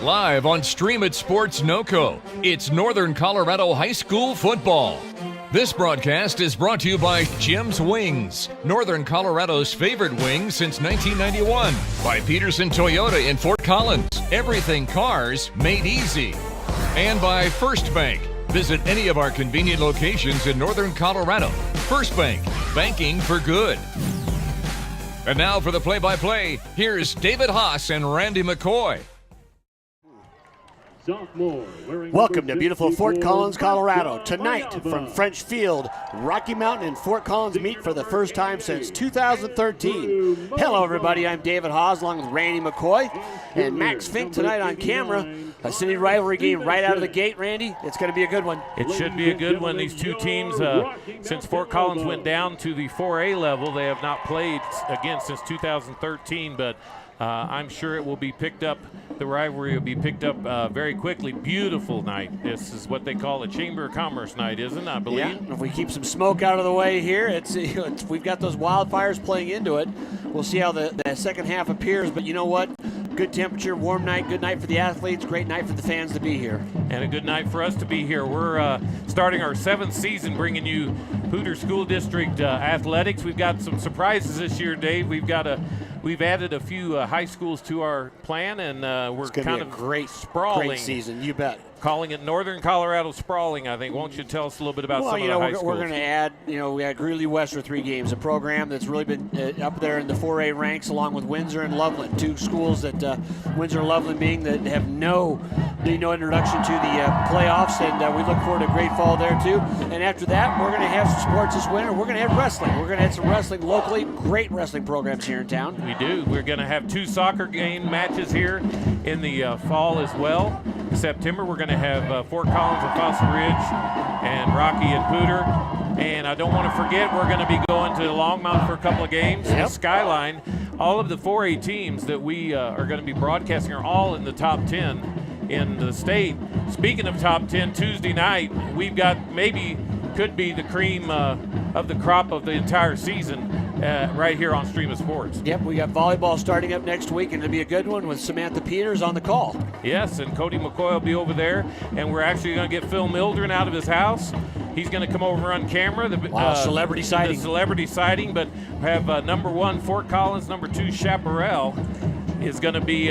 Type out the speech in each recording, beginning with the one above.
Live on Stream It Sports NoCo, it's Northern Colorado High School football. This broadcast is brought to you by Jim's Wings, Northern Colorado's favorite wings since 1991. By Pedersen Toyota in Fort Collins, everything cars made easy. And by First Bank. Visit any of our convenient locations in Northern Colorado. First Bank, banking for good. And now for the play-by-play, here's David Haase and Randy McCoy. Welcome to beautiful Fort Collins, Colorado. Tonight from French Field, Rocky Mountain and Fort Collins meet for the first time since 2013. Hello, everybody. I'm David Haase, along with Randy McCoy and Max Fink tonight on camera. A city rivalry game right out of the gate, Randy. It's going to be a good one. It should be a good one. These two teams, since Fort Collins went down to the 4A level, they have not played again since 2013, but I'm sure it will be picked up. The rivalry will be picked up very quickly. Beautiful night. This is what they call a Chamber of Commerce night, isn't it, I believe? Yeah, if we keep some smoke out of the way here, we've got those wildfires playing into it. We'll see how the second half appears, but you know what? Good temperature, warm night, good night for the athletes, great night for the fans to be here. And a good night for us to be here. We're starting our 7th season bringing you Poudre School District athletics. We've got some surprises this year, Dave. We've added a few high schools to our plan, and we're kind of sprawling. Great season, you bet. Calling it Northern Colorado Sprawling, I think. Won't you tell us a little bit about some of the high schools? We're going to add, we had Greeley West for 3 games, a program that's really been up there in the 4A ranks, along with Windsor and Loveland, 2 schools that Windsor and Loveland being that have no introduction to the playoffs, and we look forward to a great fall there too. And after that, we're going to have some sports this winter. We're going to have wrestling. We're going to have some wrestling locally. Great wrestling programs here in town. We do. We're going to have 2 soccer game matches here in the fall as well. In September, we're going to have Fort Collins and Fossil Ridge and Rocky and Poudre. And I don't want to forget, we're going to be going to Longmont for a couple of games. Yep. Skyline. All of the 4A teams that we are going to be broadcasting are all in the top 10 in the state. Speaking of top 10, Tuesday night, we've got could be the cream of the crop of the entire season right here on Stream of Sports. Yep, we got volleyball starting up next week, and it'll be a good one with Samantha Peters on the call. Yes, and Cody McCoy will be over there, and we're actually going to get Phil Mildren out of his house. He's going to come over on camera. Celebrity sighting. The celebrity sighting, but have number 1 Fort Collins, number 2 Chaparral is going to be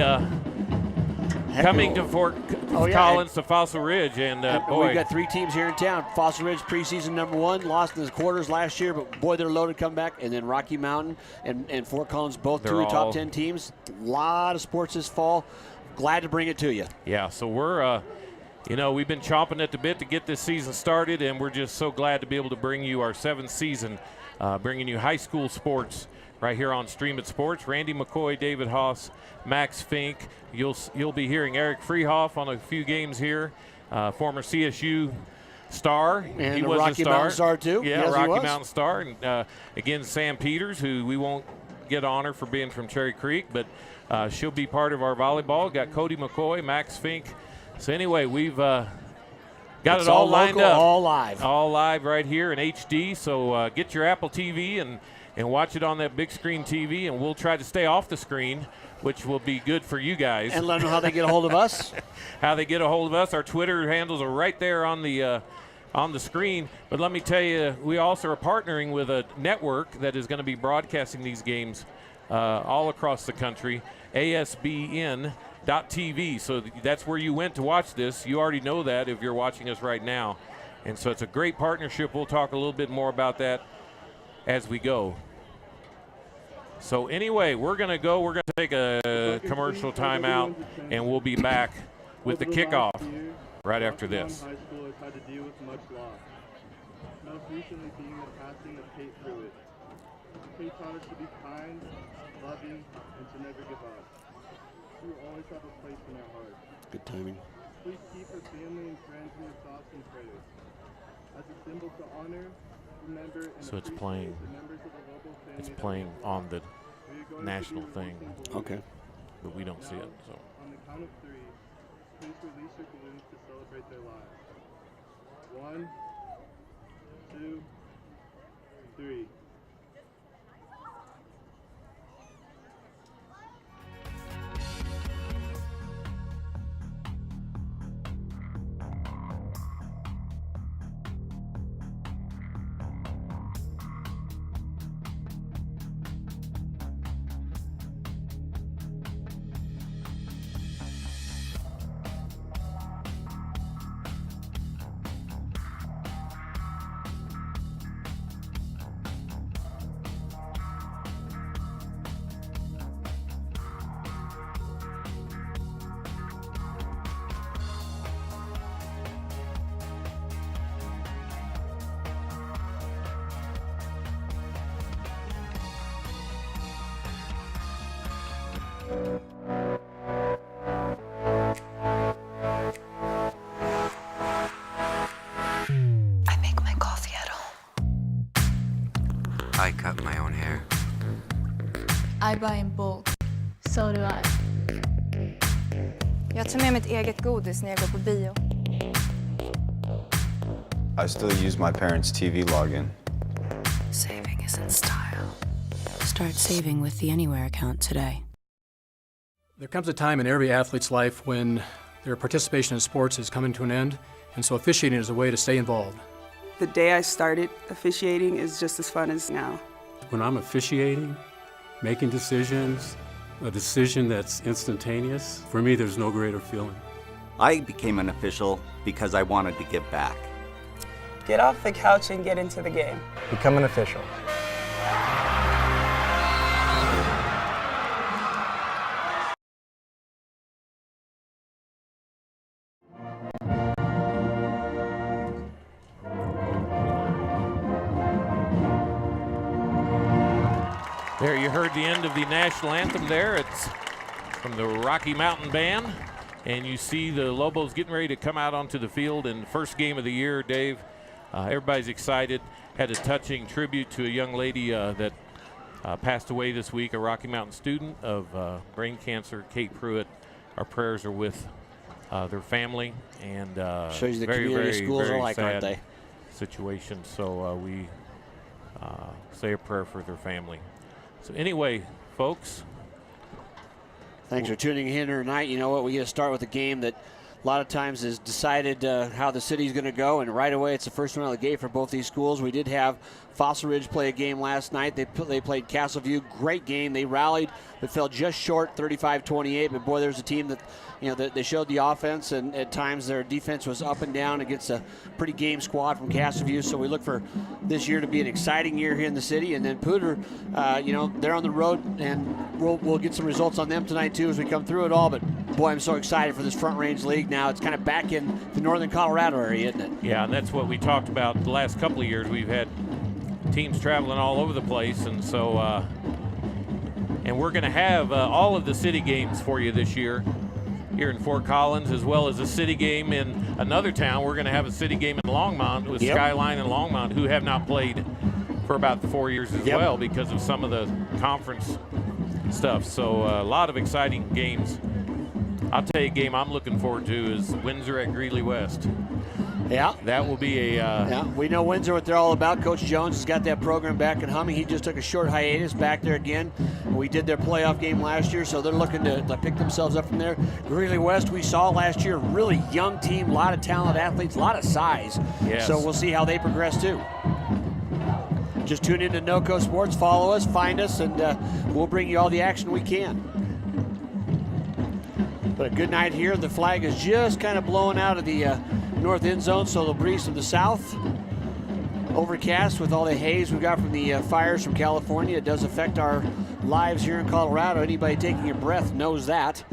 coming to Fort Collins to Fossil Ridge, and we've got 3 teams here in town. Fossil Ridge preseason number 1, lost in the quarters last year, but boy, they're loaded comeback. And then Rocky Mountain and Fort Collins, both 2 top 10 teams. A lot of sports this fall. Glad to bring it to you. Yeah, so we're we've been chomping at the bit to get this season started, and we're just so glad to be able to bring you our 7th season, bringing you high school sports right here on Stream It Sports. Randy McCoy, David Haase, Max Fink. You'll be hearing Eric Freehoff on a few games here, former CSU star. And he was Rocky a star. Mountain Star too. Yeah, yes, Rocky Mountain Star. And again, Sam Peters, who we won't get honor for being from Cherry Creek, but she'll be part of our volleyball. Got Cody McCoy, Max Fink. So anyway, we've got it all lined up. All live. All live right here in HD. So get your Apple TV and watch it on that big screen TV, and we'll try to stay off the screen, which will be good for you guys. And let them know how they get a hold of us. How they get a hold of us. Our Twitter handles are right there on the screen. But let me tell you, we also are partnering with a network that is going to be broadcasting these games all across the country, ASBN.TV. So that's where you went to watch this. You already know that if you're watching us right now. And so it's a great partnership. We'll talk a little bit more about that as we go. So anyway, we're going to take a commercial timeout, and we'll be back with the kickoff right after this. High schoolers had to deal with much loss, most recently being the passing of Kate Pruitt. Kate taught us to be kind, loving, and to never give up. She will always have a place in our hearts. Good timing. Please keep her family and friends in your thoughts and prayers. As a symbol to honor, remember, and So it's playing. the members of the local family. It's playing on the national thing. Okay. But we don't see it. So On the count of 3, please release your balloons to celebrate their lives. 1, 2, 3. I make my coffee at home. I cut my own hair. I buy in bulk. So do I. Jag tar med mitt eget godis när jag går på bio. I still use my parents' TV login. Saving is in style. Start saving with the Anywhere account today. There comes a time in every athlete's life when their participation in sports is coming to an end, and so officiating is a way to stay involved. The day I started officiating is just as fun as now. When I'm officiating, making decisions, a decision that's instantaneous, for me there's no greater feeling. I became an official because I wanted to give back. Get off the couch and get into the game. Become an official. There you heard the end of the national anthem there. It's from the Rocky Mountain Band. And you see the Lobos getting ready to come out onto the field in the first game of the year, Dave. Everybody's excited. Had a touching tribute to a young lady that passed away this week, a Rocky Mountain student of brain cancer, Kate Pruitt. Our prayers are with their family. And shows you the very, community very, schools very are like, sad aren't they? Situation. So we say a prayer for their family. So anyway, folks. Thanks for tuning in tonight. You know what? We get to start with a game that a lot of times is decided how the city's going to go, and right away it's the first one out of the gate for both these schools. We did have Fossil Ridge play a game last night. They played Castleview. Great game. They rallied, but fell just short, 35-28. But boy, there's a team that, you know, that they showed the offense, and at times their defense was up and down against a pretty game squad from Castleview. So we look for this year to be an exciting year here in the city. And then Pooter, you know, they're on the road, and we'll get some results on them tonight too as we come through it all. But boy, I'm so excited for this Front Range League now. It's kind of back in the northern Colorado area, isn't it? Yeah, and that's what we talked about the last couple of years. We've had teams traveling all over the place, and so and we're going to have all of the city games for you this year here in Fort Collins, as well as a city game in another town. We're going to have a city game in Longmont with Skyline and Longmont, who have not played for about 4 years as well because of some of the conference stuff. So a lot of exciting games. I'll tell you, a game I'm looking forward to is Windsor at Greeley West. Yeah. That will be a... yeah, we know Windsor, what they're all about. Coach Jones has got that program back and humming. He just took a short hiatus, back there again. We did their playoff game last year, so they're looking to pick themselves up from there. Greeley West, we saw last year, really young team, a lot of talented athletes, a lot of size. Yes. So we'll see how they progress too. Just tune in to NOCO Sports, follow us, find us, and we'll bring you all the action we can. But a good night here. The flag is just kind of blowing out of the north end zone, so the breeze from the south. Overcast with all the haze we got from the fires from California. It does affect our lives here in Colorado. Anybody taking a breath knows that.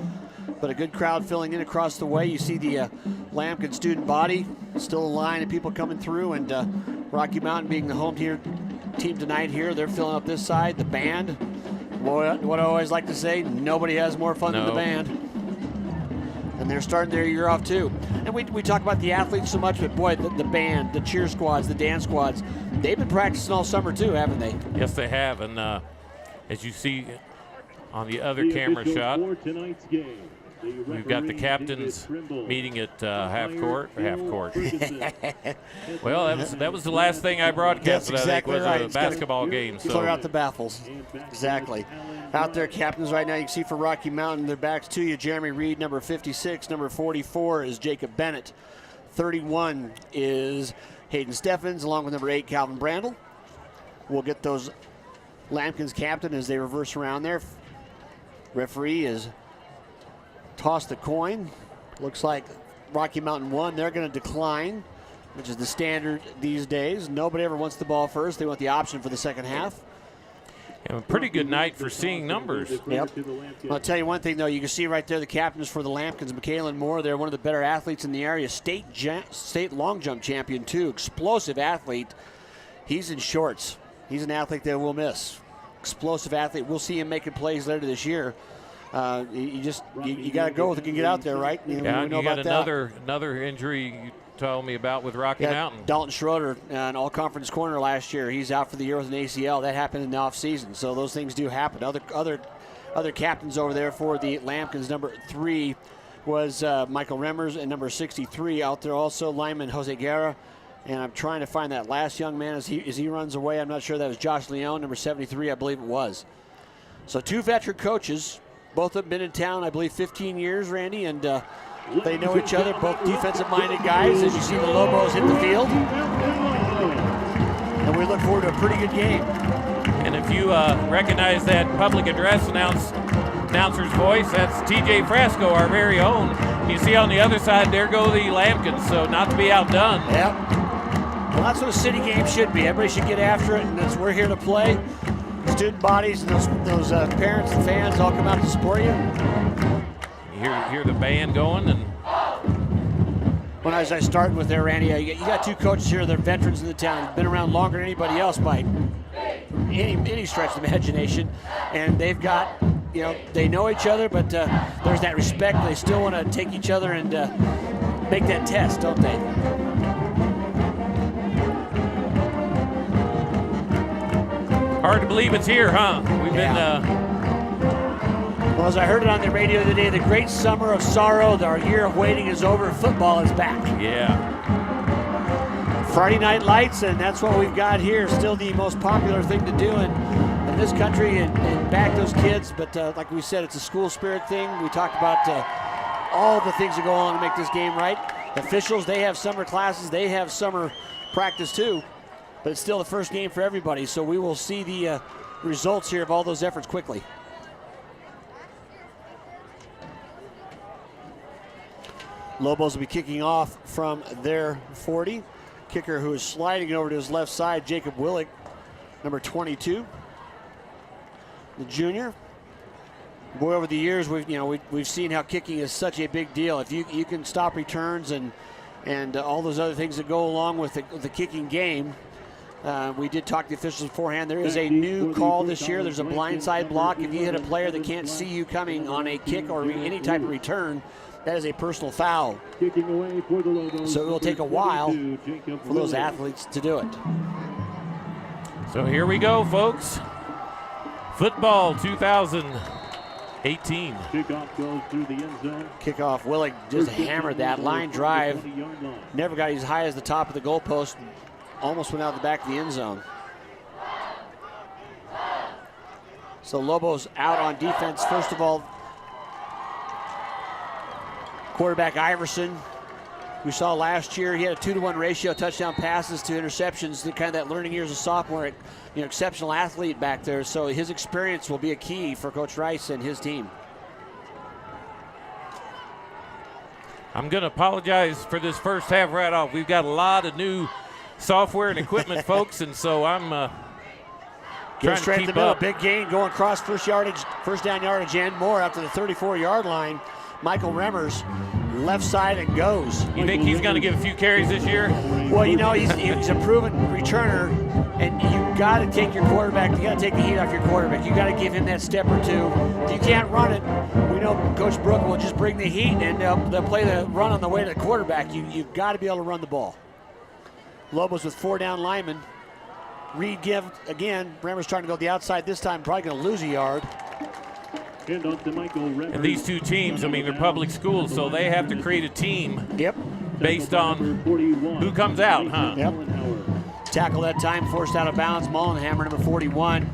But a good crowd filling in across the way. You see the Lampkin student body, still a line of people coming through, and Rocky Mountain being the home team tonight here. They're filling up this side. The band, boy, what I always like to say, nobody has more fun than the band. And they're starting their year off too. And we talk about the athletes so much, but boy, the band, the cheer squads, the dance squads, they've been practicing all summer too, haven't they? Yes, they have. And as you see on the other camera shot, we've got the captains meeting at half court. Well, that was the last thing I broadcasted. Exactly, I think was a basketball game. So clear out the baffles. Exactly. Out there, captains right now, you can see for Rocky Mountain, their backs to you. Jeremy Reed, number 56. Number 44 is Jacob Bennett. 31 is Hayden Steffens, along with number 8, Calvin Brandel. We'll get those Lampkins captain as they reverse around there. Referee is tossed the coin. Looks like Rocky Mountain won. They're going to decline, which is the standard these days. Nobody ever wants the ball first. They want the option for the second half. And a pretty good night for seeing numbers. Yep. I'll tell you one thing, though. You can see right there the captains for the Lampkins, Michaelan Moore. They're one of the better athletes in the area. State long jump champion, too. Explosive athlete. He's in shorts. He's an athlete that we'll miss. Explosive athlete. We'll see him making plays later this year. You got to go with it and get out there, right? You got another injury you told me about with Rocky Mountain. Dalton Schroeder, an all-conference corner last year. He's out for the year with an ACL. That happened in the offseason, so those things do happen. Other captains over there for the Lambkins, number 3 was Michael Remmers, and number 63 out there also, lineman Jose Guerra. And I'm trying to find that last young man as he runs away. I'm not sure that was Josh Leone, number 73, I believe it was. So 2 veteran coaches, both have been in town, I believe, 15 years, Randy, and they know each other, both defensive-minded guys, as you see the Lobos hit the field. And we look forward to a pretty good game. And if you recognize that public address announcer's voice, that's TJ Frasco, our very own. You see on the other side, there go the Lambkins, so not to be outdone. Yep. Well, that's what a city game should be. Everybody should get after it, and as we're here to play, student bodies and those parents and fans all come out to support you. You hear the band going, and as I started with there, Randy, you got 2 coaches here. They're veterans in the town, been around longer than anybody else by any stretch of imagination, and they've got, they know each other, but there's that respect. They still want to take each other and make that test, don't they? Hard to believe it's here, huh? We've been. Well, as I heard it on the radio today, the great summer of sorrow, our year of waiting is over. Football is back. Yeah. Friday night lights, and that's what we've got here. Still the most popular thing to do in this country, and back those kids. But like we said, it's a school spirit thing. We talked about all the things that go on to make this game right. Officials, they have summer classes. They have summer practice too. But it's still the first game for everybody, so we will see the results here of all those efforts quickly. Lobos will be kicking off from their 40. Kicker who is sliding over to his left side, Jacob Willick, number 22, the junior. Boy, over the years, we've seen how kicking is such a big deal. If you can stop returns and all those other things that go along with the kicking game. We did talk to the officials beforehand. There is a new call this year. There's a blindside block. If you hit a player that can't see you coming on a kick or any type of return, that is a personal foul. So it will take a while for those athletes to do it. So here we go, folks. Football 2018. Kickoff goes through the end zone. Kickoff, Willick just hammered that line drive. Never got as high as the top of the goalpost. Almost went out the back of the end zone. So Lobos out on defense. First of all, quarterback Iverson, we saw last year, he had a 2-to-1 ratio, touchdown passes to interceptions, kind of that learning years as a sophomore, exceptional athlete back there. So his experience will be a key for Coach Rice and his team. I'm going to apologize for this first half right off. We've got a lot of new software and equipment, folks, and so I'm trying straight to keep in the middle. up. Big gain going across first down yardage and more out to the 34-yard line. Michael Remmers, left side and goes. You think he's going to get a few carries this year? Well, he's a proven returner, and you got to take your quarterback. You got to take the heat off your quarterback. You got to give him that step or two. If you can't run it, we know Coach Brook will just bring the heat, and they'll play the run on the way to the quarterback. You've got to be able to run the ball. Lobos with 4 down linemen. Reed give again. Remmers trying to go the outside this time, probably going to lose a yard. And these two teams, they're public schools, so they have to create a team. Yep. Based on who comes out, huh? Yep. Tackle that time, forced out of bounds. Mullenhammer, number 41.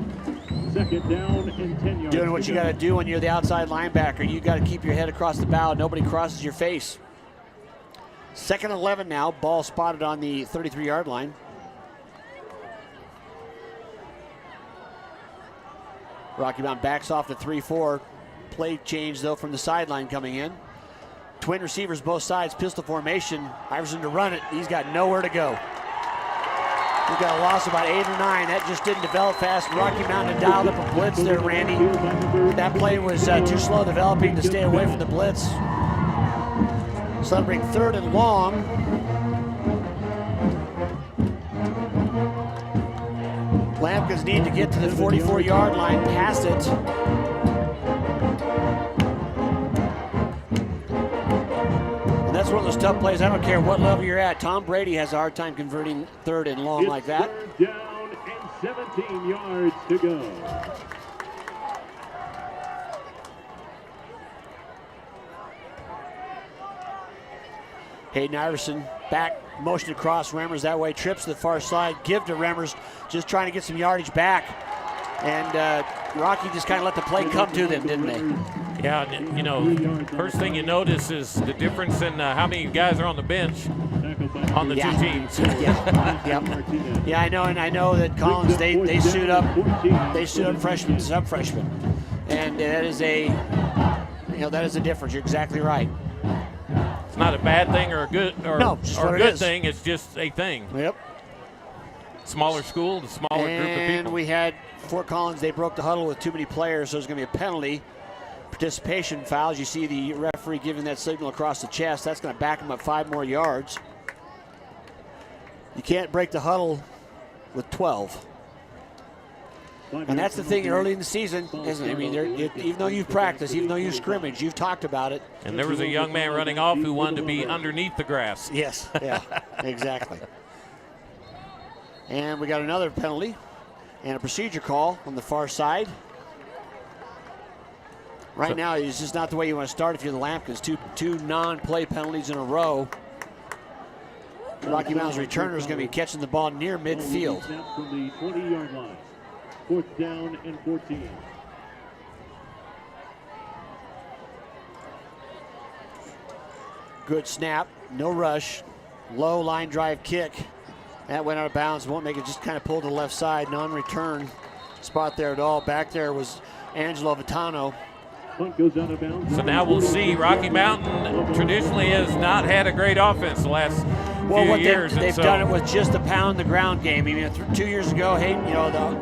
Second down and 10 yards. Doing what you got to do when you're the outside linebacker. You got to keep your head across the bow. Nobody crosses your face. Second 11 now. Ball spotted on the 33-yard line. Rocky Mountain backs off the 3-4. Play change, though, from the sideline coming in. Twin receivers both sides, pistol formation. Iverson to run it. He's got nowhere to go. He's got a loss of about 8 or 9. That just didn't develop fast. Rocky Mountain had dialed up a blitz there, Randy. That play was too slow developing to stay away from the blitz. So that'll bring 3rd and long. Lambkins need to get to the 44-yard line, past it. one of those tough plays. I don't care what level you're at. Tom Brady has a hard time converting third and long like that. Third down and 17 yards to go. Hayden Iverson back, motion across. Remmers that way, trips to the far side. Give to Remmers, just trying to get some yardage back. And Rocky just kind of let the play come to them, didn't they? Yeah, you know, first thing you notice is the difference in how many guys are on the bench on the two teams. Yeah, I know, and I know that Collins they suit up freshmen, sub-freshmen, and that is a difference. You're exactly right. It's not a bad thing or a good thing. It's just a thing. Yep. Smaller school, the smaller group of people. And we had Fort Collins. They broke the huddle with too many players, so there's going to be a penalty. Participation fouls. You see the referee giving that signal across the chest. That's going to back them up 5 more yards. You can't break the huddle with 12. And that's the thing early in the season, isn't it? I mean, even though you've practiced, even though you've scrimmaged, you've talked about it. And there was a young man running off who wanted to be underneath the grass. Yes, yeah, exactly. And we got another penalty and a procedure call on the far side. Right now, it's just not the way you want to start if you're the Lampkins. Two non-play penalties in a row. Rocky Mountain's returner is going to be catching the ball near midfield. From the 20-yard line. 4th down and 14. Good snap, no rush, low line drive kick. That went out of bounds, won't make it, just kind of pulled to the left side, non-return spot there at all. Back there was Angelo Vitano. Goes out of bounds. So now we'll see. Rocky Mountain traditionally has not had a great offense the last few years. They've done it with just a pound the ground game. I mean, 2 years ago,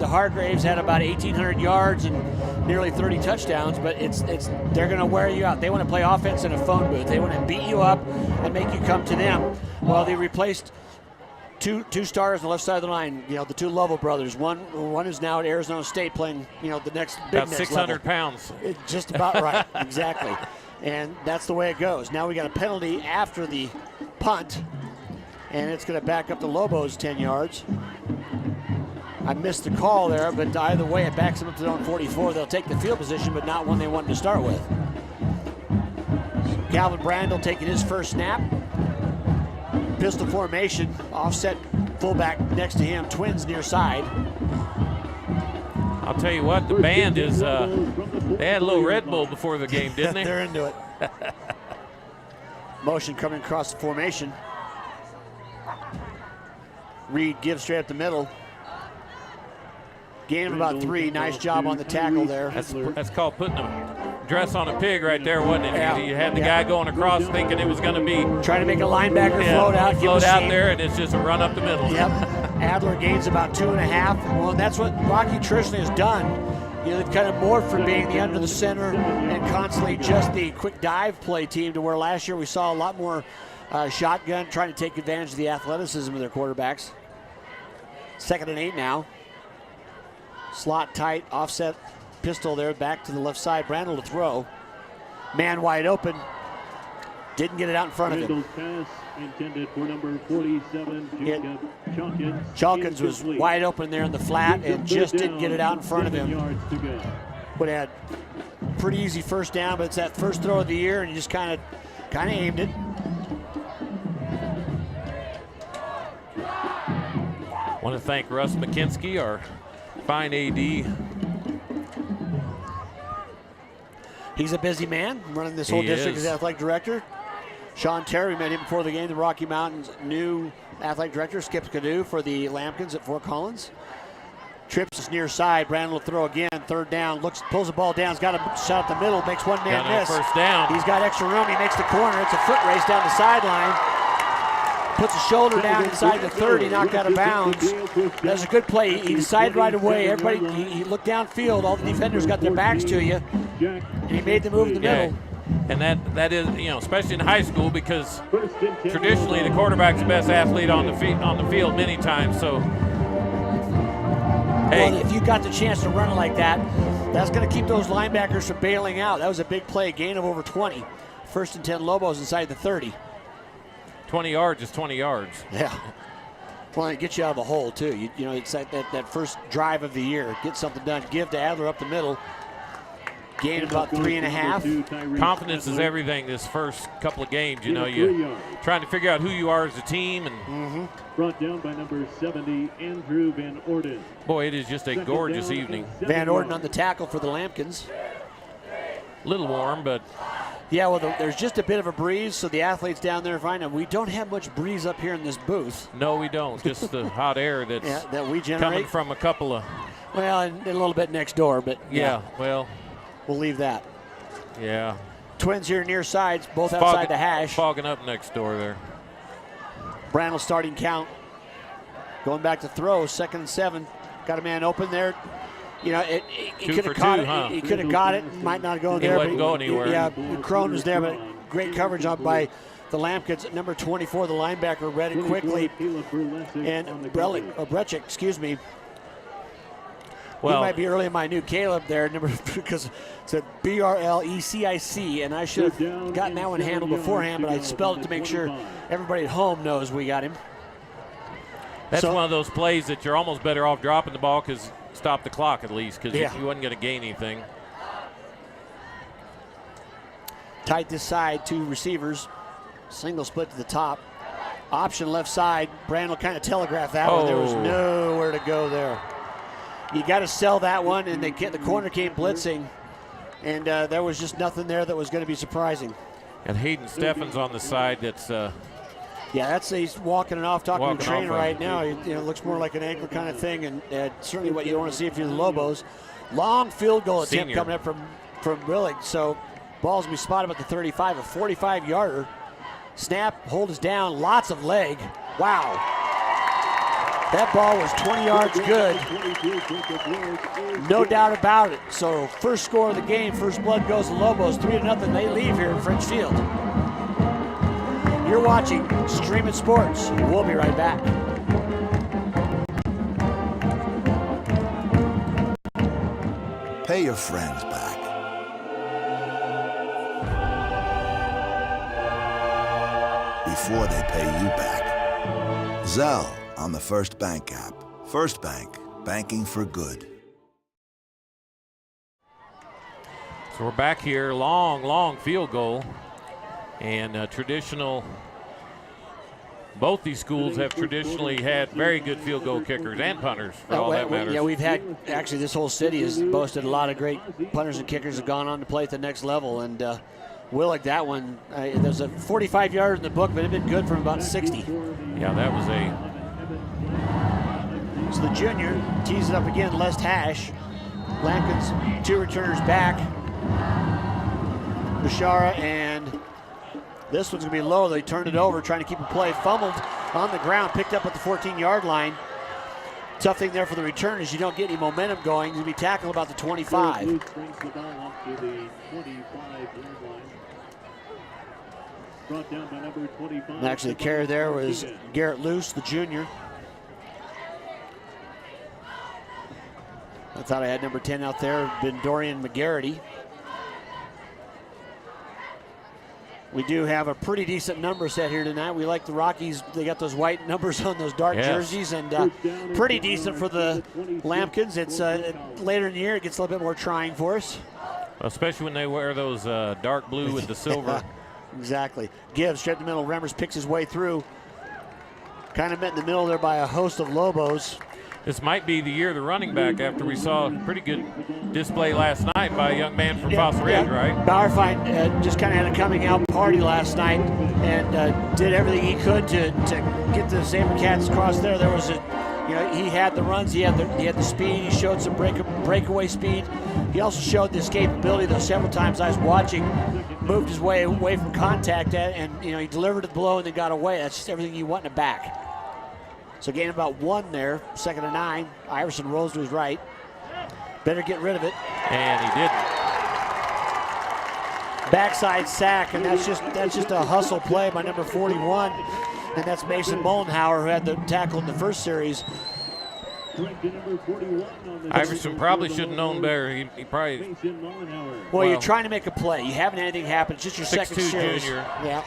the Hargraves had about 1,800 yards and nearly 30 touchdowns, but they're going to wear you out. They want to play offense in a phone booth. They want to beat you up and make you come to them. Well, they replaced two stars on the left side of the line, the two Lovell brothers. One is now at Arizona State playing, the next big about 600 pounds. Just about right, exactly. And that's the way it goes. Now we got a penalty after the punt, and it's going to back up the Lobos 10 yards. I missed the call there, but either way, it backs them up to their own 44. They'll take the field position, but not one they wanted to start with. Calvin Brandel taking his first snap. Pistol formation, offset fullback next to him, twins near side. I'll tell you what, the band is, they had a little Red Bull before the game, didn't they? They're into it. Motion coming across the formation. Reed gives straight up the middle. Gain of about 3. Nice job on the tackle there. That's called putting a dress on a pig right there, wasn't it? Yeah. You had the guy going across thinking it was going to be. Trying to make a linebacker float out. Float out there, and it's just a run up the middle. Yep. Adler gains about 2.5. Well, and that's what Rocky traditionally has done. They've kind of morphed from being the under the center and constantly just the quick dive play team to where last year we saw a lot more shotgun, trying to take advantage of the athleticism of their quarterbacks. 2nd and 8 now. Slot tight, offset pistol there, back to the left side. Brandel to throw. Man wide open. Didn't get it out in front of him. Pass intended for number 47, Jacob Chalkins. Chalkins was wide open there in the flat and just didn't get it out in front of him. But had pretty easy first down, but it's that first throw of the year, and he just kind of aimed it. Want to thank Russ McKinsky, our fine AD. He's a busy man running this whole district as athletic director. Sean Terry, met him before the game. The Rocky Mountains' new athletic director, Skip Canoe for the Lampkins at Fort Collins. Trips is near side. Brandon will throw again. 3rd down. Pulls the ball down. He's got a shot at the middle. Makes one man miss. First down. He's got extra room. He makes the corner. It's a foot race down the sideline. Puts a shoulder down inside the 30, knocked out of bounds. That's a good play. He decided right away. Everybody, he looked downfield. All the defenders got their backs to you, and he made the move in the middle. And that is, especially in high school, because traditionally the quarterback's the best athlete on the field many times. So, hey, well, if you got the chance to run it like that, that's going to keep those linebackers from bailing out. That was a big play, gain of over 20. 1st and 10 Lobos inside the 30. 20 yards is 20 yards. Yeah. Well, it gets you out of the hole, too. You know, it's that first drive of the year. Get something done. Give to Adler up the middle. Gain about 3.5. Confidence is everything this first couple of games. You know, you're trying to figure out who you are as a team. And brought down by number 70, Andrew Van Orden. Boy, it is just a gorgeous evening. Van Orden on the tackle for the Lampkins. A little warm, but. Yeah, well, there's just a bit of a breeze, so the athletes down there find them. We don't have much breeze up here in this booth. No, we don't. Just the hot air that's that we generate. Coming from a couple of. Well, and a little bit next door, but. Yeah, well. We'll leave that. Yeah. Twins here near sides, both outside the hash. Fogging up next door there. Brandel starting count. Going back to throw, 2nd and 7. Got a man open there. You know, he could have caught it. Huh? He could have got it. Might not go there. He wouldn't go anywhere. Yeah, Crone was there, but great coverage up by the Lampkins. Number 24, the linebacker, read it quickly. And Brechik, excuse me. Well, he might be early in my new Caleb there, because it said BRLECIC, and I should have gotten that one handled beforehand, but I spelled it to make sure everybody at home knows we got him. That's one of those plays that you're almost better off dropping the ball because stop the clock at least, because you wasn't going to gain anything. Tight this side, 2 receivers. Single split to the top. Option left side. Brandel kind of telegraphed that one. There was nowhere to go there. You got to sell that one, and the corner came blitzing, and there was just nothing there that was going to be surprising. And Hayden Steffens on the side. That's he's walking it off, talking to the trainer right now. It looks more like an ankle kind of thing, and certainly what you want to see if you're the Lobos. Long field goal attempt coming up from Willig. So ball's going to be spotted at the 35, a 45-yarder. Snap, hold us down, lots of leg. Wow. That ball was 20 yards good. No doubt about it. So first score of the game, first blood goes to Lobos, 3-0. They leave here in French Field. You're watching Stream It Sports. We'll be right back. Pay your friends back. Before they pay you back. Zelle on the First Bank app. First Bank, banking for good. So we're back here, long field goal. And traditional, both these schools have traditionally had very good field goal kickers and punters, for all that matters. Yeah, we've had, actually this whole city has boasted a lot of great punters and kickers have gone on to play at the next level. And Willig, that one, there's a 45 yards in the book, but it had been good from about 60. Yeah, that was So the junior tees it up again, left hash. Lampkins, 2 returners back. Bashara, and this one's going to be low. They turned it over, trying to keep a play. Fumbled on the ground, picked up at the 14-yard line. Tough thing there for the return is you don't get any momentum going. He's going to be tackled about the 25. And actually, the carry there was Garrett Luce, the junior. I thought I had number 10 out there, been Dorian McGarity. We do have a pretty decent number set here tonight. We like the Rockies. They got those white numbers on those dark jerseys, and pretty decent for the Lampkins. It's later in the year, it gets a little bit more trying for us. Especially when they wear those dark blue with the silver. Exactly. Gibbs straight in the middle. Remmers picks his way through. Kind of met in the middle there by a host of Lobos. This might be the year of the running back after we saw a pretty good display last night by a young man from Foster Ridge, right? Bauerfeind just kind of had a coming out party last night and did everything he could to get the Sabercats across there. There was he had the runs, he had the speed, he showed some breakaway speed. He also showed the escapability, though several times I was watching, moved his way away from contact and he delivered the blow and then got away. That's just everything you want in a back. So gain about 1 there, 2nd and 9. Iverson rolls to his right. Better get rid of it. And he didn't. Backside sack, and that's just a hustle play by number 41. And that's Mason Mollenhauer, who had the tackle in the first series. Iverson probably should have known better. He probably. Well, you're trying to make a play. You haven't had anything happen. It's just your second series. Junior. Yeah.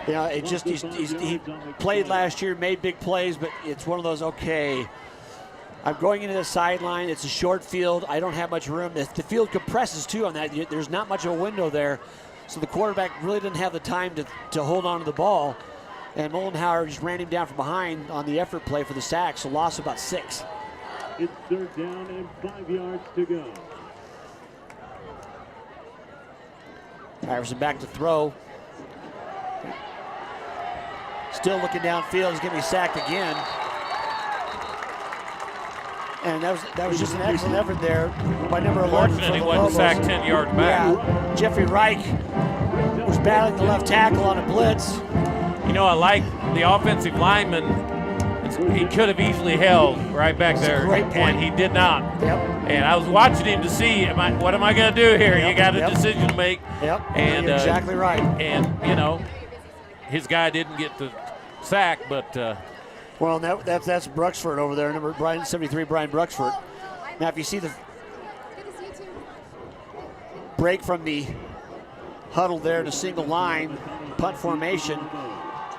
You know, it just he played last year, made big plays, but it's one of those, okay, I'm going into the sideline. It's a short field. I don't have much room. The field compresses, too, on that. There's not much of a window there, so the quarterback really didn't have the time to hold on to the ball, and Mollenhauer just ran him down from behind on the effort play for the sack, so loss of about 6. It's 3rd down and 5 yards to go. Iverson back to throw. Still looking downfield. He's going to be sacked again. And that was just an excellent effort there by number 11. Fortunately, he wasn't sacked 10 yards back. Yeah, Jeffrey Reich was battling the left tackle on a blitz. You know, I like the offensive lineman. He could have easily held right back there, and he did not. Yep. And I was watching him to see, what am I going to do here? Yep. You got a decision to make. Yep. And you're exactly right. And you know, his guy didn't get the sack, but. Well, that's Bruxford over there, number 73, Brian Bruxford. Now, if you see the break from the huddle there to single line, punt formation,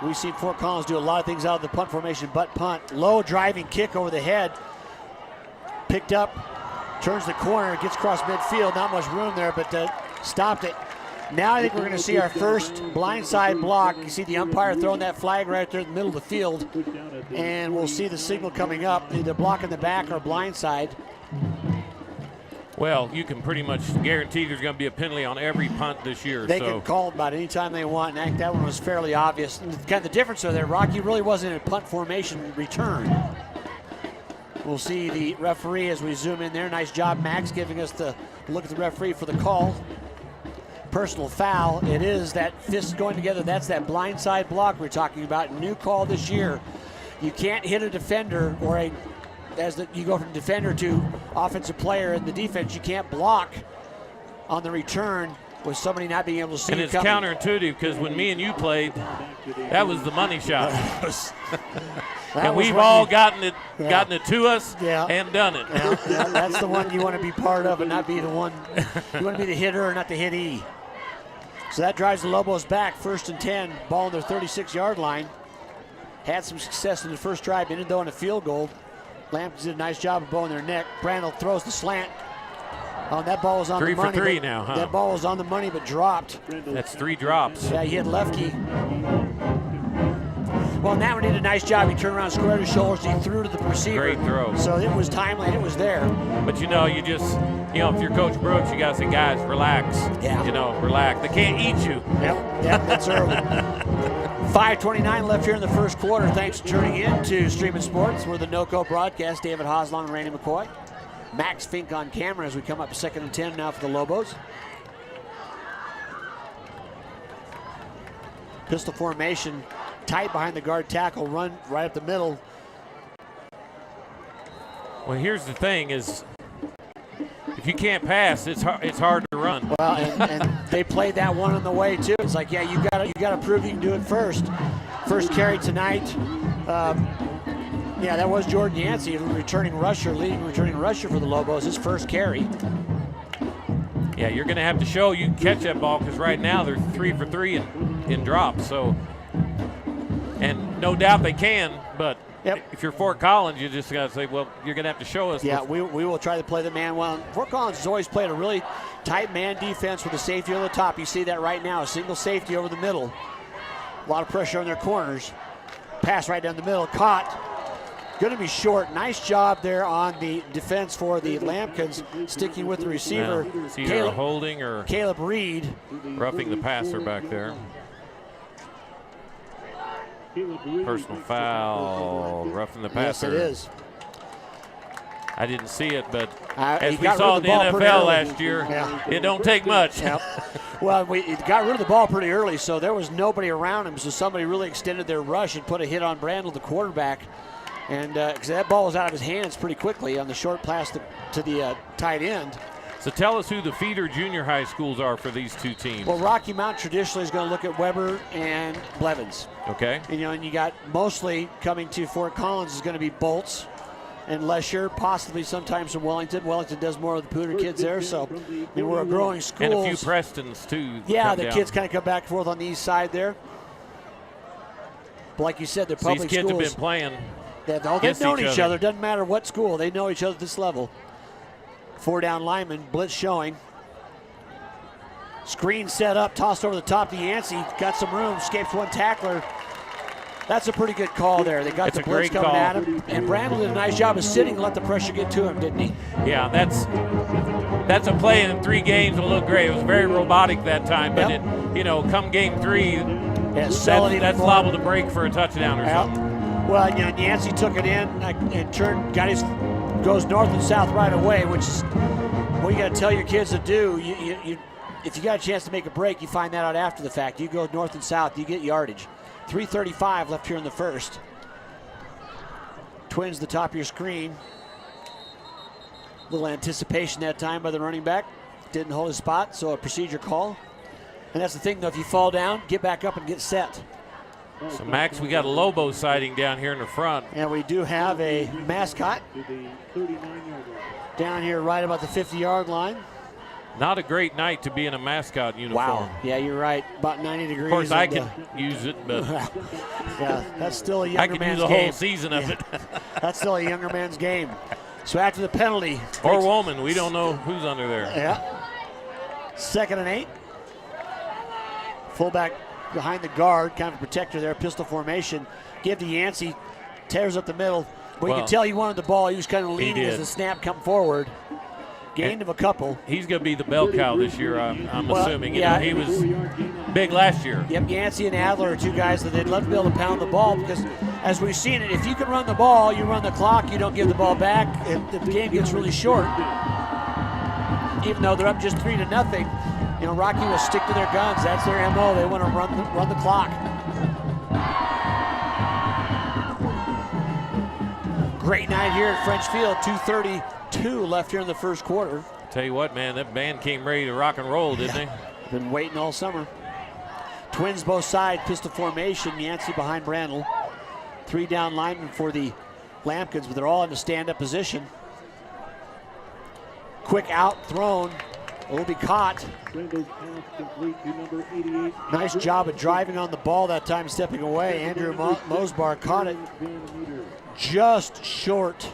we've seen Fort Collins do a lot of things out of the punt formation, but punt. Low driving kick over the head. Picked up, turns the corner, gets across midfield. Not much room there, but stopped it. Now I think we're going to see our first blindside block. You see the umpire throwing that flag right there in the middle of the field, and we'll see the signal coming up, either block in the back or blindside. Well, you can pretty much guarantee there's going to be a penalty on every punt this year. They can call it about any time they want, and I think that one was fairly obvious. And kind of the difference there, Rocky really wasn't in a punt formation return. We'll see the referee as we zoom in there. Nice job, Max, giving us the look at the referee for the call. Personal foul. It is that fist going together. That's that blindside block we're talking about. New call this year. You can't hit a defender or you go from defender to offensive player in the defense. You can't block on the return with somebody not being able to see. And it's counterintuitive because when me and you played, that was the money shot. And we've all gotten it to us and done it. Yeah, that's the one you want to be part of and not be the one. You want to be the hitter or not the hittee. So that drives the Lobos back, 1st and 10, ball on their 36-yard line. Had some success in the first drive, ended though in a field goal. Lampkins did a nice job of bowing their neck. Brandel throws the slant. That ball was on the money. 3 for 3 now, huh? That ball was on the money but dropped. That's 3 drops. Yeah, he hit Lefke. Well, that one did a nice job. He turned around, squared his shoulders, he threw to the receiver. Great throw. So it was timely and it was there. But if you're Coach Brooks, you got to say, guys, relax. Yeah. Relax. They can't eat you. Yep, that's early. 5:29 left here in the first quarter. Thanks for tuning in to Streaming Sports. We're the NOCO broadcast. David Haase along with Randy McCoy. Max Fink on camera as we come up 2nd and 10 now for the Lobos. Pistol formation, tight behind the guard tackle, run right up the middle. Well, here's the thing is, if you can't pass, it's hard to run. Well, and they played that one on the way too. It's like, yeah, you gotta prove you can do it first. First carry tonight. That was Jordan Yancey, leading returning rusher for the Lobos. His first carry. Yeah, you're going to have to show you can catch that ball because right now they're 3 for 3 in drops. So, and no doubt they can, but if you're Fort Collins, you just got to say, well, you're going to have to show us. Yeah, we will try to play the man well. Fort Collins has always played a really tight man defense with a safety over the top. You see that right now, a single safety over the middle. A lot of pressure on their corners. Pass right down the middle, caught. Going to be short. Nice job there on the defense for the Lampkins, sticking with the receiver. Yeah, it's either holding or Caleb Reed. Roughing the passer back there. Personal foul, roughing the passer. Yes, it is. I didn't see it, but as we got saw in rid the of the ball NFL last year, it don't take much. Yep. Well, we got rid of the ball pretty early, so there was nobody around him, so somebody really extended their rush and put a hit on Brandel, the quarterback. And because that ball was out of his hands pretty quickly on the short pass to the tight end. So tell us who the feeder junior high schools are for these two teams. Well, Rocky Mount traditionally is going to look at Weber and Blevins. Okay. And you got mostly coming to Fort Collins is going to be Bolts and Lesher, possibly sometimes from Wellington. Wellington does more of the Pooter kids there, so we're a growing school. And a few Prestons too. Yeah, the kids kind of come back and forth on the east side there. But like you said, they're public These kids schools. have been playing. They've known each other. Doesn't matter what school. They know each other at this level. 4 down lineman, blitz showing. Screen set up, tossed over the top to Yancey. Got some room, escapes one tackler. That's a pretty good call there. They got the blitz coming at him. And Brandel did a nice job of sitting and let the pressure get to him, didn't he? Yeah, that's a play in 3 games will look great. It was very robotic that time, but come game 3, that's liable to break for a touchdown or something. Well, Yancey took it in and goes north and south right away, which is what you got to tell your kids to do. If you got a chance to make a break, you find that out after the fact. You go north and south, you get yardage. 3:35 left here in the first. Twins the top of your screen. Little anticipation that time by the running back. Didn't hold his spot, so a procedure call. And that's the thing, though, if you fall down, get back up and get set. So, Max, we got a Lobo sighting down here in the front. And we do have a mascot down here right about the 50-yard line. Not a great night to be in a mascot uniform. Wow. Yeah, you're right. About 90 degrees. Of course, I can use it, but yeah, that's still a younger man's game. I can use a whole season of it. That's still a younger man's game. So after the penalty. Or woman. We don't know who's under there. Yeah. 2nd and 8. Fullback behind the guard, kind of a protector there, pistol formation. Give to Yancey. Tears up the middle. But you can tell he wanted the ball. He was kind of leaning as the snap come forward. Gain of a couple. He's going to be the bell cow this year, I'm assuming. Yeah, he was big last year. Yep, Yancey and Adler are 2 guys that they'd love to be able to pound the ball because, as we've seen it, if you can run the ball, you run the clock, you don't give the ball back, the game gets really short. Even though they're up just 3-0, Rocky will stick to their guns. That's their MO. They want to run the clock. Great night here at French Field. 2:32 left here in the first quarter. Tell you what, man, that band came ready to rock and roll, didn't they? Been waiting all summer. Twins both sides, pistol formation. Yancey behind Brandel. 3 down linemen for the Lampkins, but they're all in a stand-up position. Quick out thrown. Will be caught. Nice job of driving on the ball that time, stepping away. Andrew Mosbar caught it just short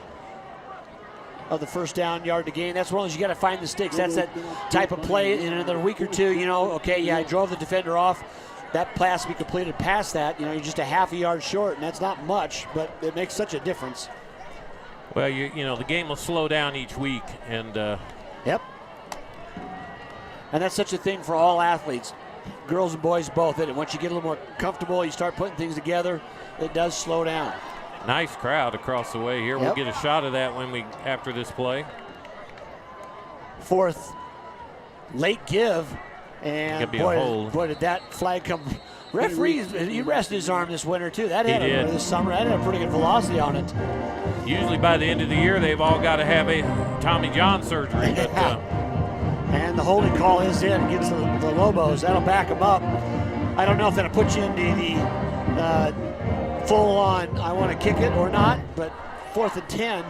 of the first down yard to gain. That's one of those you got to find the sticks. That's that type of play in another week or two. I drove the defender off. That pass to be completed past that. You're just a half a yard short, and that's not much, but it makes such a difference. Well, the game will slow down each week, and yep. And that's such a thing for all athletes, girls and boys both. Once you get a little more comfortable, you start putting things together, it does slow down. Nice crowd across the way here. Yep. We'll get a shot of that after this play. 4th, late give, and boy, did that flag come. Referee, he rested his arm this winter too. That had this summer. That had a pretty good velocity on it. Usually by the end of the year, they've all got to have a Tommy John surgery. But, and the holding call is in against the Lobos. That'll back them up. I don't know if that'll put you into the full-on I want to kick it or not, but 4th and 10.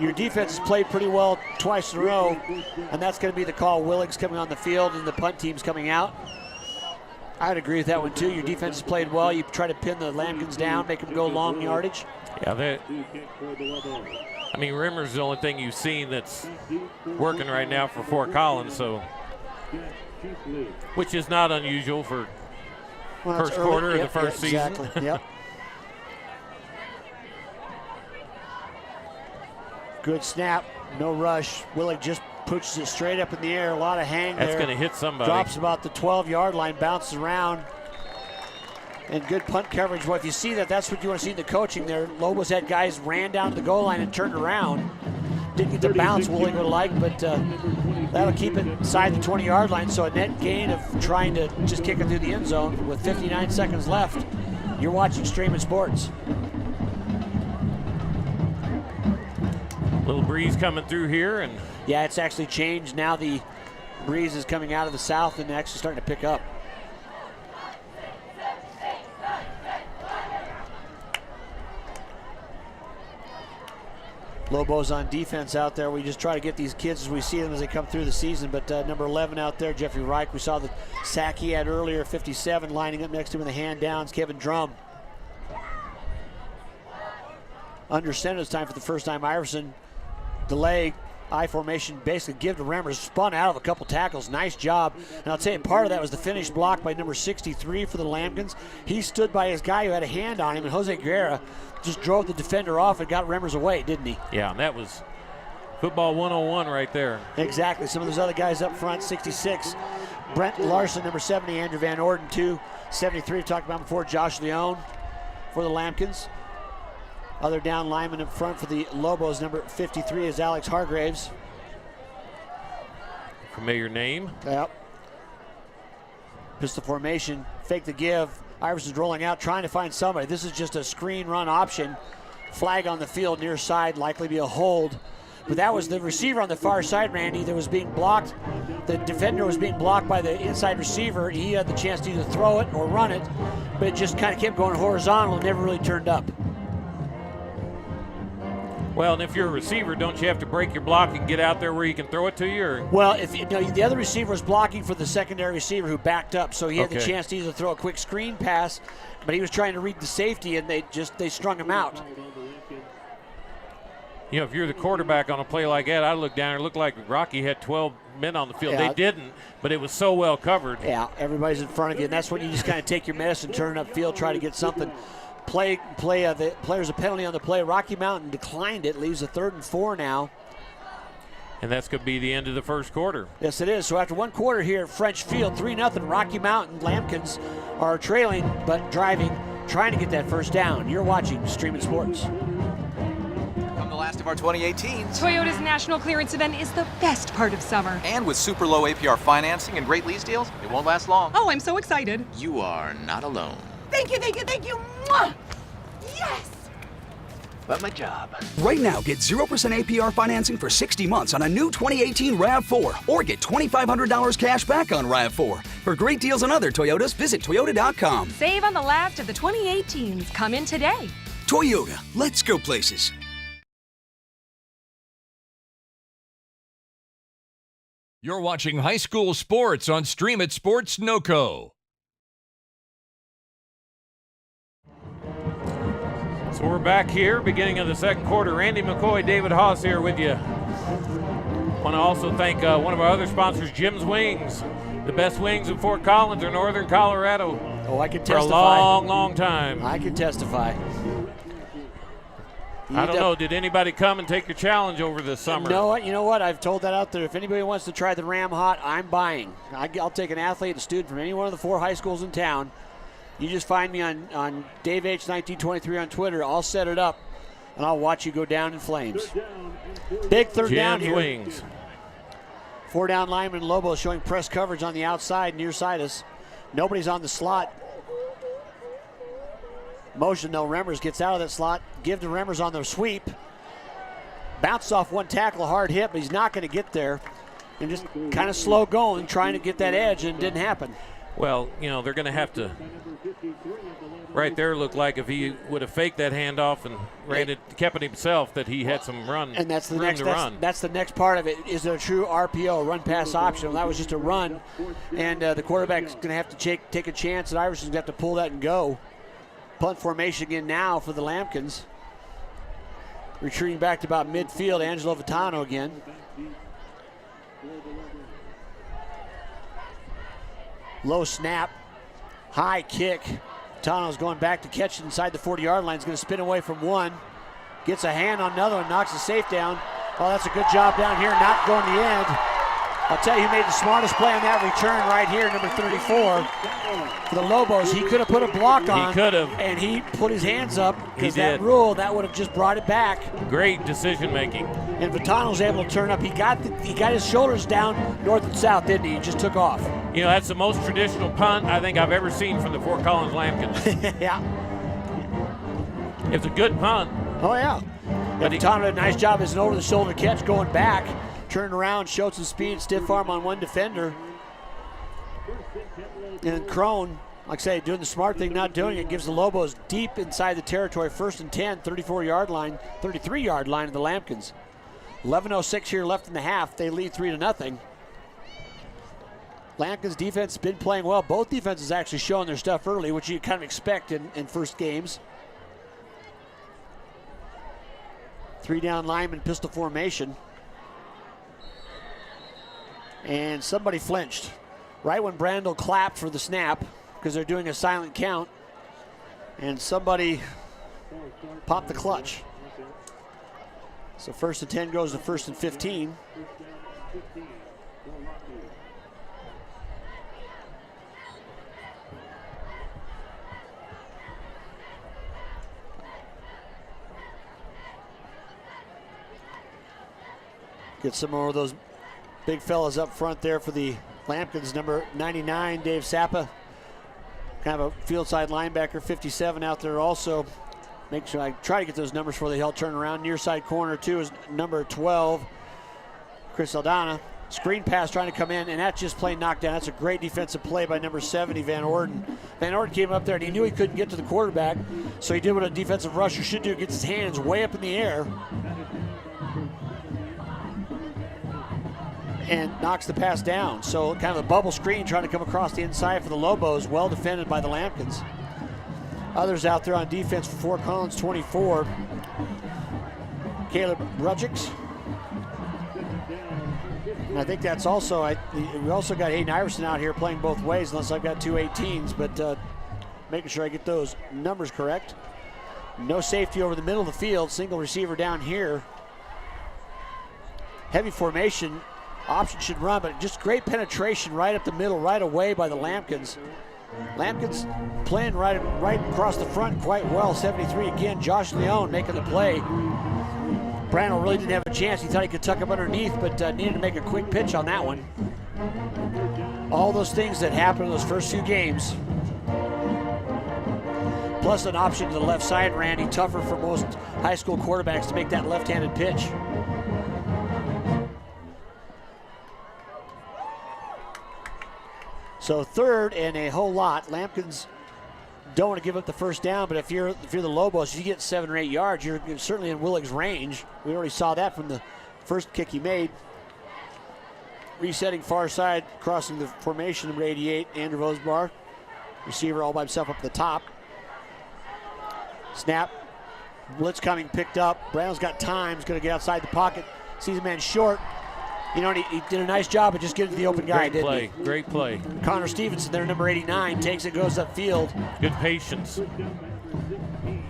Your defense has played pretty well twice in a row, and that's going to be the call. Willig's coming on the field, and the punt team's coming out. I'd agree with that one, too. Your defense has played well. You try to pin the Lampkins down, make them go long yardage. Yeah, Rimmer's the only thing you've seen that's working right now for Fort Collins, which is not unusual for first quarter of the first season. Exactly. Yep. Good snap, no rush. Willig just pushes it straight up in the air. A lot of hang there. That's going to hit somebody. Drops about the 12-yard line, bounces around. And good punt coverage. Well, if you see that, that's what you want to see in the coaching there. Lobos had guys ran down to the goal line and turned around. Didn't get the bounce Willig would like, but that'll keep it inside the 20-yard line. So a net gain of trying to just kick it through the end zone with 59 seconds left. You're watching Streaming Sports. Little breeze coming through here, and yeah, it's actually changed. Now the breeze is coming out of the south and actually starting to pick up. Lobos on defense out there. We just try to get these kids as we see them as they come through the season. But number 11 out there, Jeffrey Reich, we saw the sack he had earlier, 57, lining up next to him in the hand downs, Kevin Drum. Under center this time for the first time, Iverson. Delay, I formation, basically give to Remmers, spun out of a couple tackles. Nice job. And I'll tell you, part of that was the finish block by number 63 for the Lambkins. He stood by his guy who had a hand on him, and Jose Guerra just drove the defender off and got Remmers away, didn't he? Yeah, and that was football 101 right there. Exactly. Some of those other guys up front, 66. Brent Larson, number 70. Andrew Van Orden, 2. 73, we talked about before, Josh Leone for the Lambkins. Other down lineman up front for the Lobos, number 53, is Alex Hargraves. Familiar name. Yep. Pistol formation, fake the give. Iverson's rolling out, trying to find somebody. This is just a screen run option. Flag on the field, near side, likely be a hold. But that was the receiver on the far side, Randy, that was being blocked. The defender was being blocked by the inside receiver. He had the chance to either throw it or run it, but it just kind of kept going horizontal and never really turned up. Well, and if you're a receiver, don't you have to break your block and get out there where you can throw it to you? Or? Well, if you know, the other receiver was blocking for the secondary receiver who backed up, so he had the chance to either throw a quick screen pass, but he was trying to read the safety, and they strung him out. You know, if you're the quarterback on a play like that, I look down and it looked like Rocky had 12 men on the field. Yeah. They didn't, but it was so well covered. Yeah, everybody's in front of you, and that's when you just kind of take your medicine, turn it upfield, try to get something. The player's a penalty on the play. Rocky Mountain declined it, leaves a 3rd and 4 now. And that's going to be the end of the first quarter. Yes, it is. So after one quarter here at French Field, 3-0, Rocky Mountain Lambkins are trailing but driving, trying to get that first down. You're watching Streaming Sports. Come the last of our 2018s. Toyota's national clearance event is the best part of summer. And with super low APR financing and great lease deals, it won't last long. Oh, I'm so excited. You are not alone. Thank you, thank you, thank you. Mwah! Yes! But my job. Right now, get 0% APR financing for 60 months on a new 2018 RAV4 or get $2,500 cash back on RAV4. For great deals on other Toyotas, visit Toyota.com. Save on the last of the 2018s. Come in today. Toyota, let's go places. You're watching high school sports on Stream It Sports NoCo. So we're back here, beginning of the second quarter. Randy McCoy, David Haase here with you. Want to also thank one of our other sponsors, Jim's Wings. The best wings in Fort Collins or Northern Colorado. Oh, I can for testify. a long, long time. I can testify. I don't know. Did anybody come and take your challenge over this summer? No, you know what? I've told that out there. If anybody wants to try the Ram Hot, I'm buying. I'll take an athlete, a student from any one of the 4 high schools in town. You just find me on Dave H1923 on Twitter. I'll set it up, and I'll watch you go down in flames. Big third down here. Wings. 4 down lineman Lobo showing press coverage on the outside, near side us. Nobody's on the slot. Motion, though. Remmers gets out of that slot. Give to Remmers on the sweep. Bounced off one tackle, a hard hit, but he's not going to get there. And just kind of slow going, trying to get that edge, and it didn't happen. Well, you know, they're going to have to. Right there looked like if he would have faked that handoff and ran it, kept it himself, that he had some run. And that's the room next. to run. That's the next part of it. Is there a true RPO, run pass option? Well, that was just a run, and the quarterback's going to have to take a chance, and Iverson's going to have to pull that and go. Punt formation again now for the Lambkins. Retreating back to about midfield, Angelo Vitano again. Low snap, high kick. Vitano's going back to catch it inside the 40-yard line. He's going to spin away from one. Gets a hand on another one, knocks the safe down. Oh, that's a good job down here, not going to the end. I'll tell you who made the smartest play on that return right here, number 34. For the Lobos, he could have put a block on. He could have. And he put his hands up because that rule, that would have just brought it back. Great decision making. And Vitano's able to turn up. He got his shoulders down north and south, didn't he? He just took off. You know, that's the most traditional punt I think I've ever seen from the Fort Collins Lambkins. Yeah. It's a good punt. Oh, yeah. But Vitano did a nice job as an over-the-shoulder catch going back. Turned around, showed some speed, stiff arm on one defender. And Crone Like I say, doing the smart thing, not doing it, gives the Lobos deep inside the territory. 1st and 10, 34-yard line, 33-yard line of the Lampkins. 11:06 here left in the half. They lead 3-0. Lampkins defense has been playing well. Both defenses actually showing their stuff early, which you kind of expect in first games. 3-down lineman pistol formation. And somebody flinched. Right when Brandel clapped for the snap, because they're doing a silent count, and somebody popped the clutch. So 1st and 10 goes to 1st and 15. Get some more of those big fellas up front there for the Lampkins. Number 99, Dave Sappa, kind of a field side linebacker. 57 out there also. Make sure I try to get those numbers before they help turn around. Near side corner too is number 12, Chris Aldana. Screen pass trying to come in, and that's just plain knockdown. That's a great defensive play by number 70, Van Orden. Van Orden came up there and he knew he couldn't get to the quarterback, so he did what a defensive rusher should do, gets his hands way up in the air and knocks the pass down. So kind of a bubble screen trying to come across the inside for the Lobos, well defended by the Lampkins. Others out there on defense for Fort Collins, 24. Caleb Rudgicks. And I think that's also, we also got Hayden Iverson out here playing both ways, unless I've got two 18s, but making sure I get those numbers correct. No safety over the middle of the field, single receiver down here. Heavy formation, option should run, but just great penetration right up the middle, right away by the Lampkins. Lampkins playing right across the front quite well. 73 again, Josh Leone making the play. Brandel really didn't have a chance. He thought he could tuck him underneath, but needed to make a quick pitch on that one. All those things that happened in those first few games, plus an option to the left side, Randy, tougher for most high school quarterbacks to make that left-handed pitch. So 3rd and a whole lot. Lampkins don't want to give up the first down, but if you're the Lobos, you get 7 or 8 yards, you're certainly in Willig's range. We already saw that from the first kick he made. Resetting far side, crossing the formation, number 88, Andrew Vosbar. Receiver all by himself up at the top. Snap, blitz coming, picked up. Brown's got time, he's going to get outside the pocket, sees a man short. You know, he did a nice job of just getting to the open guy, didn't he? Great play. Connor Stevenson there, number 89, takes it, goes upfield. Good patience.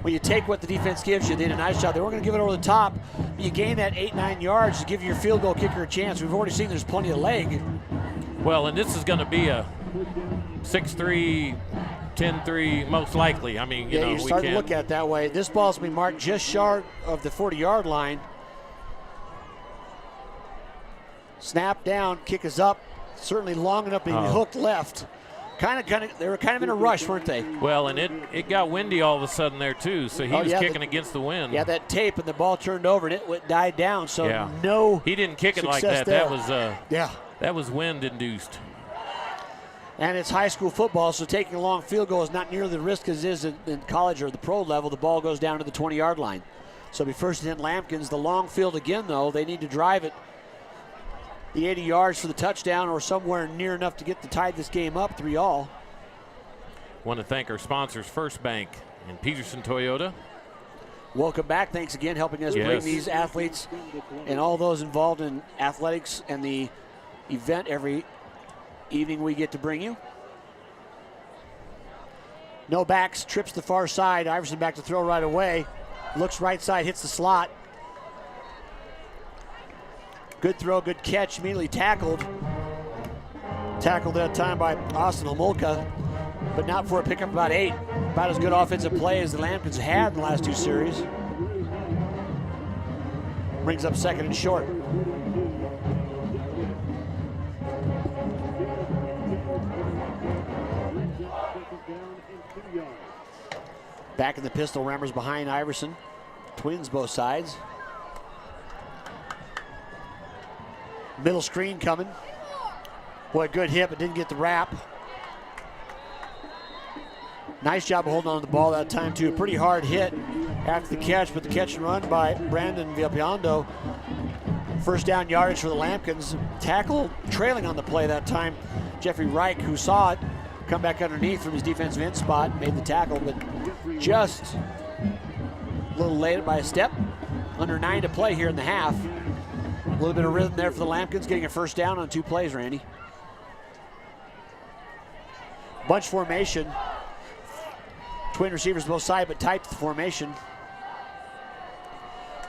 When you take what the defense gives you, they did a nice job. They weren't going to give it over the top. You gain that 8-9 yards to give your field goal kicker a chance. We've already seen there's plenty of leg. Well, and this is going to be a 6-3, 10-3, most likely. I mean, you know, you're starting to look at it that way. This ball's going to be marked just short of the 40-yard line. Snap down, kick is up, certainly long enough to be hooked left. They were kind of in a rush, weren't they? Well, and it got windy all of a sudden there too, so he was kicking against the wind. Yeah, that tape, and the ball turned over and it died down. So he didn't kick it like that. There. That was wind induced. And it's high school football, so taking a long field goal is not nearly the risk as it is in college or the pro level. The ball goes down to the 20-yard line. So it'll be 1st and 10 Lampkins. The long field again, though, they need to drive it the 80 yards for the touchdown or somewhere near enough to get to tie this game up 3-all. Want to thank our sponsors, First Bank and Pedersen Toyota. Welcome back. Thanks again helping us bring these athletes and all those involved in athletics and the event every evening we get to bring you. No backs, trips the far side. Iverson back to throw right away. Looks right side, hits the slot. Good throw, good catch, immediately tackled. Tackled that time by Austin Omolka, but not for a pickup about 8. About as good offensive play as the Lampkins had in the last 2 series. Brings up 2nd and short. Back in the pistol, Rammers behind Iverson. Twins both sides. Middle screen coming. Boy, good hit, but didn't get the wrap. Nice job of holding on to the ball that time, too. A pretty hard hit after the catch, but the catch and run by Brandon Villalpando. First down yardage for the Lampkins. Tackle trailing on the play that time. Jeffrey Reich, who saw it, come back underneath from his defensive end spot, made the tackle, but just a little late by a step. Under 9 to play here in the half. A little bit of rhythm there for the Lampkins, getting a first down on 2 plays, Randy. Bunch formation. Twin receivers both side, but tight to the formation.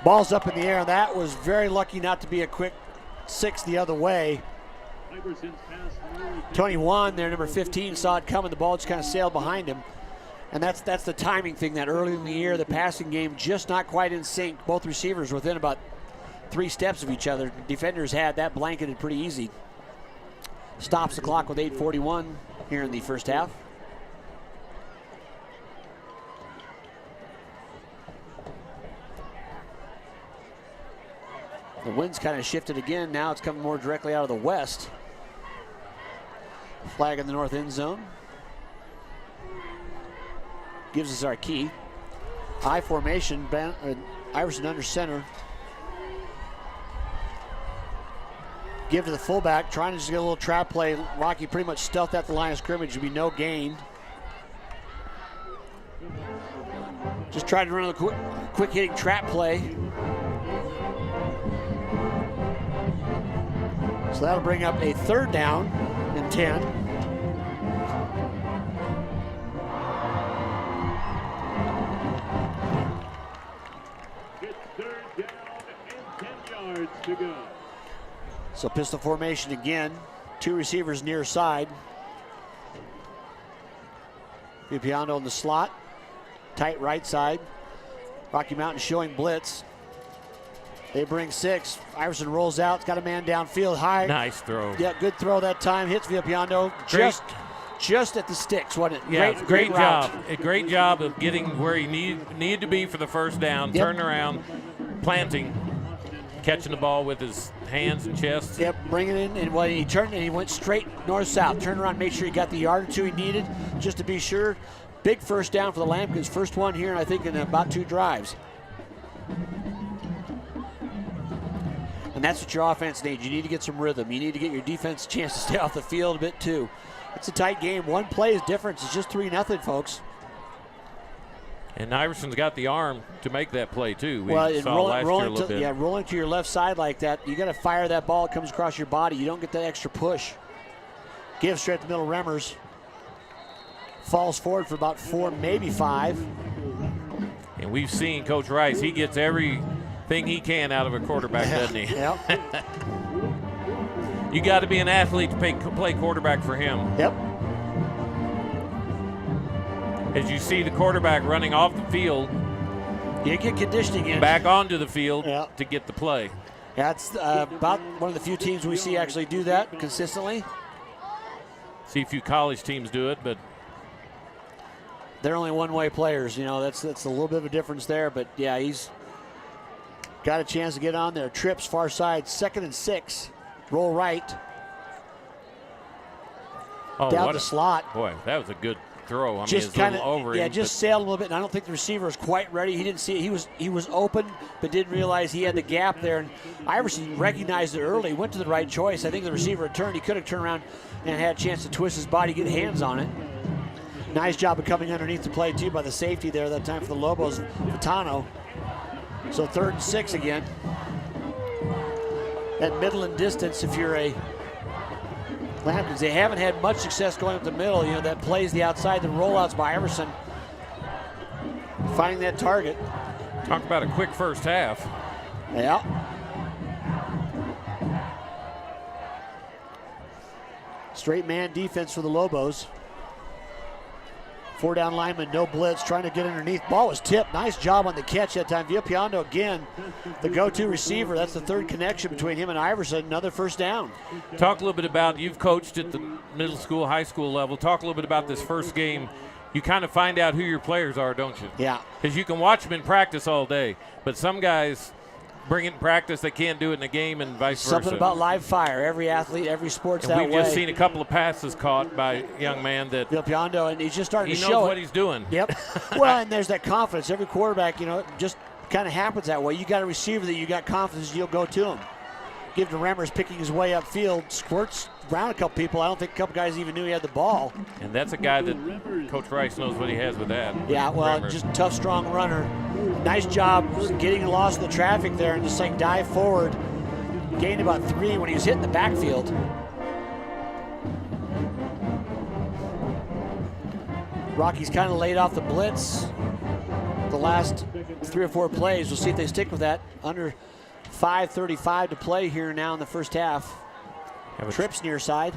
Ball's up in the air, and that was very lucky not to be a quick 6 the other way. Tony Wan there, number 15, saw it coming. The ball just kind of sailed behind him. And that's the timing thing, that early in the year, the passing game just not quite in sync. Both receivers within about 3 steps of each other. Defenders had that blanketed pretty easy. Stops the clock with 8:41 here in the first half. The wind's kind of shifted again. Now it's coming more directly out of the west. Flag in the north end zone. Gives us our key. I formation, Iverson under center. Give to the fullback, trying to just get a little trap play. Rocky pretty much stealthed at the line of scrimmage. Would be no gain. Just tried to run a quick hitting trap play. So that'll bring up a 3rd down and 10. It's 3rd down and 10 yards to go. So pistol formation again. 2 receivers near side. Villalpando in the slot. Tight right side. Rocky Mountain showing blitz. They bring 6. Iverson rolls out. It's got a man downfield high. Nice throw. Yeah, good throw that time. Hits Villalpando just at the sticks, wasn't it? Yeah, great job. A great job of getting where he needed to be for the first down. Yep. Turning around, planting, catching the ball with his hands and chest. Yep, bringing it in. And when he turned and he went straight north-south. Turned around, make sure he got the yard or 2 he needed, just to be sure. Big first down for the Lampkins. First one here, I think, in about 2 drives. And that's what your offense needs. You need to get some rhythm. You need to get your defense a chance to stay off the field a bit too. It's a tight game. 1 play's difference. It's just 3-0, folks. And Iverson's got the arm to make that play too. We Well, saw last year a little bit. Yeah, rolling to your left side like that, you got to fire that ball. It comes across your body. You don't get that extra push. Give straight to the middle. Remmers falls forward for about 4, maybe 5. And we've seen Coach Rice. He gets everything he can out of a quarterback, doesn't he? Yep. You got to be an athlete to play quarterback for him. Yep. As you see the quarterback running off the field, you get conditioning in. Back onto the field to get the play. That's about one of the few teams we see actually do that consistently. See a few college teams do it, but they're only one-way players. You know, that's a little bit of a difference there. But yeah, he's got a chance to get on there. Trips far side, 2nd and 6. Roll right. Down the slot. Boy, that was a good throw. I mean, just it's a little over him. Just sailed a little bit, and I don't think the receiver was quite ready. He didn't see it. He was open, but didn't realize he had the gap there. And Iverson recognized it early, went to the right choice. I think the receiver had turned. He could have turned around and had a chance to twist his body, get hands on it. Nice job of coming underneath the play, too, by the safety there that time for the Lobos, Vitano. So 3rd and 6 again. At middle and distance, if you're a Lampkins, they haven't had much success going up the middle. You know, that plays the outside, the rollouts by Iverson. Finding that target. Talk about a quick first half. Yeah. Straight man defense for the Lobos. 4 down lineman, no blitz, trying to get underneath. Ball was tipped. Nice job on the catch that time. Villalpando again, the go-to receiver. That's the 3rd connection between him and Iverson. Another first down. Talk a little bit about, you've coached at the middle school, high school level. Talk a little bit about this first game. You kind of find out who your players are, don't you? Yeah. Because you can watch them in practice all day, but some guys bring it in practice, they can't do it in a game, and vice versa. Something about live fire. Every athlete, every sport's and that way. we've just seen a couple of passes caught by a young man that Biondo, and he's just starting to show it. He knows what he's doing. Yep. Well, and there's that confidence. Every quarterback, it just kind of happens that way. You got a receiver that you got confidence, you'll go to him. Give to Remmers picking his way upfield, squirts around a couple people. I don't think a couple guys even knew he had the ball. And that's a guy that Coach Rice knows what he has with that. Yeah, well, Remmers. just a tough, strong runner. Nice job getting lost in the traffic there and just dive forward. Gained about 3 when he was hitting the backfield. Rocky's kind of laid off the blitz the last 3 or 4 plays. We'll see if they stick with that. Under 5:35 to play here now in the first half. Trips near side.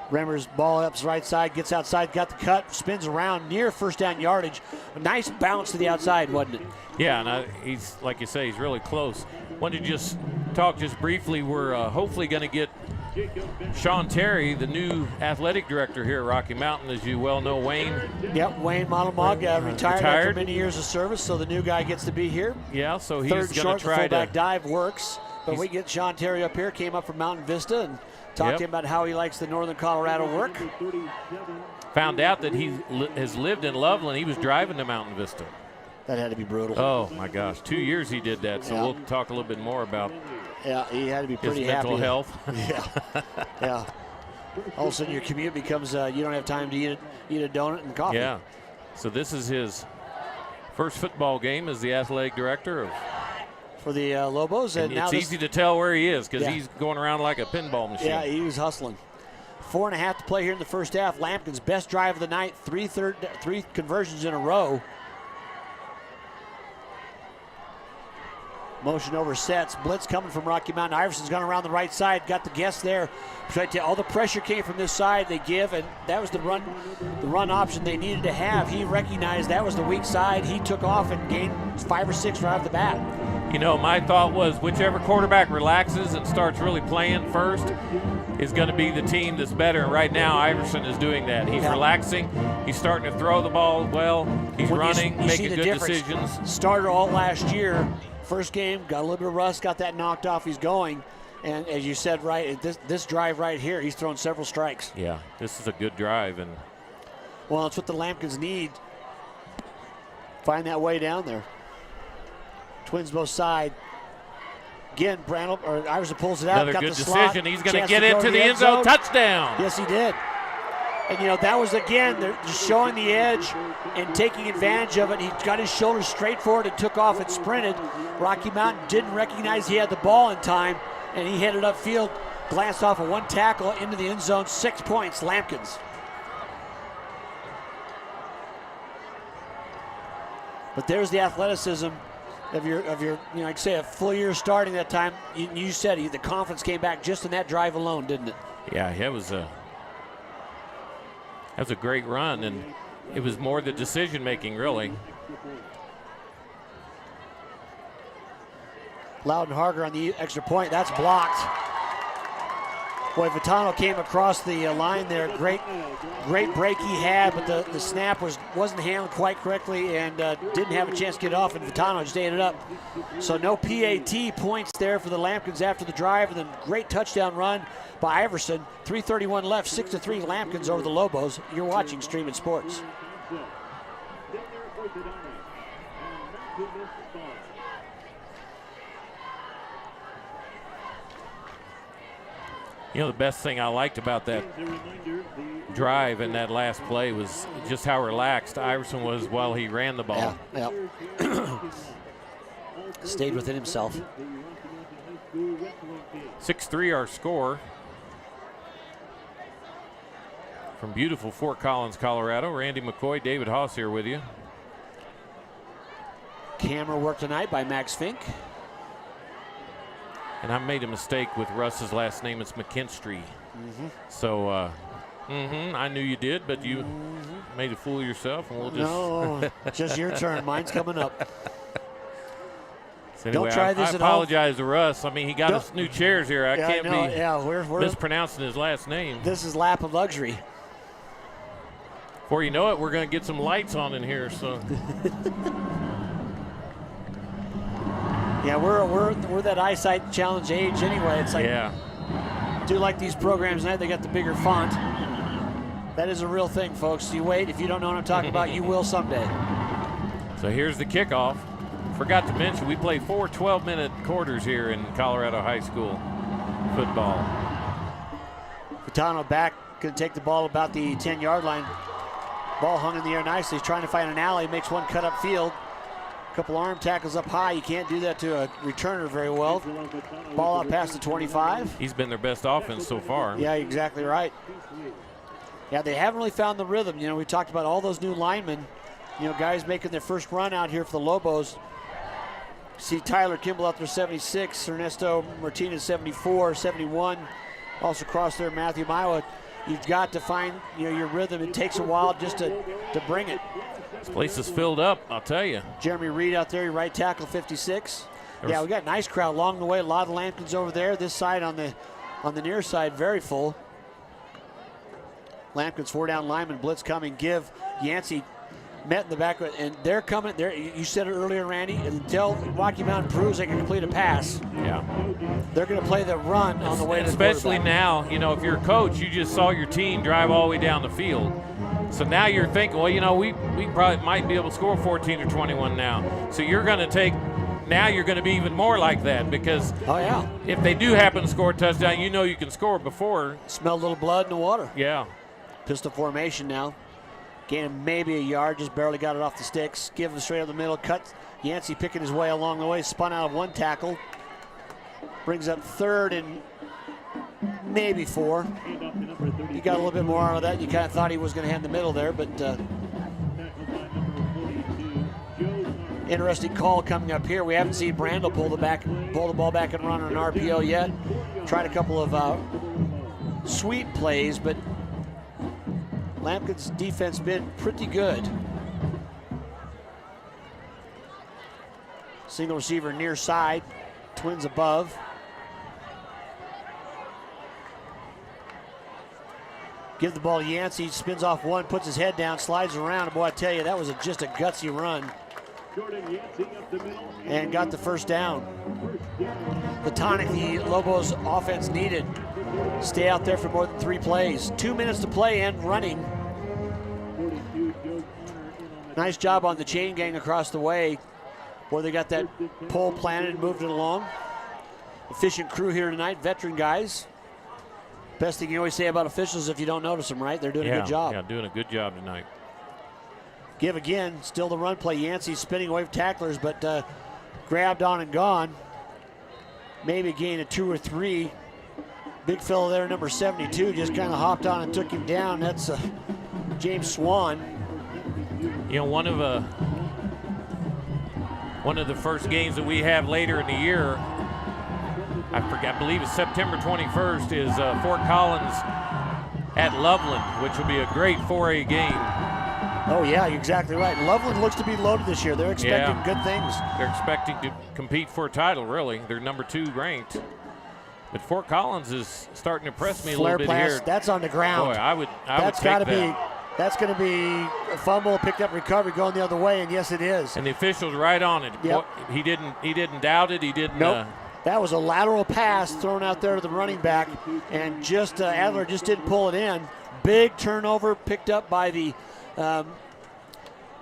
Remmers ball up his right side, gets outside, got the cut, spins around near first down yardage. A nice bounce to the outside, wasn't it? Yeah, and he's, like you say, he's really close. Wanted to just talk just briefly. We're hopefully going to get Sean Terry, the new athletic director here at Rocky Mountain. As you well know, Wayne. Yep, Wayne Monomog retired after many years of service, so the new guy gets to be here. Yeah, so he's going to try to. The fullback dive works, but we get Sean Terry up here, came up from Mountain Vista, and talked to him about how he likes the Northern Colorado work. Found out that he has lived in Loveland. He was driving to Mountain Vista. That had to be brutal. Oh, my gosh. 2 years he did that, so we'll talk a little bit more about he had to be pretty his mental health. Yeah. All of a sudden your commute becomes you don't have time to eat a donut and coffee. Yeah. So this is his first football game as the athletic director for the Lobos. And it's easy to tell where he is because he's going around like a pinball machine. Yeah, he was hustling. 4.5 to play here in the first half. Lampkin's best drive of the night, three conversions in a row. Motion over sets. Blitz coming from Rocky Mountain. Iverson's gone around the right side. Got the guess there. All the pressure came from this side. They give, and that was the run option they needed to have. He recognized that was the weak side. He took off and gained 5 or 6 right off the bat. You know, my thought was whichever quarterback relaxes and starts really playing first is going to be the team that's better. And right now, Iverson is doing that. He's relaxing. He's starting to throw the ball well. He's running, making good decisions. Started all last year. First game, got a little bit of rust, got that knocked off. He's going. And as you said, right, this drive right here, he's thrown several strikes. Yeah, this is a good drive. And well, it's what the Lampkins need. Find that way down there. Twins both side. Again, Iverson pulls it out. Another got good the decision. Slot. He's going to get into the end zone. Touchdown. Yes, he did. And, that was, again, they're just showing the edge and taking advantage of it. He got his shoulders straight forward and took off and sprinted. Rocky Mountain didn't recognize he had the ball in time, and he headed upfield, glanced off of 1 tackle into the end zone. 6 points, Lampkins. But there's the athleticism of your like I say, a full year starting that time. You said the confidence came back just in that drive alone, didn't it? Yeah, that was a great run, and it was more the decision making, really. Loudon-Harger on the extra point. That's blocked. Boy, Vitano came across the line there. Great break he had, but the snap wasn't handled quite correctly and didn't have a chance to get off, and Vitano just ate it up. So no PAT points there for the Lampkins after the drive, and then great touchdown run by Iverson. 3:31 left, 6-3 Lampkins over the Lobos. You're watching Streaming Sports. You know, the best thing I liked about that drive and that last play was just how relaxed Iverson was while he ran the ball. Yeah. Stayed within himself. 6-3 our score. From beautiful Fort Collins, Colorado, Randy McCoy, David Haase here with you. Camera work tonight by Max Fink. And I made a mistake with Russ's last name. It's McKinstry. So, I knew you did, but you made a fool of yourself, and we'll just... No, just your turn. Mine's coming up. So anyway, don't try this I at home. apologize to Russ. I mean, he got us new chairs here. I can't be we're mispronouncing his last name. This is lap of luxury. Before you know it, we're going to get some lights on in here. So. Yeah, we're that eyesight challenge age anyway. It's like, yeah. Do like these programs now, they got the bigger font. That is a real thing, folks. You wait, if you don't know what I'm talking about, you will someday. So here's the kickoff. Forgot to mention, we play 4 12-minute quarters here in Colorado high school football. Furtado back, going to take the ball about the 10-yard line. Ball hung in the air nicely. He's trying to find an alley, makes one cut up field. Couple arm tackles up high. You can't do that to a returner very well. Ball out past the 25. He's been their best offense so far. Yeah, exactly right. Yeah, they haven't really found the rhythm. You know, we talked about all those new linemen, you know, guys making their first run out here for the Lobos. See Tyler Kimball out there, 76. Ernesto Martinez, 74, 71. Also crossed there, Matthew Maiwa. You've got to find, you know, your rhythm. It takes a while just to bring it. This place is filled up, I'll tell you. Jeremy Reed out there, right tackle, 56. Yeah, we got a nice crowd along the way. A lot of Lampkins over there. This side on the near side, very full. Lampkins 4-down lineman, blitz coming. Give Yancey met in the back, and they're coming. There, you said it earlier, Randy. Until Rocky Mountain proves they can complete a pass, yeah, they're going to play the run on the way to the especially now. You know, if you're a coach, you just saw your team drive all the way down the field. So now you're thinking, well, you know, we probably might be able to score 14 or 21 now. So you're going to take, now you're going to be even more like that because if they do happen to score a touchdown, you know you can score before. Smell a little blood in the water. Yeah. Pistol formation now. Gaining maybe a yard, just barely got it off the sticks. Give him straight up the middle, cut. Yancey picking his way along the way, spun out of one tackle. Brings up 3rd and maybe 4. He got a little bit more out of that. You kind of thought he was going to hand the middle there, but interesting call coming up here. We haven't seen Brandel pull the ball back and run on an RPO yet. Tried a couple of sweep plays, but Lampkin's defense been pretty good. Single receiver near side, Twins above. Give the ball to Yancey, spins off one, puts his head down, slides around. Boy, I tell you, that was just a gutsy run. And got the first down. The tonic the Lobos offense needed. Stay out there for more than 3 plays. 2 minutes to play and running. Nice job on the chain gang across the way. Boy, they got that pole planted and moved it along. Efficient crew here tonight, veteran guys. Best thing you always say about officials if you don't notice them, right? They're doing a good job. Yeah, doing a good job tonight. Give again, still the run play. Yancey spinning away from tacklers, but grabbed on and gone. Maybe a gain of 2 or 3. Big fellow there, number 72, just kind of hopped on and took him down. That's James Swan. You know, one of the first games that we have later in the year, I believe it's September 21st, is Fort Collins at Loveland, which will be a great 4A game. Oh, yeah, you're exactly right. Loveland looks to be loaded this year. They're expecting good things. They're expecting to compete for a title, really. They're number 2 ranked. But Fort Collins is starting to impress me a little bit here. That's on the ground. Boy, I would take that. That's going to be a fumble, picked up, recovery, going the other way, and yes, it is. And the official's right on it. Yep. He didn't doubt it. He didn't. Nope. That was a lateral pass thrown out there to the running back, and just Adler just didn't pull it in. Big turnover picked up by the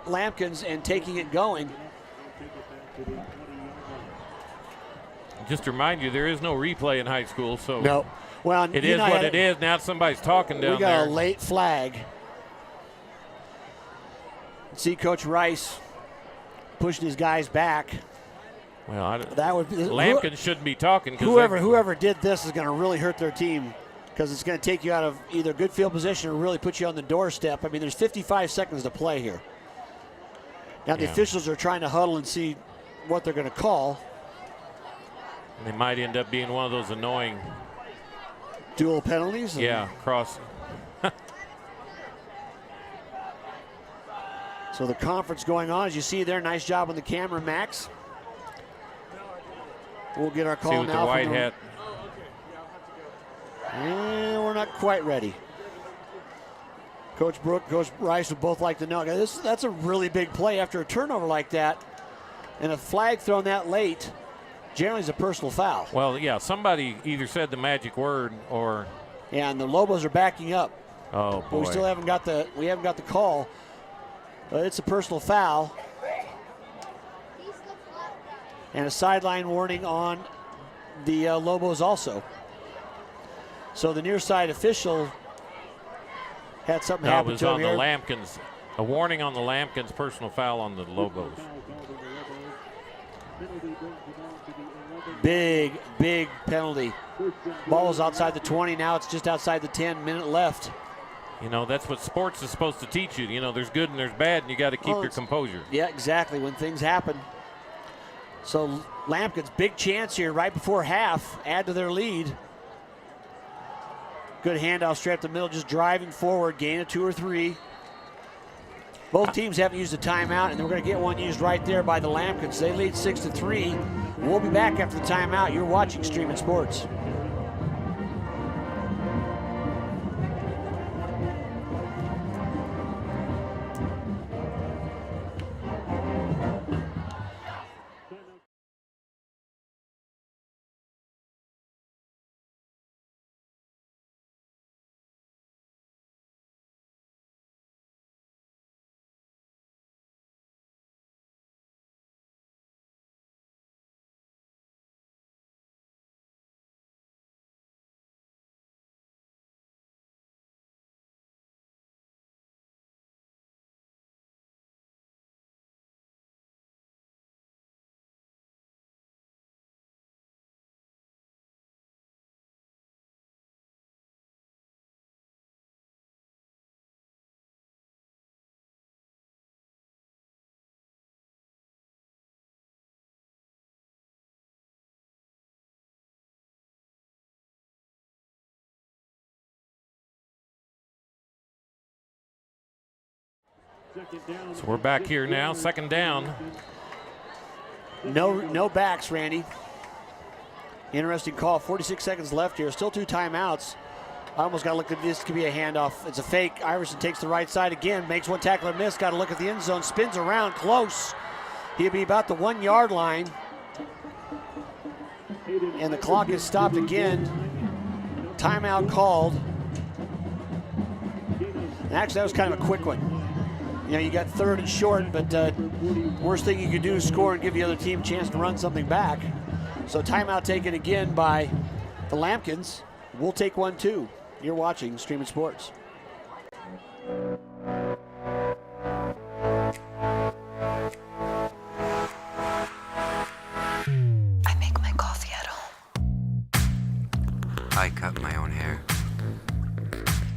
Lampkins and taking it going. Just to remind you, there is no replay in high school, so no. Well, it is what it is. Now somebody's talking down there. We got a late flag. See Coach Rice pushing his guys back. Well, that would be, Lampkin shouldn't be talking. Whoever did this is going to really hurt their team because it's going to take you out of either good field position or really put you on the doorstep. I mean, there's 55 seconds to play here. Now the officials are trying to huddle and see what they're going to call. And they might end up being one of those annoying dual penalties. Yeah, cross. So the conference going on, as you see there. Nice job on the camera, Max. We'll get our call see with now. The white hat. And we're not quite ready. Coach Brooke, Coach Rice would both like to know. That's a really big play after a turnover like that. And a flag thrown that late generally is a personal foul. Well, yeah, somebody either said the magic word or. Yeah, and the Lobos are backing up. Oh boy. But we still haven't got the call. But it's a personal foul. And a sideline warning on the Lobos also. So the near side official had something happen to him. No, it was on here. the Lampkins. A warning on the Lampkins, personal foul on the Lobos. Big penalty. Ball was outside the 20. Now it's just outside the 10. Minute left. You know, that's what sports is supposed to teach you. You know, there's good and there's bad, and you got to keep your composure. Yeah, exactly, when things happen. So Lampkins, big chance here right before half, add to their lead. Good handoff straight up the middle, just driving forward, gain of 2 or 3. Both teams haven't used a timeout, and we're going to get one used right there by the Lampkins. They lead 6-3. We'll be back after the timeout. You're watching Streaming Sports. So we're back here now, second down. No backs, Randy. Interesting call. 46 seconds left here. Still 2 timeouts. I almost got to look at this. Could be a handoff. It's a fake. Iverson takes the right side again. Makes one tackler miss. Got to look at the end zone. Spins around close. He'll be about the 1 yard line. And the clock is stopped again. Timeout called. And actually, that was kind of a quick one. You know, you got 3rd and short, but worst thing you could do is score and give the other team a chance to run something back. So timeout taken again by the Lampkins. We'll take one too. You're watching Streaming Sports. I make my coffee at home. I cut my own hair.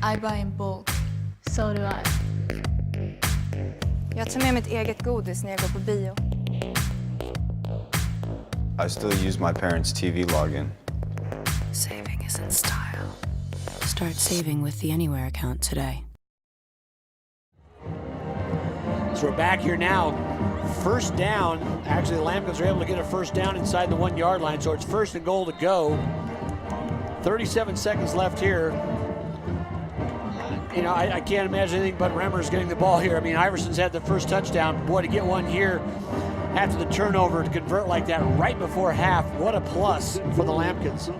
I buy in bulk. So do I. Jag tar med mitt eget godis när jag går på bio. I still use my parents' TV login. Saving is in style. Start saving with the Anywhere account today. So we're back here now. First down. Actually, the Lampkins are able to get a first down inside the 1 yard line, so it's 1st and goal to go. 37 seconds left here. You know, I can't imagine anything but Remmers getting the ball here. I mean, Iverson's had the first touchdown. Boy, to get one here after the turnover to convert like that right before half, what a plus for the Lampkins.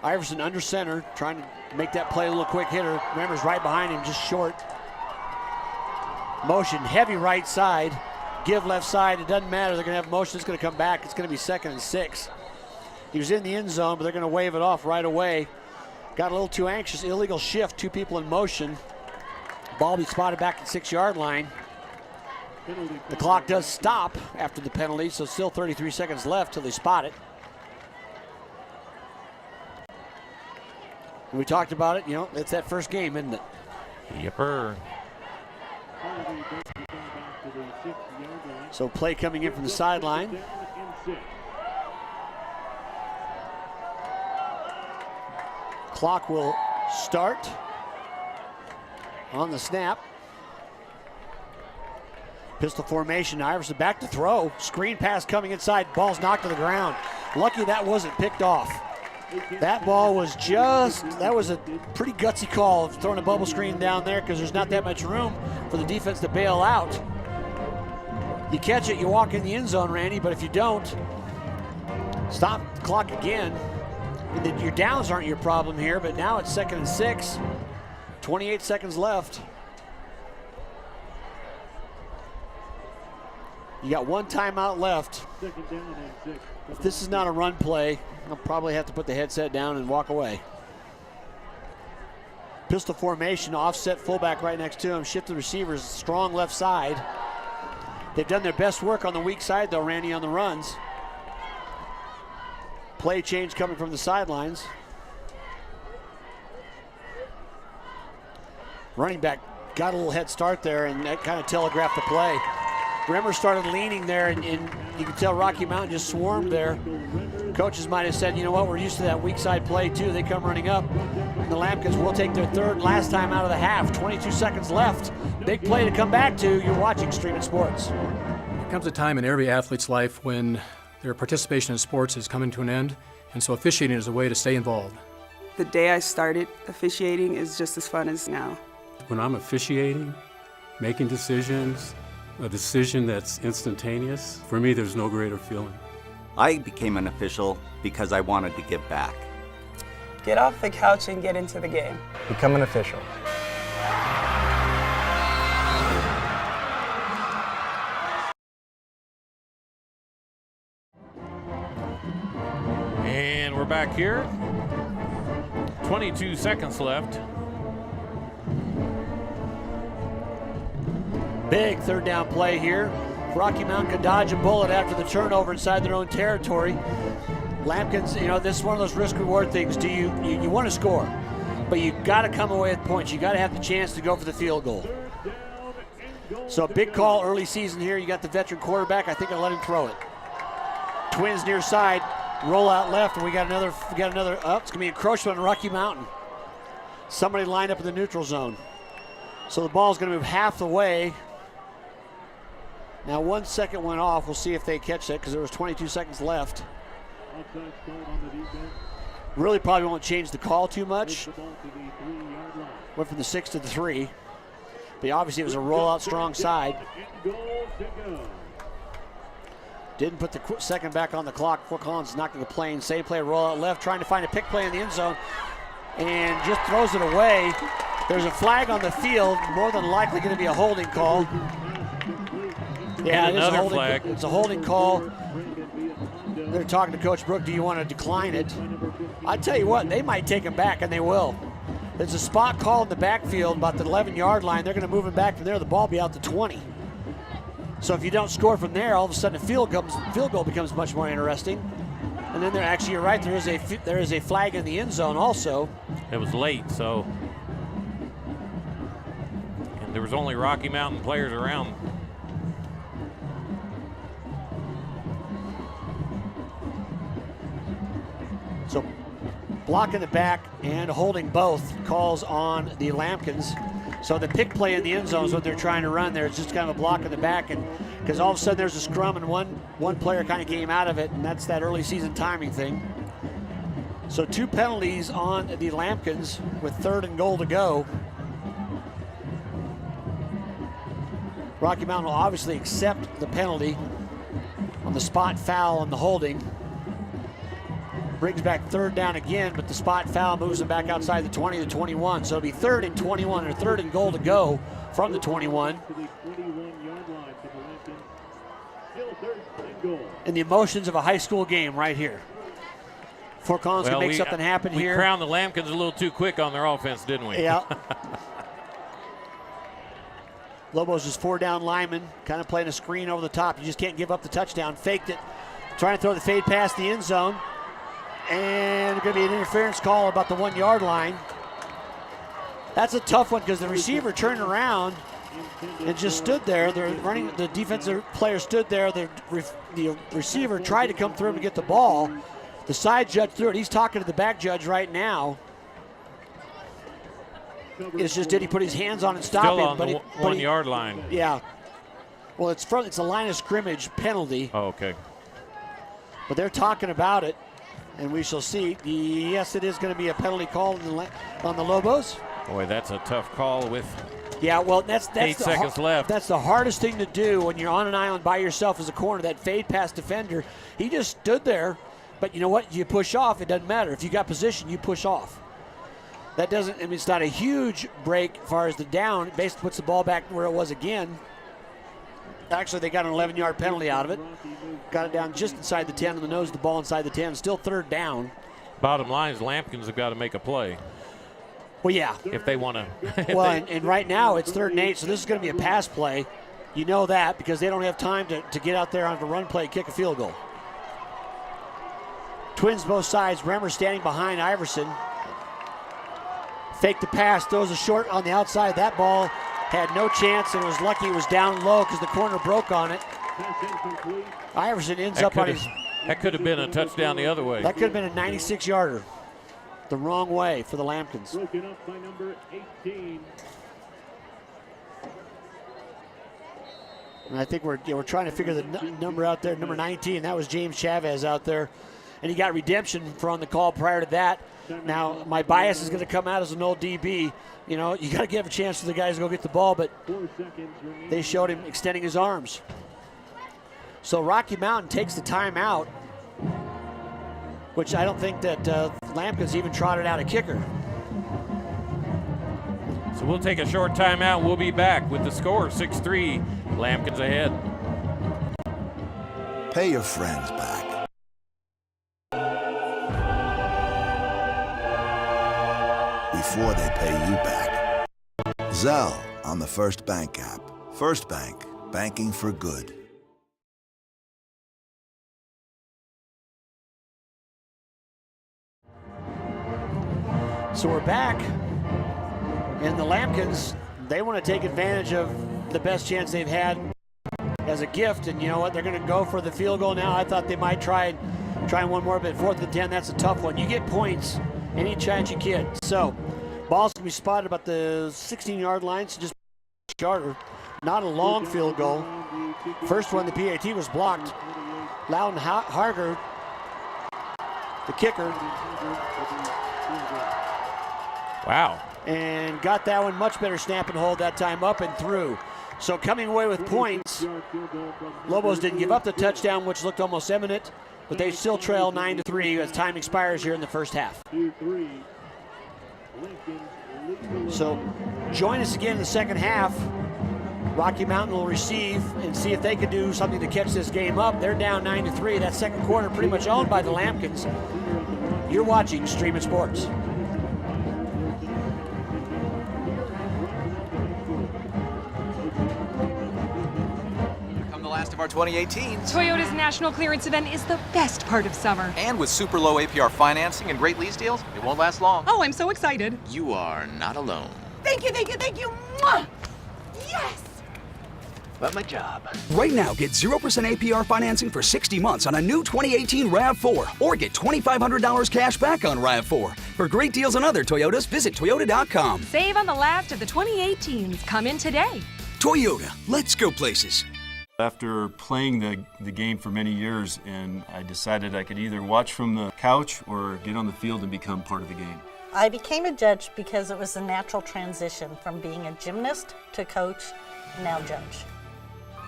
Iverson under center, trying to make that play a little quick hitter. Remmers right behind him, just short. Motion, heavy right side. Give left side, it doesn't matter. They're going to have motion, it's going to come back. It's going to be 2nd and 6. He was in the end zone, but they're going to wave it off right away. Got a little too anxious, illegal shift, 2 people in motion. Ball be spotted back at 6 yard line. The clock does stop after the penalty, so still 33 seconds left till they spot it. We talked about it, you know, it's that first game, isn't it? Yepper. So play coming in from the sideline. Clock will start on the snap. Pistol formation, Iverson back to throw. Screen pass coming inside, ball's knocked to the ground. Lucky that wasn't picked off. That ball was that was a pretty gutsy call of throwing a bubble screen down there because there's not that much room for the defense to bail out. You catch it, you walk in the end zone, Randy, but if you don't, stop the clock again. Your downs aren't your problem here, but now it's 2nd and 6, 28 seconds left. You got one timeout left. If this is not a run play, I'll probably have to put the headset down and walk away. Pistol formation, offset fullback right next to him, shift the receivers, strong left side. They've done their best work on the weak side though, Randy, on the runs. Play change coming from the sidelines. Running back got a little head start there, and that kind of telegraphed the play. Bremer started leaning there, and you could tell Rocky Mountain just swarmed there. Coaches might have said, you know what, we're used to that weak side play too. They come running up. And the Lampkins will take their third last time out of the half. 22 seconds left. Big play to come back to. You're watching Streaming Sports. There comes a time in every athlete's life when their participation in sports is coming to an end, and so officiating is a way to stay involved. The day I started officiating is just as fun as now. When I'm officiating, making decisions, a decision that's instantaneous, for me there's no greater feeling. I became an official because I wanted to give back. Get off the couch and get into the game. Become an official. And we're back here. 22 seconds left. Big third down play here. Rocky Mountain could dodge a bullet after the turnover inside their own territory. Lampkins, you know, this is one of those risk-reward things. Do you want to score, but you got to come away with points. You got to have the chance to go for the field goal. So a big call early season here. You got the veteran quarterback. I think I'll let him throw it. Twins near side, roll out left, and we got another. Oh, it's gonna be encroachment on Rocky Mountain. Somebody lined up in the neutral zone. So the ball's gonna move half the way. Now 1 second went off. We'll see if they catch that because there was 22 seconds left. Really probably won't change the call too much. Went from the 6 to the 3. But obviously it was a rollout strong side. Didn't put the second back on the clock. Fort Collins knocked to the plane. Save play, rollout left, trying to find a pick play in the end zone. And just throws it away. There's a flag on the field. More than likely going to be a holding call. Yeah, it is a holding flag. It's a holding call. They're talking to Coach Brook. Do you want to decline it? I tell you what, they might take him back, and they will. There's a spot call in the backfield about the 11-yard line. They're going to move him back from there. The ball will be out to 20. So if you don't score from there, all of a sudden a field goal becomes much more interesting. And then you're right. There is a flag in the end zone also. It was late, so and there was only Rocky Mountain players around. So blocking the back and holding both calls on the Lampkins. So the pick play in the end zone is what they're trying to run there. It's just kind of a block in the back, and because all of a sudden there's a scrum and one player kind of came out of it, and that's that early season timing thing. So 2 penalties on the Lampkins with 3rd and goal to go. Rocky Mountain will obviously accept the penalty on the spot foul on the holding. Brings back 3rd down again, but the spot foul moves them back outside the 20 to 21. So it'll be 3rd and 21, or 3rd and goal to go from the 21. And the emotions of a high school game right here. Fort Collins can make something happen here. We crowned the Lampkins a little too quick on their offense, didn't we? Yeah. Lobos just 4 down linemen, kind of playing a screen over the top. You just can't give up the touchdown. Faked it, trying to throw the fade past the end zone. And going to be an interference call about the 1-yard line. That's a tough one because the receiver turned around and just stood there. The defensive player stood there. The receiver tried to come through to get the ball. The side judge threw it. He's talking to the back judge right now. It's just, did he put his hands on and stop Still him? on the 1-yard line. Yeah. Well, it's a line of scrimmage penalty. Oh, okay. But they're talking about it. And we shall see. Yes, it is going to be a penalty call on the Lobos. Boy, that's a tough call with Yeah, well, that's 8 seconds left. That's the hardest thing to do when you're on an island by yourself as a corner, that fade past defender. He just stood there, but you know what? You push off, it doesn't matter. If you got position, you push off. That doesn't, I mean, it's not a huge break as far as the down. It basically puts the ball back where it was again. Actually, they got an 11-yard penalty out of it. Got it down just inside the 10 on the nose of the ball inside the 10. Still third down. Bottom line is Lampkins have got to make a play. Well, yeah. If they want to. Well, and right now it's 3rd and 8, so this is going to be a pass play. You know that because they don't have time to get out there on the run play and kick a field goal. Twins both sides. Bremer standing behind Iverson. Fake the pass, throws a short on the outside. That ball had no chance and was lucky it was down low because the corner broke on it. Iverson ends up on his... That could have been a touchdown the other way. That could have been a 96-yarder. The wrong way for the Lampkins. Broken up by number 18. And I think we're trying to figure the number out there. Number 19, that was James Chavez out there. And he got redemption for on the call prior to that. Now, my bias is going to come out as an old DB. You know, you got to give a chance for the guys to go get the ball, but they showed him extending his arms. So Rocky Mountain takes the timeout, which I don't think that Lampkins even trotted out a kicker. So we'll take a short timeout. We'll be back with the score, 6-3, Lampkins ahead. Pay your friends back. Before they pay you back. Zelle on the First Bank app. First Bank, banking for good. So we're back, and the Lampkins, they want to take advantage of the best chance they've had as a gift, and you know what? They're going to go for the field goal now. I thought they might try one more, but 4th and 10, that's a tough one. You get points any chance you can. So ball's going to be spotted about the 16-yard line, so just charter. Not a long field goal. First one, the PAT was blocked. Loudon Harger, the kicker. Wow. And got that one, much better snap and hold that time, up and through. So coming away with points, Lobos didn't give up the touchdown, which looked almost imminent, but they still trail 9-3 as time expires here in the first half. So join us again in the second half. Rocky Mountain will receive and see if they can do something to catch this game up. They're down 9-3. That second quarter pretty much owned by the Lampkins. You're watching Streaming Sports. Last of our 2018s. Toyota's national clearance event is the best part of summer. And with super low APR financing and great lease deals, it won't last long. Oh, I'm so excited. You are not alone. Thank you, thank you, thank you. Mwah! Yes! But my job. Right now, get 0% APR financing for 60 months on a new 2018 RAV4 or get $2,500 cash back on RAV4. For great deals on other Toyotas, visit Toyota.com. Save on the last of the 2018s. Come in today. Toyota, let's go places. After playing the game for many years, and I decided I could either watch from the couch or get on the field and become part of the game. I became a judge because it was a natural transition from being a gymnast to coach, now judge.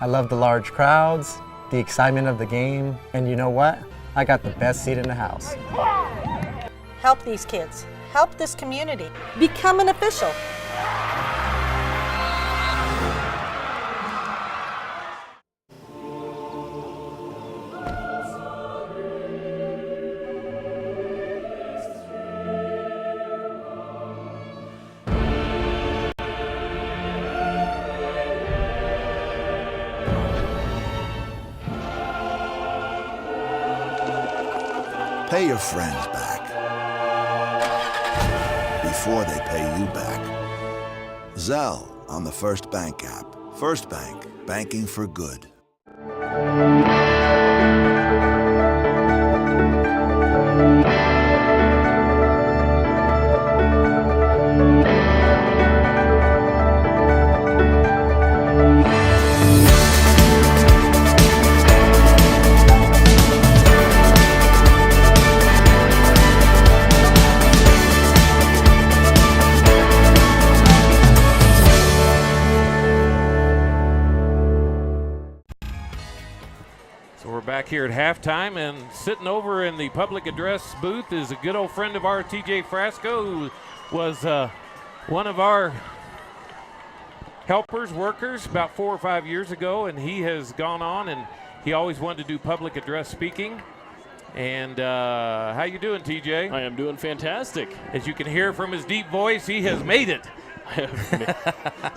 I love the large crowds, the excitement of the game, and you know what? I got the best seat in the house. Help these kids. Help this community. Become an official. Pay your friends back before they pay you back. Zelle on the First Bank app. First Bank, banking for good. back here at halftime, and sitting over in the public address booth is a good old friend of ours, TJ Frasco, who was one of our helpers, workers about 4 or 5 years ago, and he has gone on, and he always wanted to do public address speaking. And how you doing, TJ? I am doing fantastic. As you can hear from his deep voice, he has made it.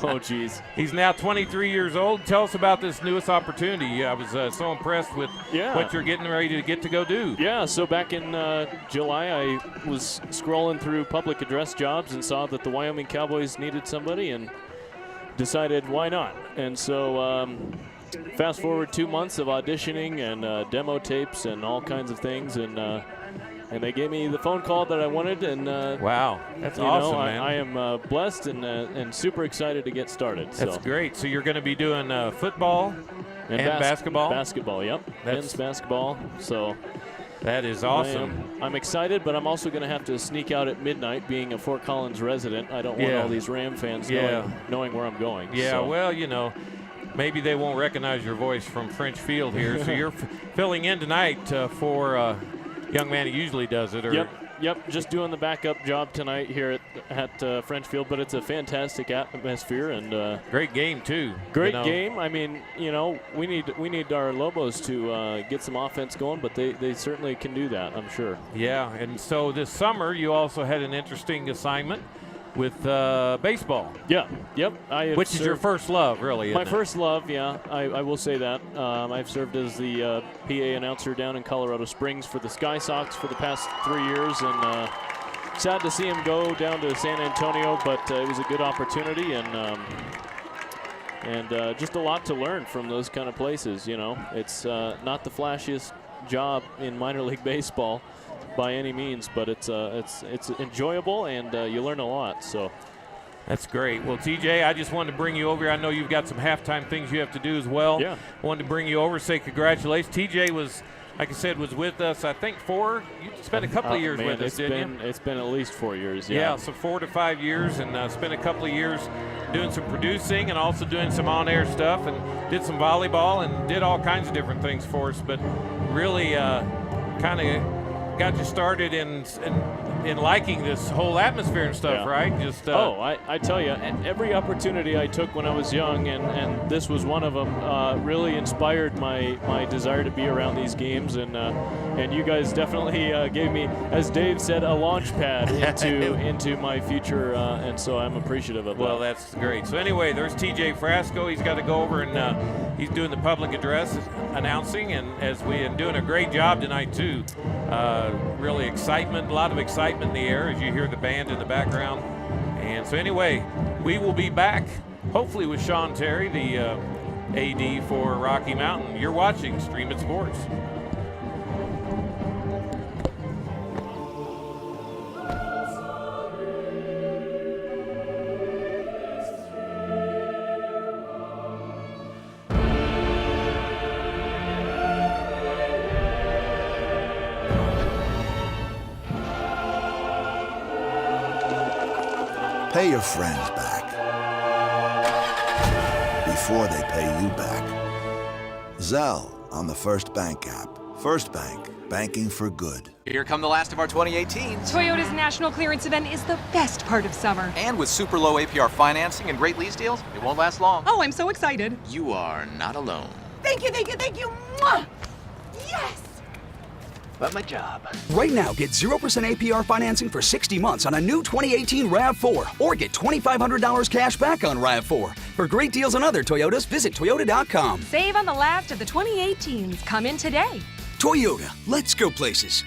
Oh, geez. He's now 23 years old. Tell us about this newest opportunity. I was so impressed with what you're getting ready to go do. Yeah, so back in July, I was scrolling through public address jobs and saw that the Wyoming Cowboys needed somebody and decided why not. And so fast forward 2 months of auditioning and demo tapes and all kinds of things, and they gave me the phone call that I wanted. And wow, that's awesome, man. I am blessed and super excited to get started. That's great. So you're going to be doing football and basketball? Basketball, yep. Men's basketball. So that is awesome. I'm excited, but I'm also going to have to sneak out at midnight being a Fort Collins resident. I don't want all these Ram fans knowing where I'm going. Yeah, so. Well, you know, maybe they won't recognize your voice from French Field here. So you're filling in tonight for young man who usually does it. Or Yep, just doing the backup job tonight here at French Field, but it's a fantastic atmosphere and great game too. Great game. I mean, you know, we need our Lobos to get some offense going, but they certainly can do that, I'm sure. Yeah, and so this summer you also had an interesting assignment with baseball. Yeah, yep. Which is your first love, really, My first love, yeah, I will say that. I've served as the PA announcer down in Colorado Springs for the Sky Sox for the past 3 years, and sad to see him go down to San Antonio, but it was a good opportunity, and just a lot to learn from those kind of places, you know. It's not the flashiest job in minor league baseball by any means, but it's enjoyable, and you learn a lot. So that's great. Well, TJ, I just wanted to bring you over here. I know you've got some halftime things you have to do as well. Yeah. I wanted to bring you over, say congratulations. TJ was, like I said, was with us, I think, you spent a couple of years with us, didn't you? It's been at least 4 years, yeah. Yeah, so 4 to 5 years, and spent a couple of years doing some producing and also doing some on-air stuff, and did some volleyball and did all kinds of different things for us, but really kind of got you started in liking this whole atmosphere and stuff, right? Just I tell you, every opportunity I took when I was young, and this was one of them, really inspired my desire to be around these games, and you guys definitely gave me, as Dave said, a launch pad into my future, and so I'm appreciative of that. Well, that's great. So anyway, there's TJ Frasco. He's got to go over and he's doing the public address announcing, and doing a great job tonight too. Really a lot of excitement in the air as you hear the band in the background. And so anyway, we will be back hopefully with Sean Terry, the AD for Rocky Mountain. You're watching Stream It Sports. Pay your friends back before they pay you back. Zelle on the First Bank app. First Bank, banking for good. Here come the last of our 2018s. Toyota's national clearance event is the best part of summer. And with super low APR financing and great lease deals, it won't last long. Oh, I'm so excited. You are not alone. Thank you, thank you, thank you. Mwah! Yes! But my job. Right now, get 0% APR financing for 60 months on a new 2018 RAV4, or get $2,500 cash back on RAV4. For great deals on other Toyotas, visit Toyota.com. Save on the last of the 2018s. Come in today. Toyota, let's go places.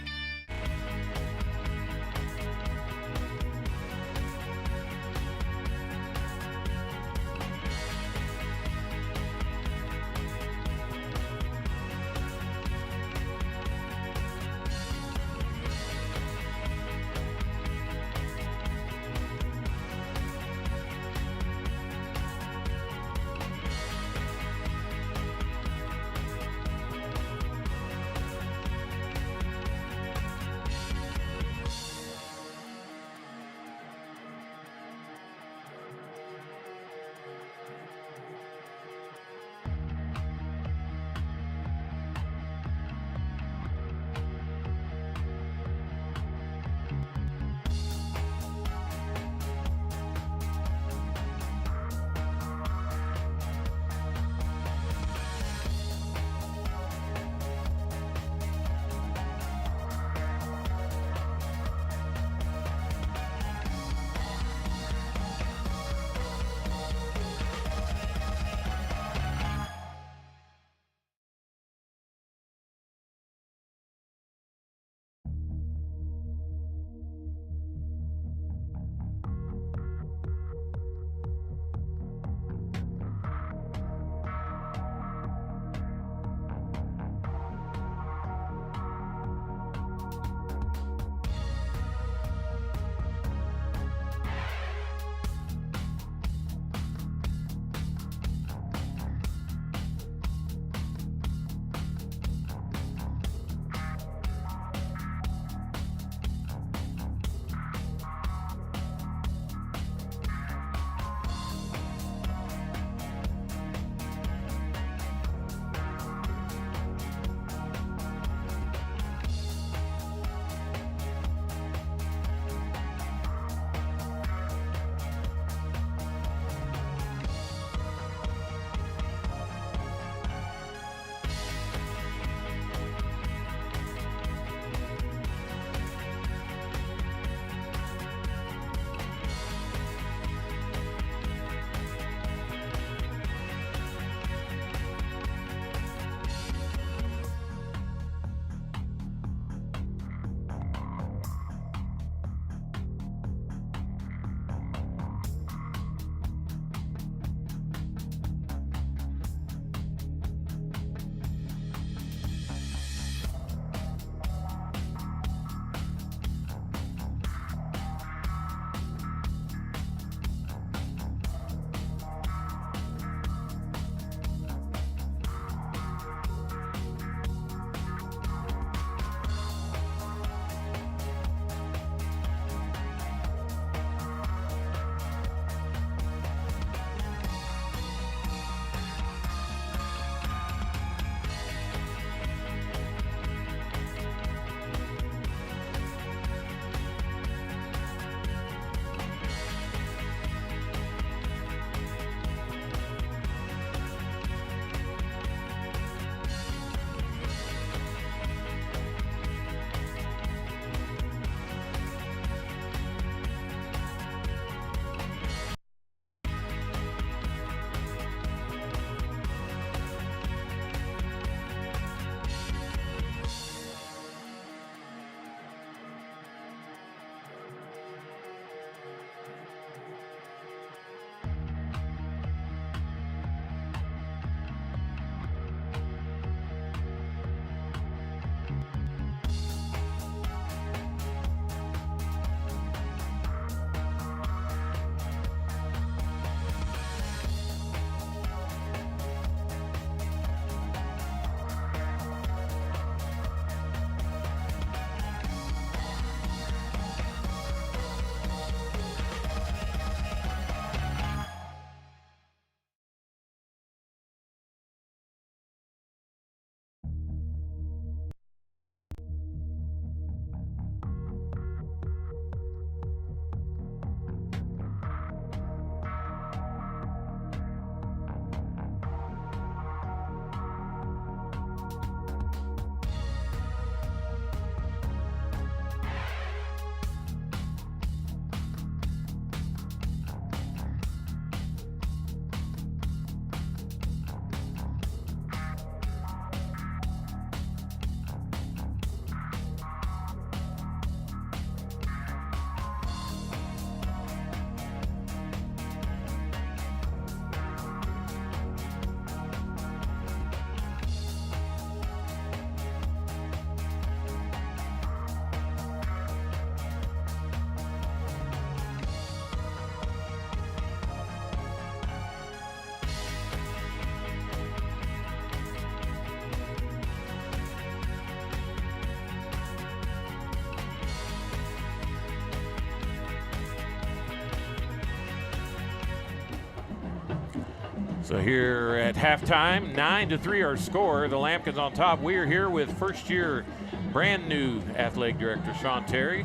So here at halftime, 9-3 our score. The Lampkins on top. We are here with first-year, brand-new athletic director Sean Terry,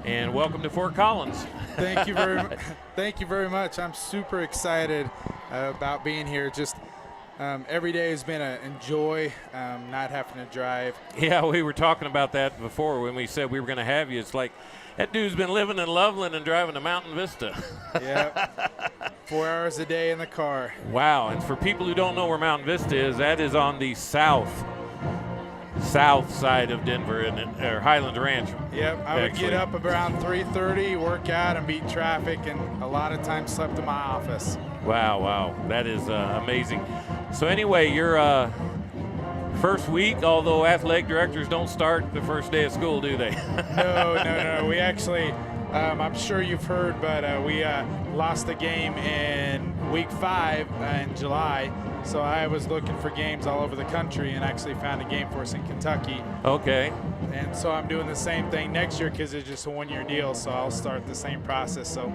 and welcome to Fort Collins. Thank you very much. Thank you very much. I'm super excited about being here. Just every day has been a joy, not having to drive. Yeah, we were talking about that before when we said we were going to have you. It's like, that dude's been living in Loveland and driving to Mountain Vista. Yeah, 4 hours a day in the car. Wow, and for people who don't know where Mountain Vista is, that is on the south side of Denver, or Highland Ranch. Yep, I would get up around 3:30, work out, and beat traffic, and a lot of times slept in my office. Wow, that is amazing. So anyway, your first week, although athletic directors don't start the first day of school, do they? No. We actually, I'm sure you've heard, but we lost a game in week 5 in July. So I was looking for games all over the country and actually found a game for us in Kentucky. Okay. And so I'm doing the same thing next year because it's just a one-year deal, so I'll start the same process. So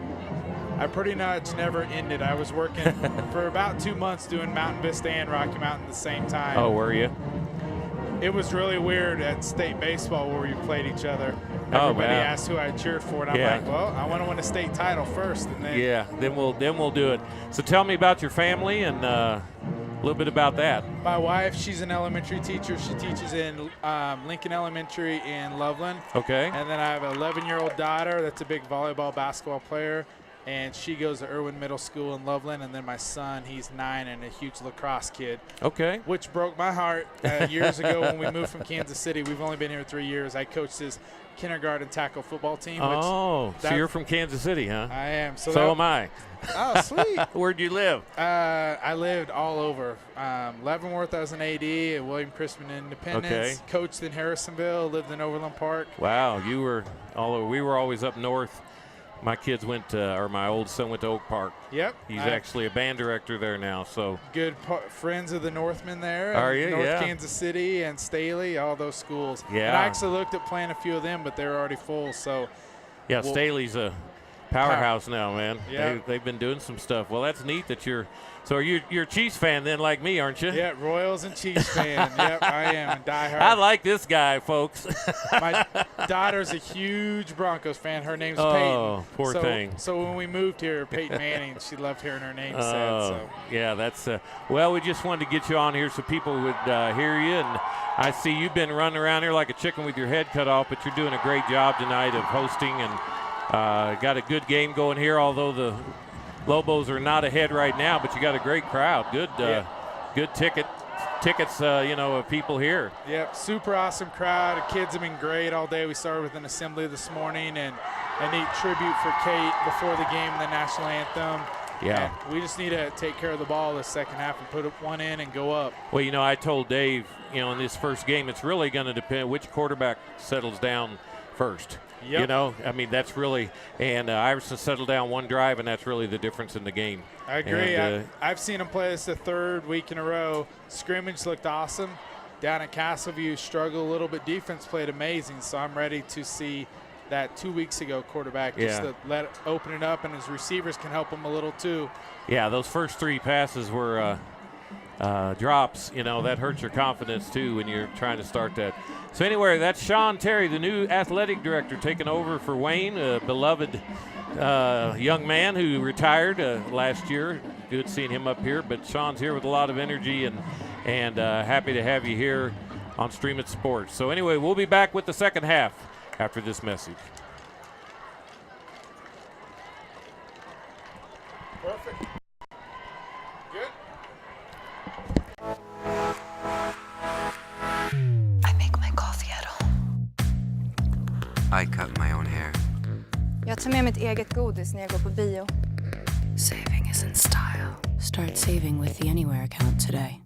I pretty much never ended. I was working for about 2 months doing Mountain Vista and Rocky Mountain at the same time. Oh, were you? It was really weird at state baseball where we played each other. Everybody asked who I cheered for, and I'm like, well, I want to win a state title first. And then then we'll do it. So tell me about your family and a little bit about that. My wife, she's an elementary teacher. She teaches in Lincoln Elementary in Loveland. Okay. And then I have an 11-year-old daughter that's a big volleyball, basketball player, and she goes to Irwin Middle School in Loveland. And then my son, he's 9 and a huge lacrosse kid. Okay. Which broke my heart years ago when we moved from Kansas City. We've only been here 3 years. I coached his kindergarten tackle football team. So you're from Kansas City, huh? I am. So am I. Oh, sweet. Where'd you live? I lived all over. Leavenworth, I was an AD at William Crispin Independence. Okay. Coached in Harrisonville, lived in Overland Park. Wow, you were all over. We were always up north. My kids went to, or my old son went to Oak Park. Yep. He's actually a band director there now. So good friends of the Northmen there. Are you? North Yeah. Kansas City and Staley, all those schools. Yeah. And I actually looked at playing a few of them, but they were already full. So. Yeah, Staley's a powerhouse now, man. Yeah. They've been doing some stuff. Well, that's neat that you're a Chiefs fan then, like me, aren't you? Yeah, Royals and Chiefs fan. Yep, I am. Diehard. I like this guy, folks. My daughter's a huge Broncos fan. Her name's Peyton. Oh, poor thing. So when we moved here, Peyton Manning, she loved hearing her name said. So. Yeah, that's well, we just wanted to get you on here so people would hear you. And I see you've been running around here like a chicken with your head cut off, but you're doing a great job tonight of hosting and got a good game going here, although the Lobos are not ahead right now, but you got a great crowd. Good tickets, of people here. Yep, super awesome crowd. The kids have been great all day. We started with an assembly this morning and a neat tribute for Kate before the game, the national anthem. Yeah. And we just need to take care of the ball this second half and put one in and go up. Well, I told Dave, in this first game, it's really going to depend which quarterback settles down first. Yep. That's really, and Iverson settled down one drive, and that's really the difference in the game. I agree. And, I've seen him play this the third week in a row. Scrimmage looked awesome. Down at Castleview, struggled a little bit. Defense played amazing, so I'm ready to see that 2 weeks ago quarterback just to let it open it up, and his receivers can help him a little too. Yeah, those first 3 passes were drops. That hurts your confidence too when you're trying to start that. So anyway, that's Sean Terry, the new athletic director, taking over for Wayne, a beloved young man who retired last year. Good seeing him up here, but Sean's here with a lot of energy and happy to have you here on Stream It Sports. So anyway, we'll be back with the second half after this message. Perfect. Good. I make my coffee at home. I cut my own hair. Jag tar med mitt eget godis när jag går på bio. Saving is in style. Start saving with the Anywhere account today.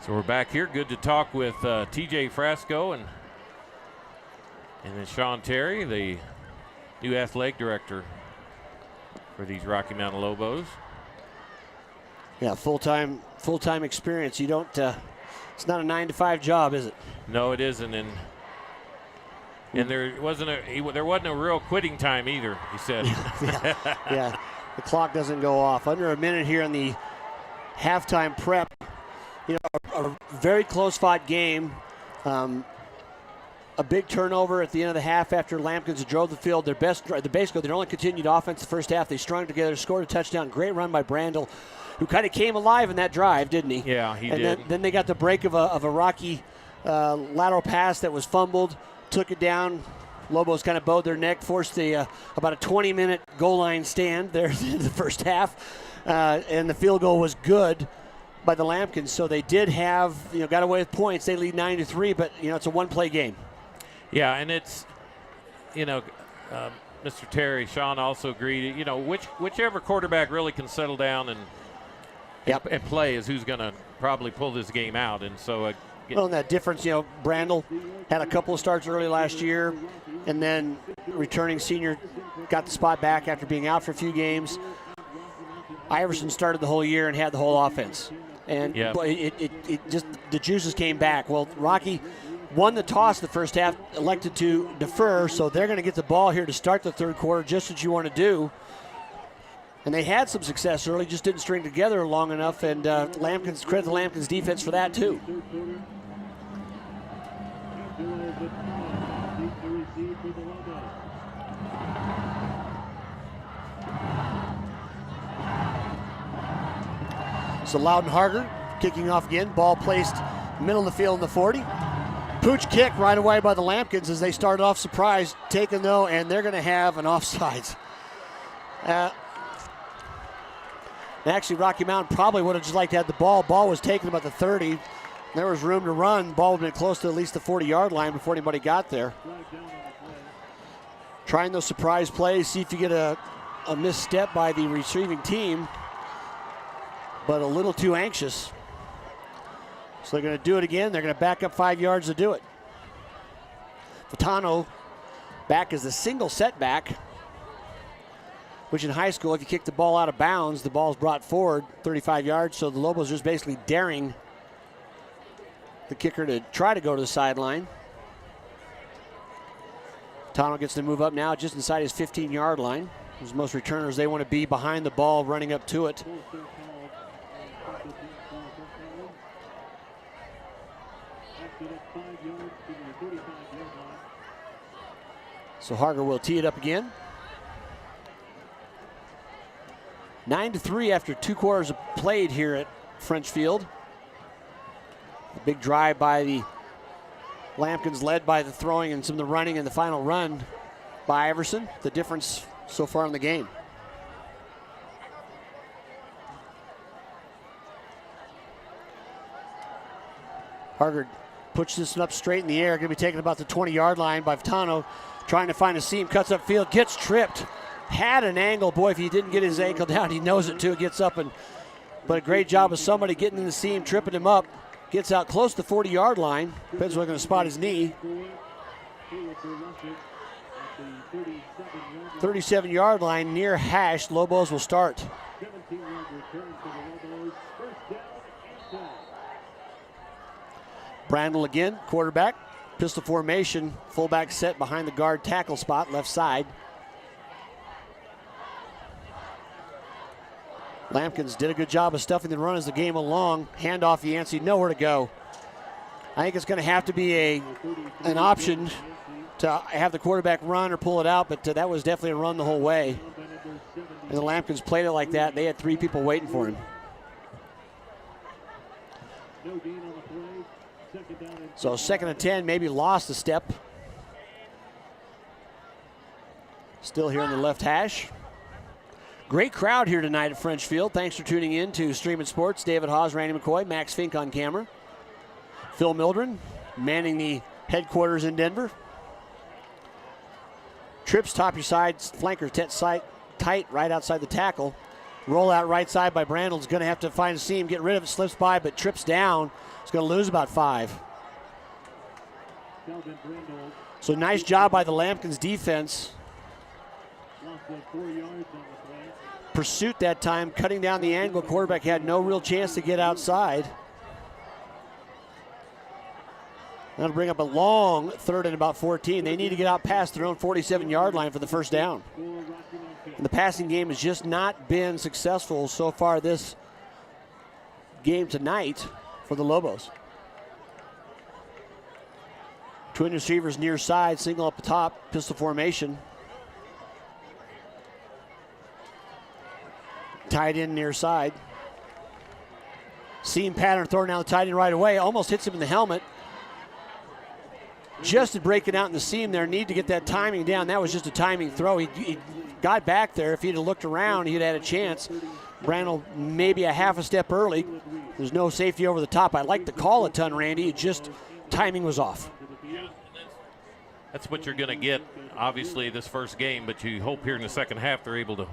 So we're back here. Good to talk with TJ Frasco and then Sean Terry, the new athletic director for these Rocky Mountain Lobos. Yeah, full-time experience. You don't. It's not a 9-to-5 job, is it? No, it isn't. And there wasn't a real quitting time either, he said. Yeah, the clock doesn't go off. Under a minute here in the halftime prep. You know, a very close-fought game. A big turnover at the end of the half after Lampkins drove the field. Basically their only continued offense the first half. They strung together, scored a touchdown. Great run by Brandel, who kind of came alive in that drive, didn't he? Yeah, he did. And then they got the break of a Rocky lateral pass that was fumbled, took it down. Lobos kind of bowed their neck, forced about a 20-minute goal line stand there in the first half, and the field goal was good by the Lampkins. So they did have, got away with points. They lead 9-3, but it's a one-play game. Yeah, and it's, Mr. Terry, Sean also agreed, whichever quarterback really can settle down and play is who's going to probably pull this game out. And so, and that difference, Brandel had a couple of starts early last year, and then returning senior got the spot back after being out for a few games. Iverson started the whole year and had the whole offense. And it just, the juices came back. Well, Rocky won the toss the first half, elected to defer, so they're going to get the ball here to start the third quarter, just what you want to do. And they had some success early, just didn't string together long enough, and credit the Lampkins defense for that too. So Loudon Harger kicking off again, ball placed middle of the field in the 40. Pooch kick right away by the Lampkins as they started off surprised, taken though, and they're going to have an offsides. Actually, Rocky Mountain probably would have just liked to have the ball. Ball was taken about the 30. There was room to run. Ball would have been close to at least the 40-yard line before anybody got there. Trying those surprise plays, see if you get a misstep by the receiving team, but a little too anxious. So they're going to do it again. They're going to back up 5 yards to do it. Fatano back as a single setback, which in high school, if you kick the ball out of bounds, the ball's brought forward 35 yards. So the Lobos are just basically daring the kicker to try to go to the sideline. Fatano gets to move up now just inside his 15-yard line. As most returners, they want to be behind the ball, running up to it. So Harger will tee it up again. 9-3 after 2 quarters played here at French Field. A big drive by the Lampkins, led by the throwing and some of the running, and the final run by Iverson. The difference so far in the game. Harger puts this one up straight in the air. Going to be taken about the 20-yard line by Fatano. Trying to find a seam, cuts up field, gets tripped. Had an angle. Boy, if he didn't get his ankle down, he knows it too. Gets up, but a great job of somebody getting in the seam, tripping him up. Gets out close to the 40-yard line. Depends where they're going to spot his knee. 37-yard line near hash. Lobos will start. Brandel again, quarterback. Pistol formation, fullback set behind the guard tackle spot, left side. Lampkins did a good job of stuffing the run as the game along. Handoff Yancey, nowhere to go. I think it's going to have to be an option to have the quarterback run or pull it out, but that was definitely a run the whole way. And the Lampkins played it like that. They had 3 people waiting for him. So 2nd and 10, maybe lost a step. Still here in the left hash. Great crowd here tonight at French Field. Thanks for tuning in to Streamin' Sports. David Haase, Randy McCoy, Max Fink on camera. Phil Mildren manning the headquarters in Denver. Trips top your sides, flanker tight right outside the tackle. Roll out right side by Brandl's going to have to find a seam, get rid of it, slips by, but trips down. It's going to lose about 5. So nice job by the Lampkins defense. Pursuit that time, cutting down the angle. Quarterback had no real chance to get outside. That'll bring up a long 3rd and about 14. They need to get out past their own 47-yard line for the first down. And the passing game has just not been successful so far this game tonight for the Lobos. Twin receivers near side, single up the top, pistol formation. Tight end near side. Seam pattern throwing down the tight end right away. Almost hits him in the helmet. Just to break it out in the seam there. Need to get that timing down. That was just a timing throw. He got back there. If he'd have looked around, he'd had a chance. Brandel maybe a half a step early. There's no safety over the top. I like the call a ton, Randy. It just timing was off. That's what you're going to get, obviously, this first game, but you hope here in the second half they're able to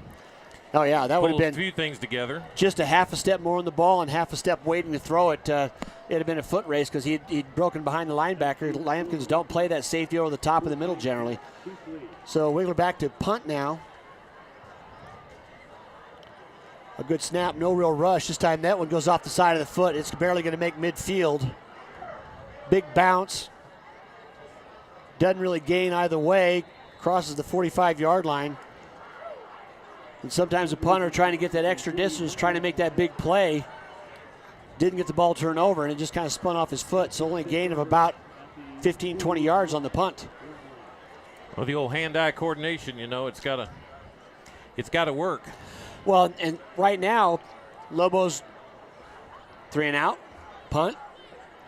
that would have been a few things together. Just a half a step more on the ball and half a step waiting to throw it. It'd have been a foot race because he'd broken behind the linebacker. Lampkins don't play that safety over the top of the middle generally. So Wiggler back to punt now. A good snap, no real rush. This time that one goes off the side of the foot. It's barely going to make midfield. Big bounce. Doesn't really gain either way. Crosses the 45-yard line. And sometimes a punter trying to get that extra distance, trying to make that big play, didn't get the ball turned over, and it just kind of spun off his foot. So only a gain of about 15, 20 yards on the punt. Well, the old hand-eye coordination, it's got to work. Well, and right now, Lobos 3 and out, punt.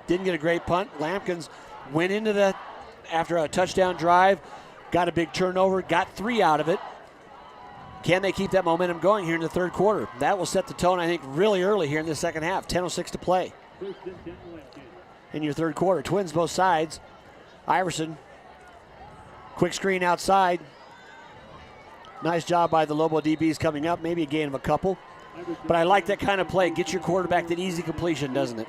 Didn't get a great punt. Lampkins went into that after a touchdown drive, got a big turnover, got 3 out of it. Can they keep that momentum going here in the third quarter? That will set the tone, I think, really early here in the second half. 10:06 to play in your third quarter. Twins both sides. Iverson, quick screen outside. Nice job by the Lobo DBs coming up. Maybe a gain of a couple. But I like that kind of play. Get your quarterback that easy completion, doesn't it?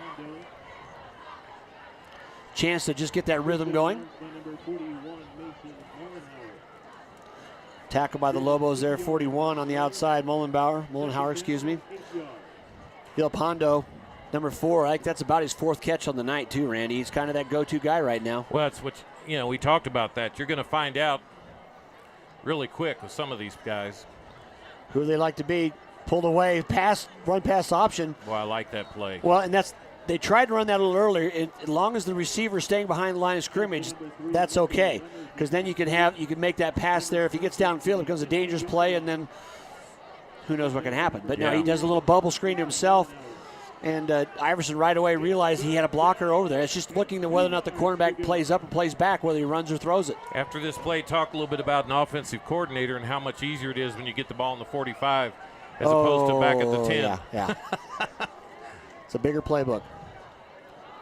Chance to just get that rhythm going. Tackle by the Lobos there, 41 on the outside. Mullenhauer, excuse me. Bill Pondo, number 4. I think that's about his 4th catch on the night too, Randy. He's kind of that go-to guy right now. Well, that's what, we talked about that. You're going to find out really quick with some of these guys. Who they like to be. Pulled away, run pass option. Well, I like that play. Well, and they tried to run that a little earlier. As long as the receiver's staying behind the line of scrimmage, that's okay. Because then you can make that pass there. If he gets downfield, it becomes a dangerous play, and then who knows what can happen. But no, he does a little bubble screen to himself, and Iverson right away realized he had a blocker over there. It's just looking at whether or not the cornerback plays up or plays back, whether he runs or throws it. After this play, talk a little bit about an offensive coordinator and how much easier it is when you get the ball in the 45 as opposed to back at the 10. Yeah. It's a bigger playbook.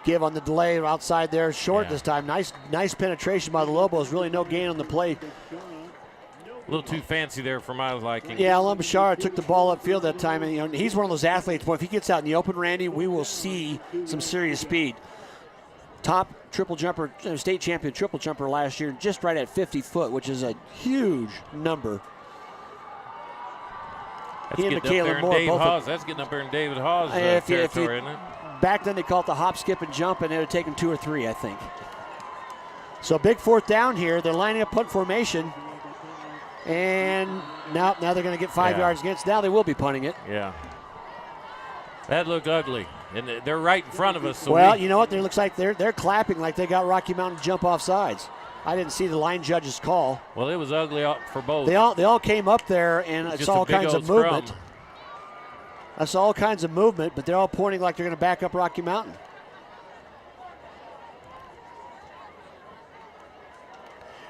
Give on the delay outside there, short this time. Nice penetration by the Lobos. Really no gain on the play. A little too fancy there for my liking. Yeah, Alan Bashara took the ball upfield that time, and he's one of those athletes. Boy, if he gets out in the open, Randy, we will see some serious speed. Top triple jumper, state champion triple jumper last year, just right at 50 foot, which is a huge number. That's getting up there in Dave Haase. That's getting up there in David Haase territory, isn't it? Back then they called it the hop, skip, and jump, and it would take them 2 or 3, I think. So big 4th down here. They're lining up punt formation. And now they're going to get 5 yards against. Now they will be punting it. Yeah. That looked ugly. And they're right in front of us. So well, you know what? It looks like they're clapping like they got Rocky Mountain jump off sides. I didn't see the line judge's call. Well, it was ugly for both. They all came up there, and I saw all kinds of movement. I saw all kinds of movement, but they're all pointing like they're going to back up Rocky Mountain.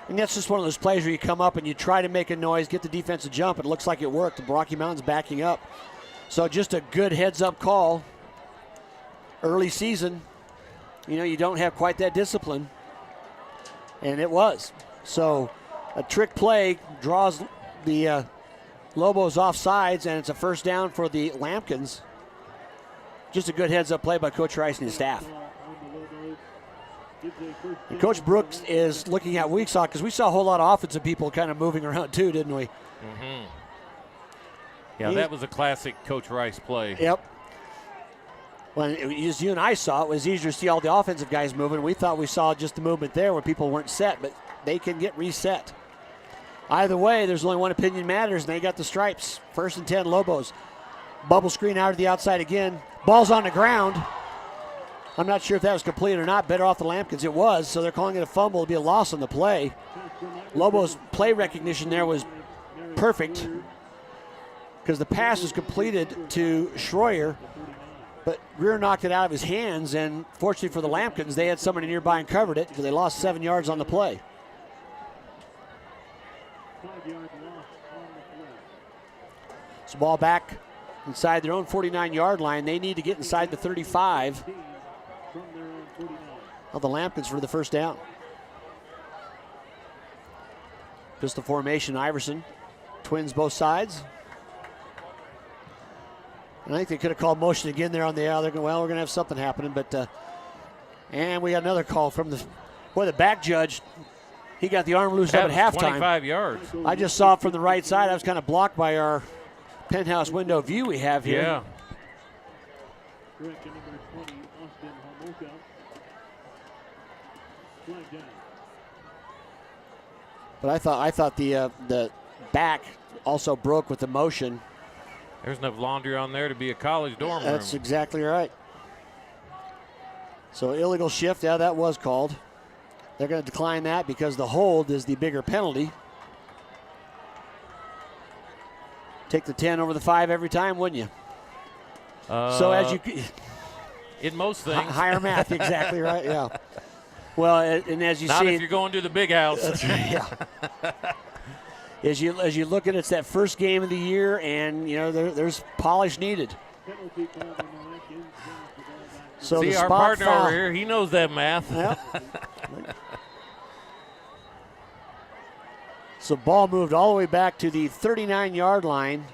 And that's just one of those plays where you come up and you try to make a noise, get the defense to jump. It looks like it worked. Rocky Mountain's backing up. So just a good heads-up call. Early season, you don't have quite that discipline. And it was. So a trick play draws the Lobos offsides, and it's a first down for the Lampkins. Just a good heads-up play by Coach Rice and his staff. And Coach Brooks is looking at weak sauce because we saw a whole lot of offensive people kind of moving around too, didn't we? Mm-hmm. Yeah, that was a classic Coach Rice play. Yep. Well, as you and I saw, it was easier to see all the offensive guys moving. We thought we saw just the movement there where people weren't set, but they can get reset. Either way, there's only one opinion matters, and they got the stripes. 1st and 10, Lobos. Bubble screen out to the outside again. Ball's on the ground. I'm not sure if that was complete or not. Better off the Lampkins. It was, so they're calling it a fumble. It'll be a loss on the play. Lobos' play recognition there was perfect because the pass was completed to Schroyer, but Greer knocked it out of his hands, and fortunately for the Lampkins, they had somebody nearby and covered it because they lost 7 yards on the play. So ball back inside their own 49-yard line. They need to get inside the 35 of the Lampkins for the first down. Pistol formation, Iverson. Twins both sides. And I think they could have called motion again there on the other. Well, we're going to have something happening, but and we got another call from the back judge. He got the arm loose up at halftime. 25 yards. I just saw it from the right side. I was kind of blocked by our penthouse window view we have here. Yeah. But I thought the back also broke with the motion. There's enough laundry on there to be a college dorm room. That's exactly right. So illegal shift, yeah, that was called. They're going to decline that because the hold is the bigger penalty. Take the 10 over the 5 every time, wouldn't you? So as you in most things, higher math, exactly right. Yeah. Well, and as you not see, if you're going to the big house. That's right, yeah. As you look at it, it's that first game of the year, and there's polish needed. So see, the our spot partner foul. over here, he knows that math. Yep. So ball moved all the way back to the 39-yard line.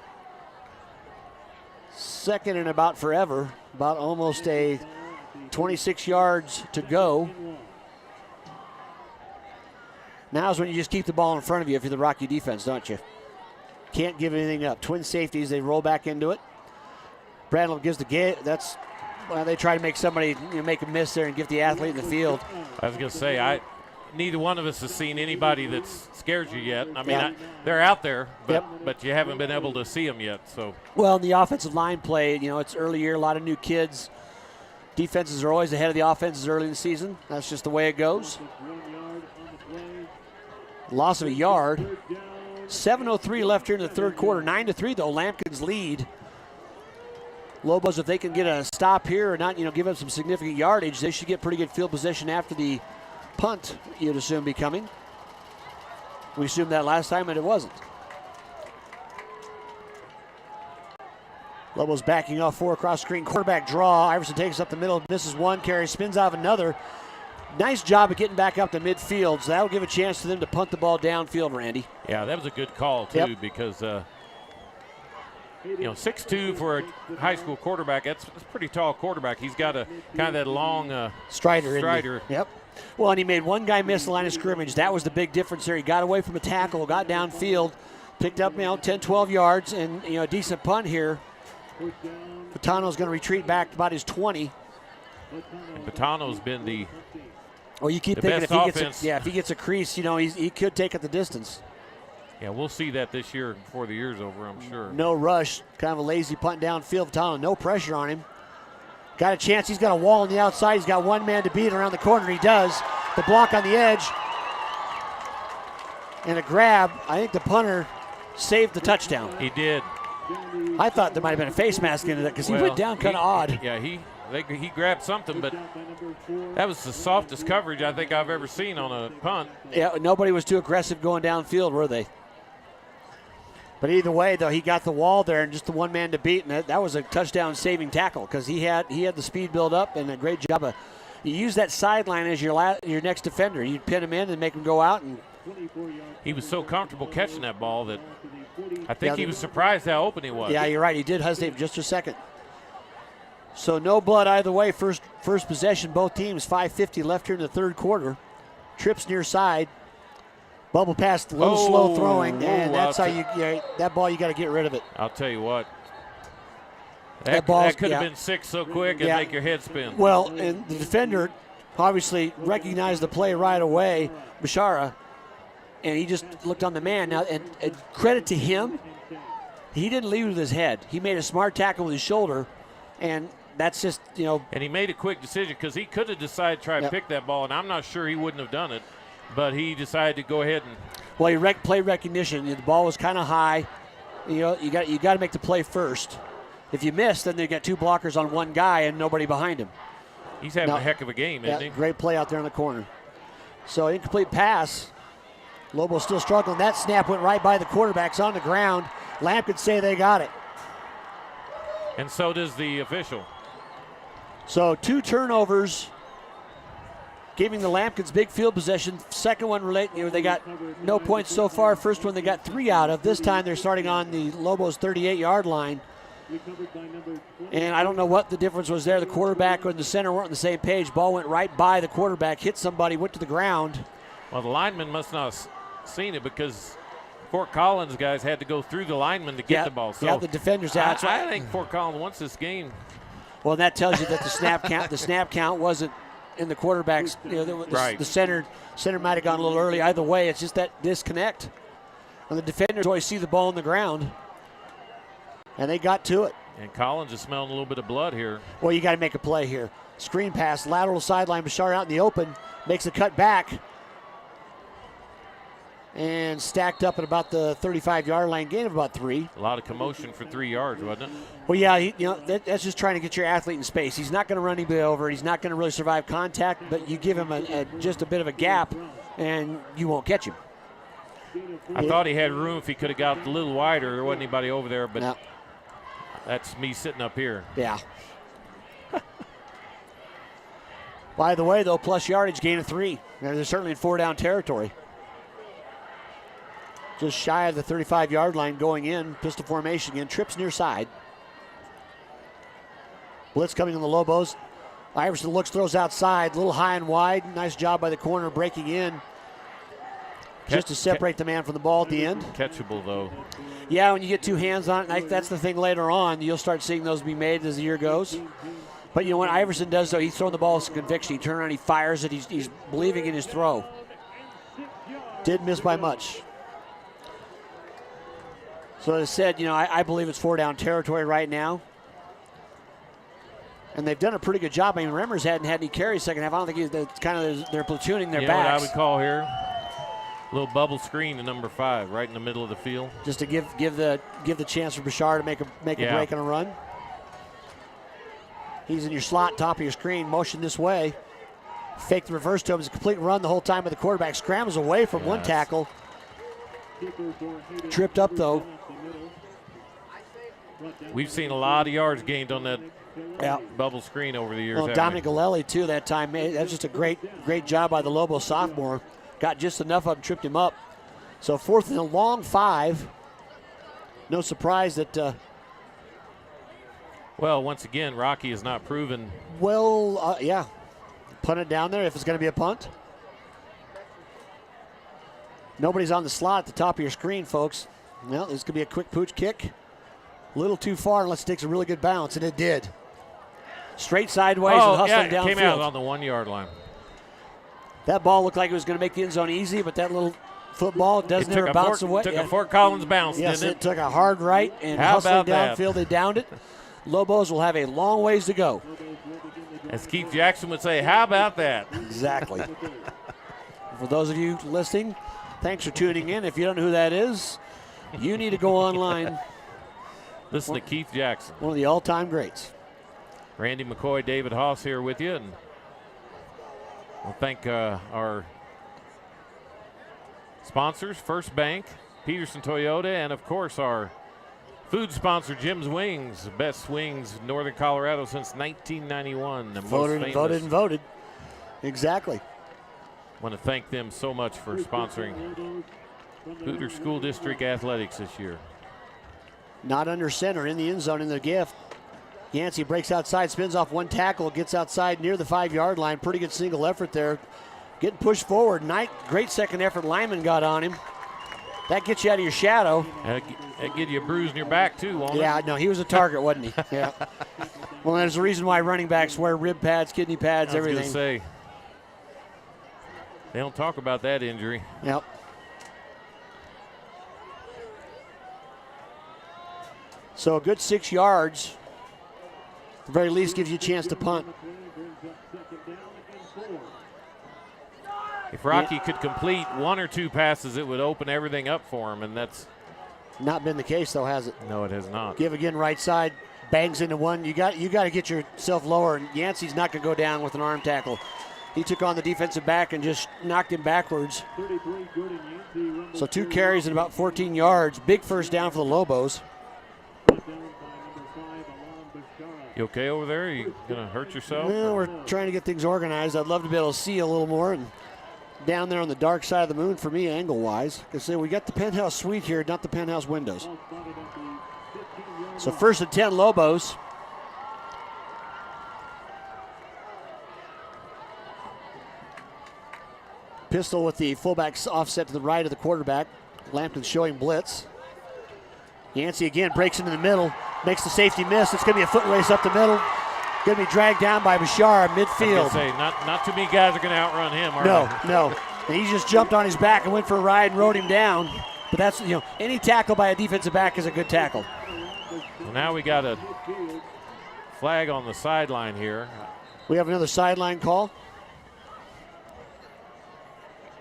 Second and about forever. About almost a 26 yards to go. Now's when you just keep the ball in front of you if you're the Rocky defense, don't you? Can't give anything up. Twin safeties, they roll back into it. Bradley gives the game. They try to make somebody make a miss there and give the athlete in the field. I was going to say, neither one of us has seen anybody that scares you yet. I mean, they're out there, but you haven't been able to see them yet. So. Well, in the offensive line play, it's early year, a lot of new kids. Defenses are always ahead of the offenses early in the season. That's just the way it goes. Loss of a yard. 7:03 left here in the third quarter. 9-3 though. Lampkins lead. Lobos, if they can get a stop here or not, give up some significant yardage, they should get pretty good field position after the punt, you'd assume, be coming. We assumed that last time, and it wasn't. Lobos backing off 4 across screen. Quarterback draw. Iverson takes up the middle, misses one carry, spins out of another. Nice job of getting back up to midfield, so that'll give a chance to them to punt the ball downfield, Randy. Yeah, that was a good call, too, because 6'2" for a high school quarterback, that's a pretty tall quarterback. He's got a kind of that long strider. Yep. Well, and he made one guy miss the line of scrimmage. That was the big difference there. He got away from a tackle, got downfield, picked up 10, 12 yards, and a decent punt here. Patano's going to retreat back to about his 20. Patano's been the Well, you keep thinking if he gets a crease, he could take it the distance. Yeah, we'll see that this year before the year's over, I'm sure. No rush, kind of a lazy punt downfield. Patano, no pressure on him. Got a chance. He's got a wall on the outside. He's got one man to beat around the corner. He does. The block on the edge. And a grab. I think the punter saved the touchdown. He did. I thought there might have been a face mask into that because he went down kind of odd. Yeah, he grabbed something, but that was the softest coverage I think I've ever seen on a punt. Yeah, nobody was too aggressive going downfield, were they? But either way, though, he got the wall there and just the one man to beat, and that was a touchdown-saving tackle because he had the speed build up and a great job of. You use that sideline as your next defender. You pin him in and make him go out, and he was so comfortable catching that ball that I think he was surprised how open he was. Yeah, you're right. He did hesitate for just a second. So no blood either way. First possession, both teams. 5:50 left here in the third quarter. Trips near side. Bubble pass, a little slow throwing, and that's how that ball, you got to get rid of it. I'll tell you what. That could have been 6 so quick and make your head spin. Well, and the defender obviously recognized the play right away, Bashara, and he just looked on the man. Now, and credit to him, he didn't lead with his head. He made a smart tackle with his shoulder, and that's just, And he made a quick decision because he could have decided to try to pick that ball, and I'm not sure he wouldn't have done it, but he decided to go ahead and. Well, he play recognition. The ball was kind of high. You got to make the play first. If you miss, then they got 2 blockers on one guy and nobody behind him. He's having a heck of a game, isn't he? Great play out there in the corner. So incomplete pass. Lobo's still struggling. That snap went right by the quarterbacks on the ground. Lamp could say they got it. And so does the official. So 2 turnovers, giving the Lampkins big field possession. Second one, they got no points so far. First one they got 3 out of. This time they're starting on the Lobos' 38-yard line. And I don't know what the difference was there. The quarterback and the center weren't on the same page. Ball went right by the quarterback, hit somebody, went to the ground. Well, the lineman must not have seen it because Fort Collins guys had to go through the lineman to get the ball. So the defenders out. I think Fort Collins wants this game. Well, that tells you that the snap count wasn't in the quarterback's. The center might have gone a little early. Either way, it's just that disconnect. And the defenders always see the ball on the ground, and they got to it. And Collins is smelling a little bit of blood here. Well, you got to make a play here. Screen pass, lateral sideline. Bashar out in the open, makes a cut back, and stacked up at about the 35-yard line, gain of about 3. A lot of commotion for 3 yards, wasn't it? Well, yeah, that's just trying to get your athlete in space. He's not going to run anybody over. He's not going to really survive contact, but you give him just a bit of a gap, and you won't catch him. I thought he had room if he could have got a little wider. There wasn't anybody over there, but that's me sitting up here. Yeah. By the way, though, plus yardage, gain of 3. They're certainly in 4-down territory. Just shy of the 35-yard line going in. Pistol formation again. Trips near side. Blitz coming on the Lobos. Iverson looks, throws outside. A little high and wide. Nice job by the corner breaking in. Just to separate the man from the ball at the end. Catchable, though. Yeah, when you get 2 hands on it, that's the thing later on. You'll start seeing those be made as the year goes. But, what Iverson does, though, he's throwing the ball with conviction. He turns around, he fires it. He's believing in his throw. Did miss by much. So as I said, I believe it's 4-down territory right now. And they've done a pretty good job. I mean, Remmers hadn't had any carries second half. I don't think it's kind of they're platooning their backs. What I would call here? A little bubble screen to number 5, right in the middle of the field. Just to give the chance for Bashar to make a break and a run. He's in your slot, top of your screen, motion this way. Fake the reverse to him. It's a complete run the whole time, but the quarterback scrambles away from one tackle. Tripped up, though. We've seen a lot of yards gained on that bubble screen over the years. Well, Dominic Galelli, too, that time. That's just a great job by the Lobo sophomore. Got just enough of him, tripped him up. So 4th and a long 5. No surprise that... well, once again, Rocky has not proven... Punt it down there if it's going to be a punt. Nobody's on the slot at the top of your screen, folks. Well, this could be a quick pooch kick. A little too far unless it takes a really good bounce, and it did. Straight sideways and hustling downfield. It came out on the 1-yard line. That ball looked like it was going to make the end zone easy, but that little football doesn't ever bounce away. Took a Fort Collins bounce, yes, didn't it? It took a hard right and hustling downfield. They downed it. Lobos will have a long ways to go. As Keith Jackson would say, how about that? Exactly. For those of you listening, thanks for tuning in. If you don't know who that is, you need to go online. Listen to Keith Jackson. One of the all-time greats. Randy McCoy, David Haase here with you. And we'll thank our sponsors, First Bank, Pedersen Toyota, and, of course, our food sponsor, Jim's Wings. Best wings in Northern Colorado since 1991. Voted. Exactly. Want to thank them so much for sponsoring Poudre School District Athletics this year. Not under center, in the end zone in the gift. Yancey breaks outside, spins off one tackle, gets outside near the 5-yard line. Pretty good single effort there. Getting pushed forward. Great second effort. Lyman got on him. That gets you out of your shadow. That get you a bruise in your back too, won't it? Yeah, no, he was a target, wasn't he? Yeah. Well, there's a reason why running backs wear rib pads, kidney pads, everything. I was going to say, they don't talk about that injury. Yep. So a good 6 yards, at the very least, gives you a chance to punt. If Rocky could complete 1 or 2 passes, it would open everything up for him, and that's not been the case, though, has it? No, it has not. Give again, right side, bangs into one. You got to get yourself lower, and Yancey's not going to go down with an arm tackle. He took on the defensive back and just knocked him backwards. So 2 carries and about 14 yards. Big first down for the Lobos. You okay over there? You gonna hurt yourself? Well, we're trying to get things organized. I'd love to be able to see a little more. And down there on the dark side of the moon for me, angle-wise. Because we got the penthouse suite here, not the penthouse windows. So 1st and 10 Lobos. Pistol with the fullback offset to the right of the quarterback. Lampton showing blitz. Yancey again breaks into the middle, makes the safety miss. It's going to be a foot race up the middle. Going to be dragged down by Bashar midfield. I was gonna say, not too many guys are going to outrun him, are they? No. And he just jumped on his back and went for a ride and rode him down. But that's, any tackle by a defensive back is a good tackle. Well, now we got a flag on the sideline here. We have another sideline call.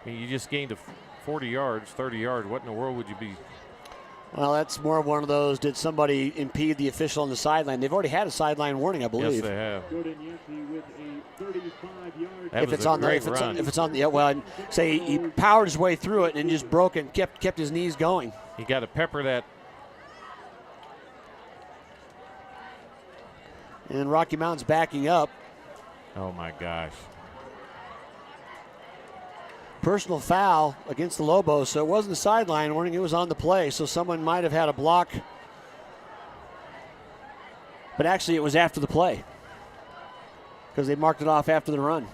You just gained 40 yards, 30 yards. What in the world would you be? Well, that's more of one of those, did somebody impede the official on the sideline? They've already had a sideline warning, I believe. Yes, they have. If it's on the, well, I'd say he powered his way through it and just broke and kept his knees going. You got to pepper that. And Rocky Mountain's backing up. Oh my gosh. Personal foul against the Lobos, so it wasn't a sideline warning, it was on the play, so someone might have had a block. But actually it was after the play because they marked it off after the run.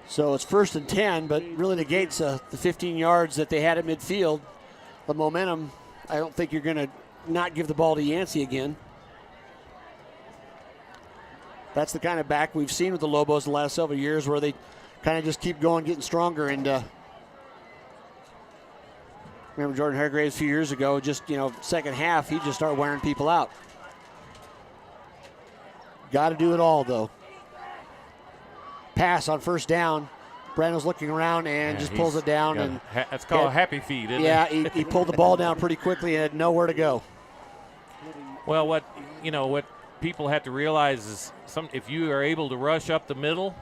So it's 1st and 10, but really negates the 15 yards that they had at midfield. The momentum, I don't think you're going to not give the ball to Yancey again. That's the kind of back we've seen with the Lobos the last several years where they kind of just keep going, getting stronger. And remember Jordan Hargraves a few years ago, just, second half, he just started wearing people out. Got to do it all, though. Pass on 1st down. Brandon's looking around and just pulls it down. And that's called a happy feet, isn't it? Yeah, he pulled the ball down pretty quickly and had nowhere to go. Well, what people have to realize is if you are able to rush up the middle,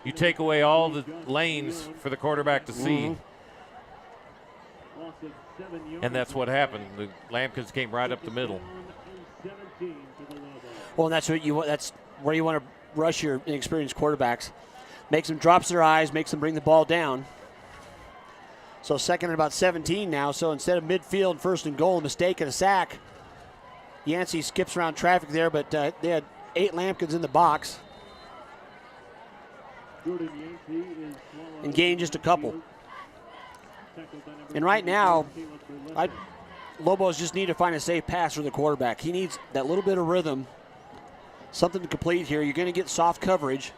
you take away all the lanes for the quarterback to see. And that's what happened. The Lampkins came right up the middle. Well, and that's where you want to rush your inexperienced quarterbacks. Makes them drops their eyes, makes them bring the ball down. So 2nd and about 17 now. So instead of midfield, 1st and goal, a mistake and a sack. Yancey skips around traffic there, but they had 8 Lampkins in the box. And gained just a couple. And right now, Lobos just need to find a safe pass for the quarterback. He needs that little bit of rhythm, something to complete here. You're going to get soft coverage.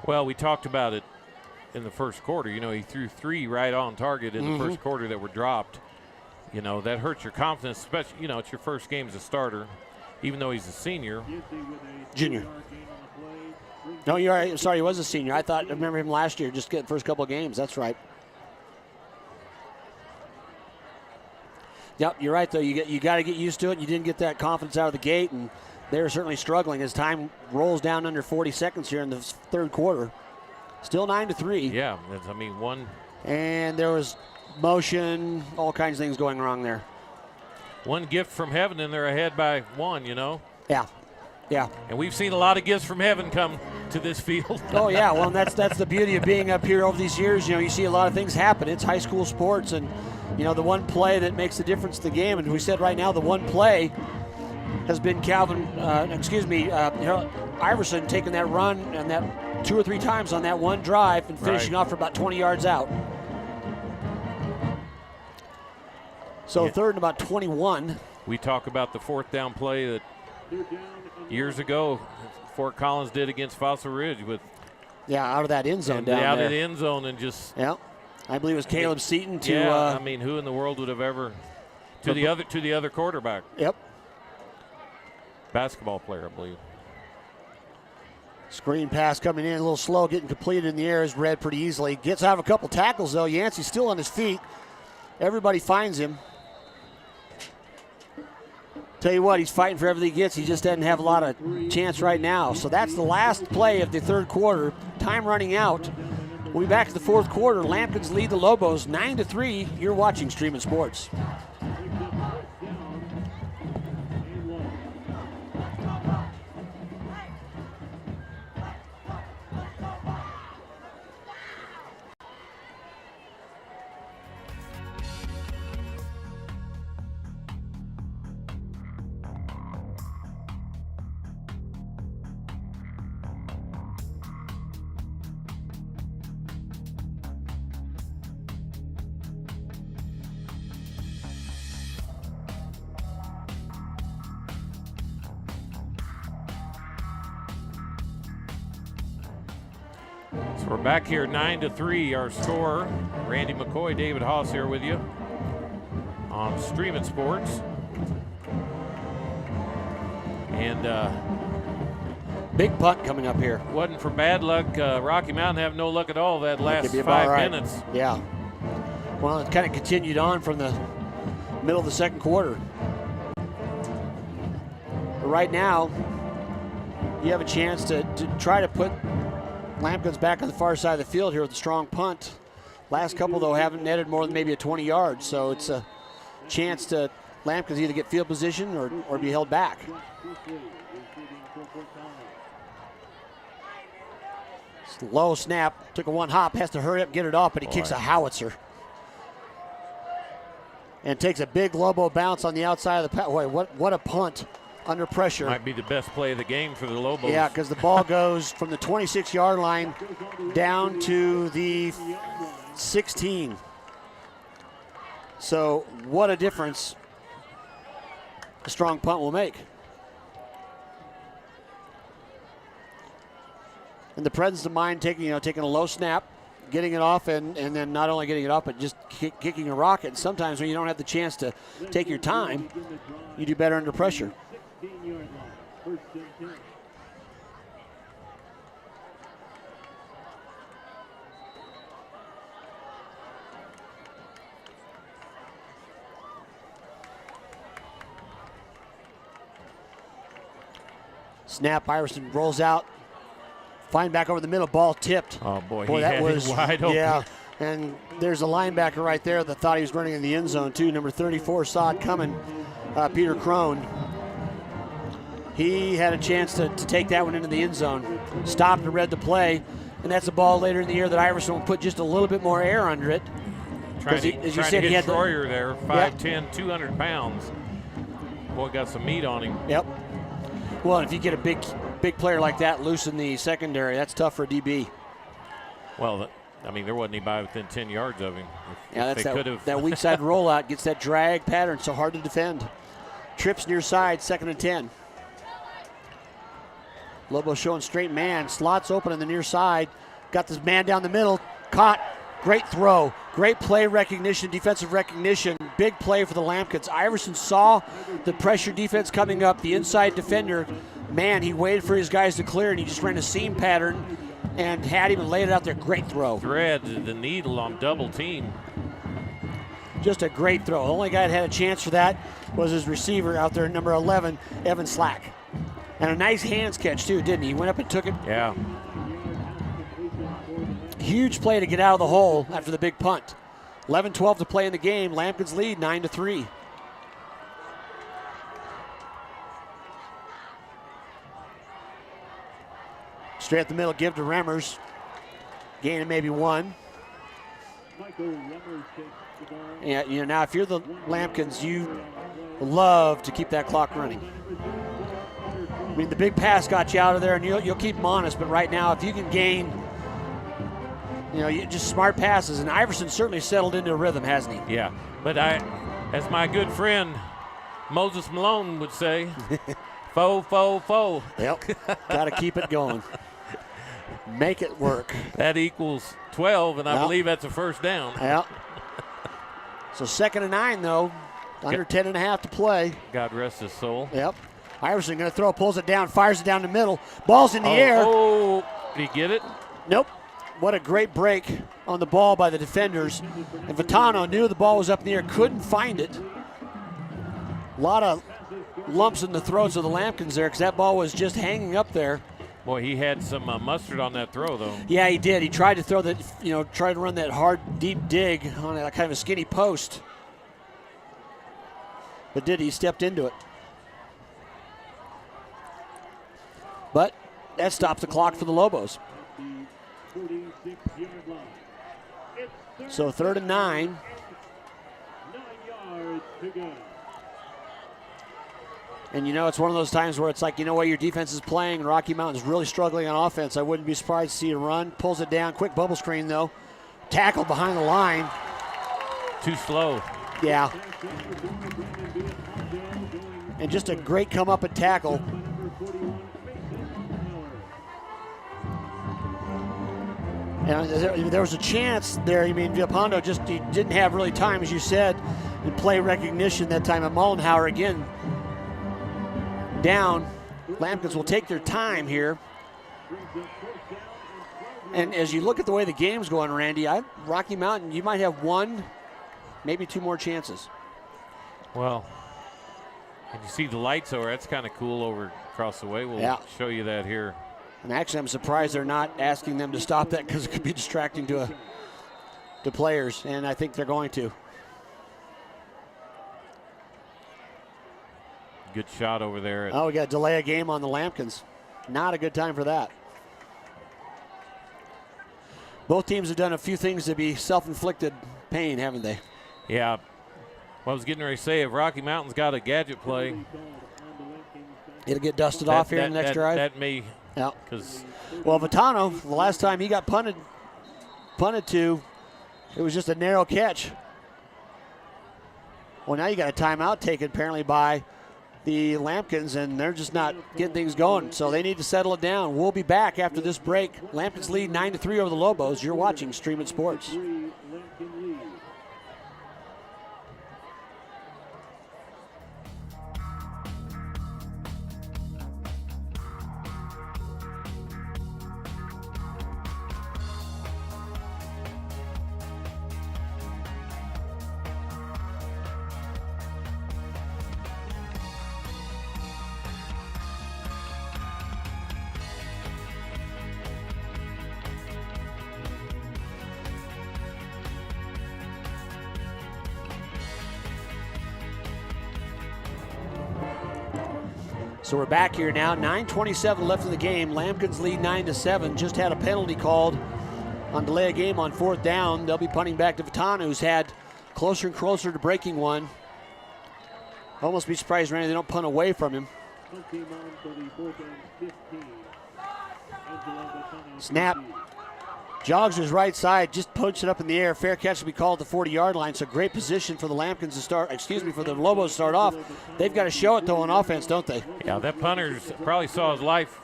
Well, we talked about it in the 1st quarter. He threw 3 right on target in the 1st quarter that were dropped. That hurts your confidence, especially, it's your first game as a starter, even though he's a senior. Junior. No, you're right. Sorry, he was a senior. I remember him last year, just getting the first couple of games. That's right. Yep, you're right, though. You got to get used to it. You didn't get that confidence out of the gate, and they're certainly struggling as time rolls down under 40 seconds here in the 3rd quarter. Still 9-3. Yeah, one. And there was motion, all kinds of things going wrong there. One gift from heaven, and they're ahead by 1, Yeah. Yeah. And we've seen a lot of gifts from heaven come to this field. Oh, yeah. Well, and that's the beauty of being up here over these years. You see a lot of things happen. It's high school sports, and, the one play that makes the difference in the game. And we said right now the one play has been Iverson taking that run and that 2 or 3 times on that one drive and finishing off for about 20 yards out. So third and about 21. We talk about the 4th down play that years ago Fort Collins did against Fossil Ridge with out of that end zone down out there. of the end zone and just I believe it was Caleb Seaton to who in the world would have ever to the other quarterback. Yep. Basketball player, I believe. Screen pass coming in a little slow, getting completed in the air, is read pretty easily. Gets out of a couple tackles though. Yancey's still on his feet. Everybody finds him. Tell you what, he's fighting for everything he gets. He just doesn't have a lot of chance right now. So that's the last play of the third quarter. Time running out. We'll be back to the fourth quarter. Lampkins lead the Lobos 9-3. You're watching Streaming Sports. So we're back here 9-3, our score. Randy McCoy, David Haase here with you on Streaming Sports. And big punt coming up here. Wasn't for bad luck. Rocky Mountain have no luck at all that last 5 minutes. Yeah. Well, it kind of continued on from the middle of the second quarter. But right now, you have a chance to try to put Lampkins back on the far side of the field here with a strong punt. Last couple, though, haven't netted more than maybe a 20 yards, so it's a chance to Lampkins either get field position or be held back. Low snap, took a one hop, has to hurry up and get it off, but he kicks a howitzer. And takes a big Lobo bounce on the outside of the Boy, what a punt under pressure. Might be the best play of the game for the Lobos. Yeah, because the ball goes from the 26-yard line down to the 16. So what a difference a strong punt will make. And the presence of mind taking a low snap, getting it off, and then not only getting it off, but just kicking a rocket. And sometimes when you don't have the chance to take your time, you do better under pressure. Snap, Iverson rolls out. Fine back over the middle, ball tipped. Oh, boy, that was wide open. Yeah, and there's a linebacker right there that thought he was running in the end zone, too. Number 34 saw it coming, Peter Crone. He had a chance to take that one into the end zone. Stopped and read the play, and that's a ball later in the year that Iverson will put just a little bit more air under it. Trying to hit Troyer there, 5'10", 200 pounds. Boy, got some meat on him. Yep. Well, if you get a big player like that loose in the secondary, that's tough for a DB. Well, there wasn't anybody within 10 yards of him. That's that weak side rollout, gets that drag pattern, so hard to defend. Trips near side, 2nd and 10. Lobo showing straight man, slots open on the near side. Got this man down the middle, caught. Great throw, great play recognition, defensive recognition. Big play for the Lampkins. Iverson saw the pressure defense coming up, the inside defender. Man, he waited for his guys to clear, and he just ran a seam pattern and had him and laid it out there. Great throw. Thread the needle on double team. Just a great throw. The only guy that had a chance for that was his receiver out there, number 11, Evan Slack. And a nice hands catch, too, didn't he? He went up and took it. Yeah. Huge play to get out of the hole after the big punt. 11-12 to play in the game. Lampkins lead 9-3. Straight up the middle, give to Remmers. Gain of maybe 1. Yeah, now if you're the Lampkins, you love to keep that clock running. I mean, the big pass got you out of there, and you'll keep them honest. But right now, if you can gain, just smart passes, and Iverson certainly settled into a rhythm, hasn't he? Yeah, but as my good friend Moses Malone would say, foe. Yep, got to keep it going. Make it work. That equals 12, and I believe that's a first down. Yeah. So 2nd and 9, though. Under 10 and a half to play. God rest his soul. Yep. Iverson going to throw, pulls it down, fires it down the middle. Ball's in the air. Oh, did he get it? Nope. What a great break on the ball by the defenders. And Vitano knew the ball was up in the air, couldn't find it. A lot of lumps in the throats of the Lampkins there because that ball was just hanging up there. Boy, he had some mustard on that throw, though. Yeah, he did. He tried to throw that, tried to run that hard, deep dig on a kind of a skinny post. But he stepped into it. But that stops the clock for the Lobos. So 3rd and 9. 9 yards to go. And it's one of those times where it's like, what your defense is playing, and Rocky Mountain's really struggling on offense. I wouldn't be surprised to see a run. Pulls it down, quick bubble screen though. Tackled behind the line. Too slow. Yeah. And just a great come up and tackle. And there was a chance there. Villalpando he didn't have really time, as you said, in play recognition that time. And Mollenhauer again down. Lampkins will take their time here. And as you look at the way the game's going, Randy, Rocky Mountain, you might have 1, maybe 2 more chances. Well, and you see the lights over, that's kind of cool over across the way. We'll show you that here. And actually, I'm surprised they're not asking them to stop that because it could be distracting to players, and I think they're going to. Good shot over there. Oh, we got to delay a game on the Lampkins. Not a good time for that. Both teams have done a few things to be self-inflicted pain, haven't they? Yeah. Well, I was getting ready to say, if Rocky Mountain's got a gadget play, it'll get dusted off here in the next drive. That may. Yeah. Well, Vitano, the last time he got punted to, it was just a narrow catch. Well, now you got a timeout taken apparently by the Lampkins, and they're just not getting things going, so they need to settle it down. We'll be back after this break. Lampkins lead 9-3 over the Lobos. You're watching Stream It Sports. So we're back here now. 9:27 left in the game. Lampkins lead 9-7. Just had a penalty called on delay of game on 4th down. They'll be punting back to Vitano, who's had closer and closer to breaking one. Almost be surprised, Randy, they don't punt away from him. Snap. Jogs his right side, just punched it up in the air. Fair catch will be called at the 40-yard line. So great position for the Lampkins to start, for the Lobos to start off. They've got to show it, though, on offense, don't they? Yeah, that punter probably saw his life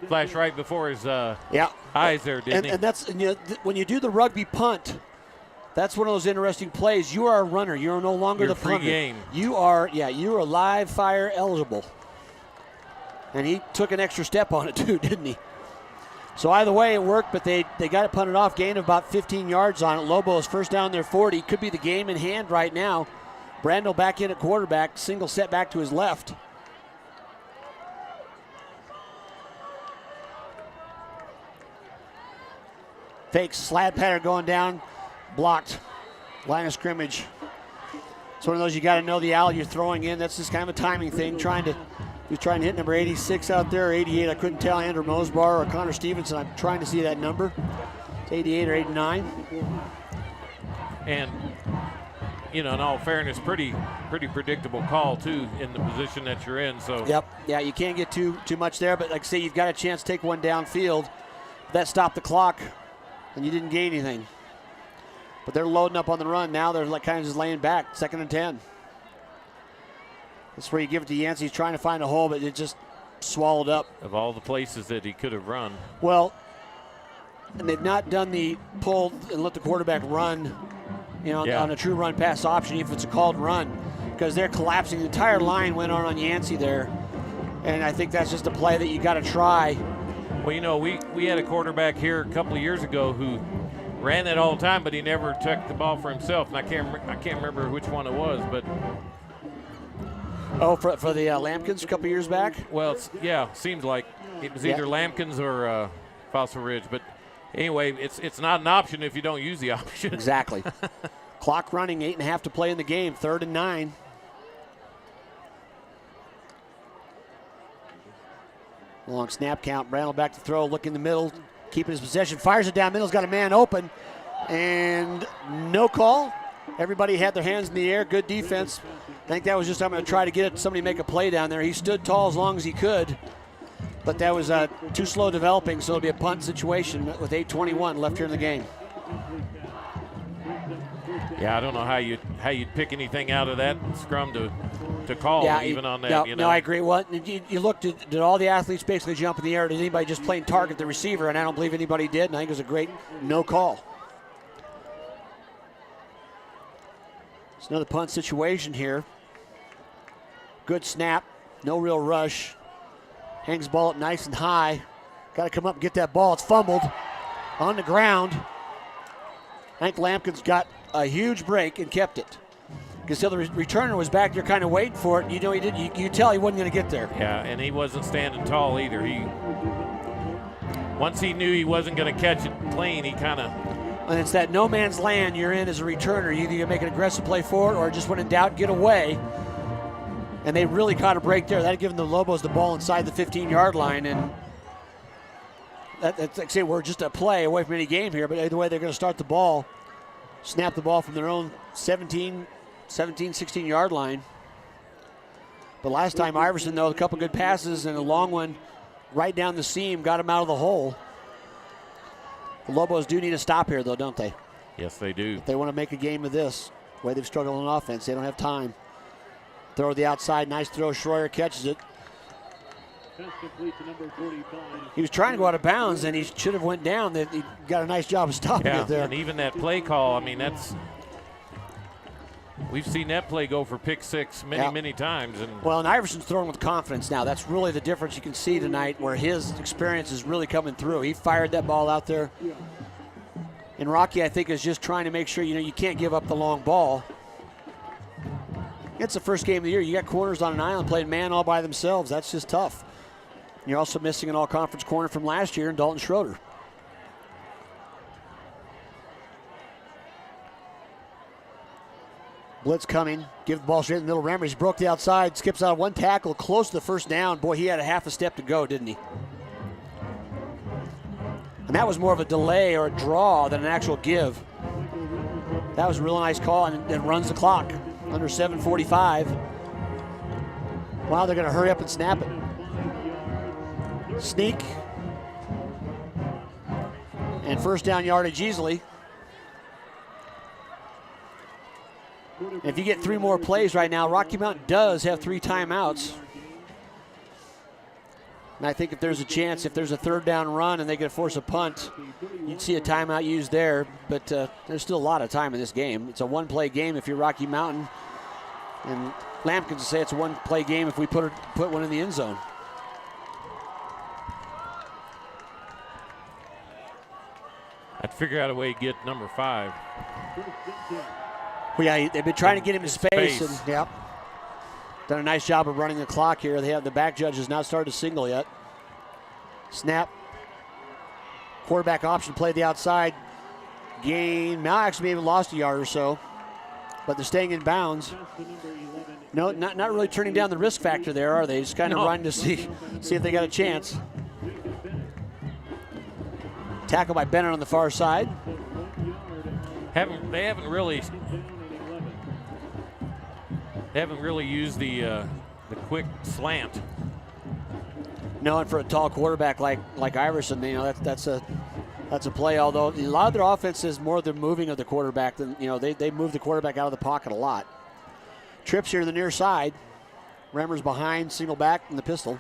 flash right before his eyes there, didn't he? And that's, when you do the rugby punt, that's one of those interesting plays. You are a runner. You're no longer You're the punter. free game. You are live fire eligible. And he took an extra step on it, too, didn't he? So either way, it worked, but they got it punted off. Gain of about 15 yards on it. Lobos first down their 40. Could be the game in hand right now. Brandel back in at quarterback. Single set back to his left. Fake slat pattern going down. Blocked. Line of scrimmage. It's one of those you got to know the alley you're throwing in. That's just kind of a timing thing, trying to He's trying to hit number 86 out there, or 88. I couldn't tell, Andrew Mosbar or Connor Stevenson. I'm trying to see that number. It's 88 or 89. And, you know, in all fairness, pretty predictable call, too, in the position that you're in. So. Yep. Yeah, you can't get too much there. But like I say, you've got a chance to take one downfield. That stopped the clock, and you didn't gain anything. But they're loading up on the run. Now they're like kind of just laying back, 2nd and 10. That's where you give it to Yancey. He's trying to find a hole, but it just swallowed up. Of all the places that he could have run. Well, and they've not done the pull and let the quarterback run, you know, on a true run pass option, if it's a called run, because they're collapsing. The entire line went on Yancey there, and I think that's just a play that you got to try. Well, you know, we had a quarterback here a couple of years ago who ran that all the time, but he never took the ball for himself, and I can't remember which one it was, but. Oh, for the Lampkins a couple years back? Well, seems like it was either Lampkins or Fossil Ridge. But anyway, it's not an option if you don't use the option. Exactly. Clock running, 8.5 to play in the game, 3rd and 9. Long snap count, Randall back to throw, look in the middle, keeping his possession, fires it down middle's got a man open, and no call. Everybody had their hands in the air, good defense. I think that was just, I'm going to try to get it, somebody make a play down there. He stood tall as long as he could, but that was too slow developing, so it'll be a punt situation with 8:21 left here in the game. Yeah, I don't know how you'd pick anything out of that scrum to call even on that. No, I agree. Well, you looked at, did all the athletes basically jump in the air? Did anybody just plain target the receiver? And I don't believe anybody did, and I think it was a great no call. It's another punt situation here. Good snap, no real rush. Hangs the ball up nice and high. Got to come up and get that ball. It's fumbled on the ground. I think Lampkins got a huge break and kept it. Because the returner was back there kind of waiting for it. You know, you tell he wasn't going to get there. Yeah, and he wasn't standing tall either. Once he knew he wasn't going to catch it clean, he kind of. And it's that no man's land you're in as a returner. You either make an aggressive play forward or just when in doubt, get away. And they really caught a break there. That had given the Lobos the ball inside the 15-yard line. And that's like I say, we're just a play away from any game here. But either way, they're going to start the ball, snap the ball from their own 17, 16-yard line. But last time, Iverson, though, a couple good passes and a long one right down the seam, got him out of the hole. The Lobos do need a stop here, though, don't they? Yes, they do. If they want to make a game of this, the way they've struggled on offense, they don't have time. Throw to the outside, nice throw. Schroyer catches it. He was trying to go out of bounds, and he should have went down. He got a nice job of stopping it there. And even that play call, I mean, we've seen that play go for pick six many times. Well, and Iverson's throwing with confidence now. That's really the difference you can see tonight, where his experience is really coming through. He fired that ball out there. And Rocky, I think, is just trying to make sure, you can't give up the long ball. It's the first game of the year. You got corners on an island playing man all by themselves. That's just tough. You're also missing an all-conference corner from last year in Dalton Schroeder. Blitz coming. Give the ball straight in the middle. Rammers broke the outside. Skips out one tackle. Close to the first down. Boy, he had a half a step to go, didn't he? And that was more of a delay or a draw than an actual give. That was a real nice call and runs the clock. Under 7:45. Wow, they're going to hurry up and snap it. Sneak. And first down yardage easily. And if you get 3 more plays right now, Rocky Mountain does have 3 timeouts. And I think if there's a chance, if there's a 3rd down run and they can force a punt, you'd see a timeout used there. But there's still a lot of time in this game. It's a 1-play game if you're Rocky Mountain. And Lampkins will say it's a 1-play game if we put one in the end zone. I'd figure out a way to get number 5. Well, yeah, they've been trying to get him in space. And, yep. Done a nice job of running the clock here. They have the back judge has not started to single yet. Snap. Quarterback option, play the outside. Gain. Now actually maybe lost a yard or so. But they're staying in bounds. No, not really turning down the risk factor there, are they? Just kind of running to see if they got a chance. Tackle by Bennett on the far side. They haven't really used the quick slant. No, and for a tall quarterback like Iverson, that's a play. Although a lot of their offense is more the moving of the quarterback than they move the quarterback out of the pocket a lot. Trips here to the near side. Remmer's behind, single back in the pistol.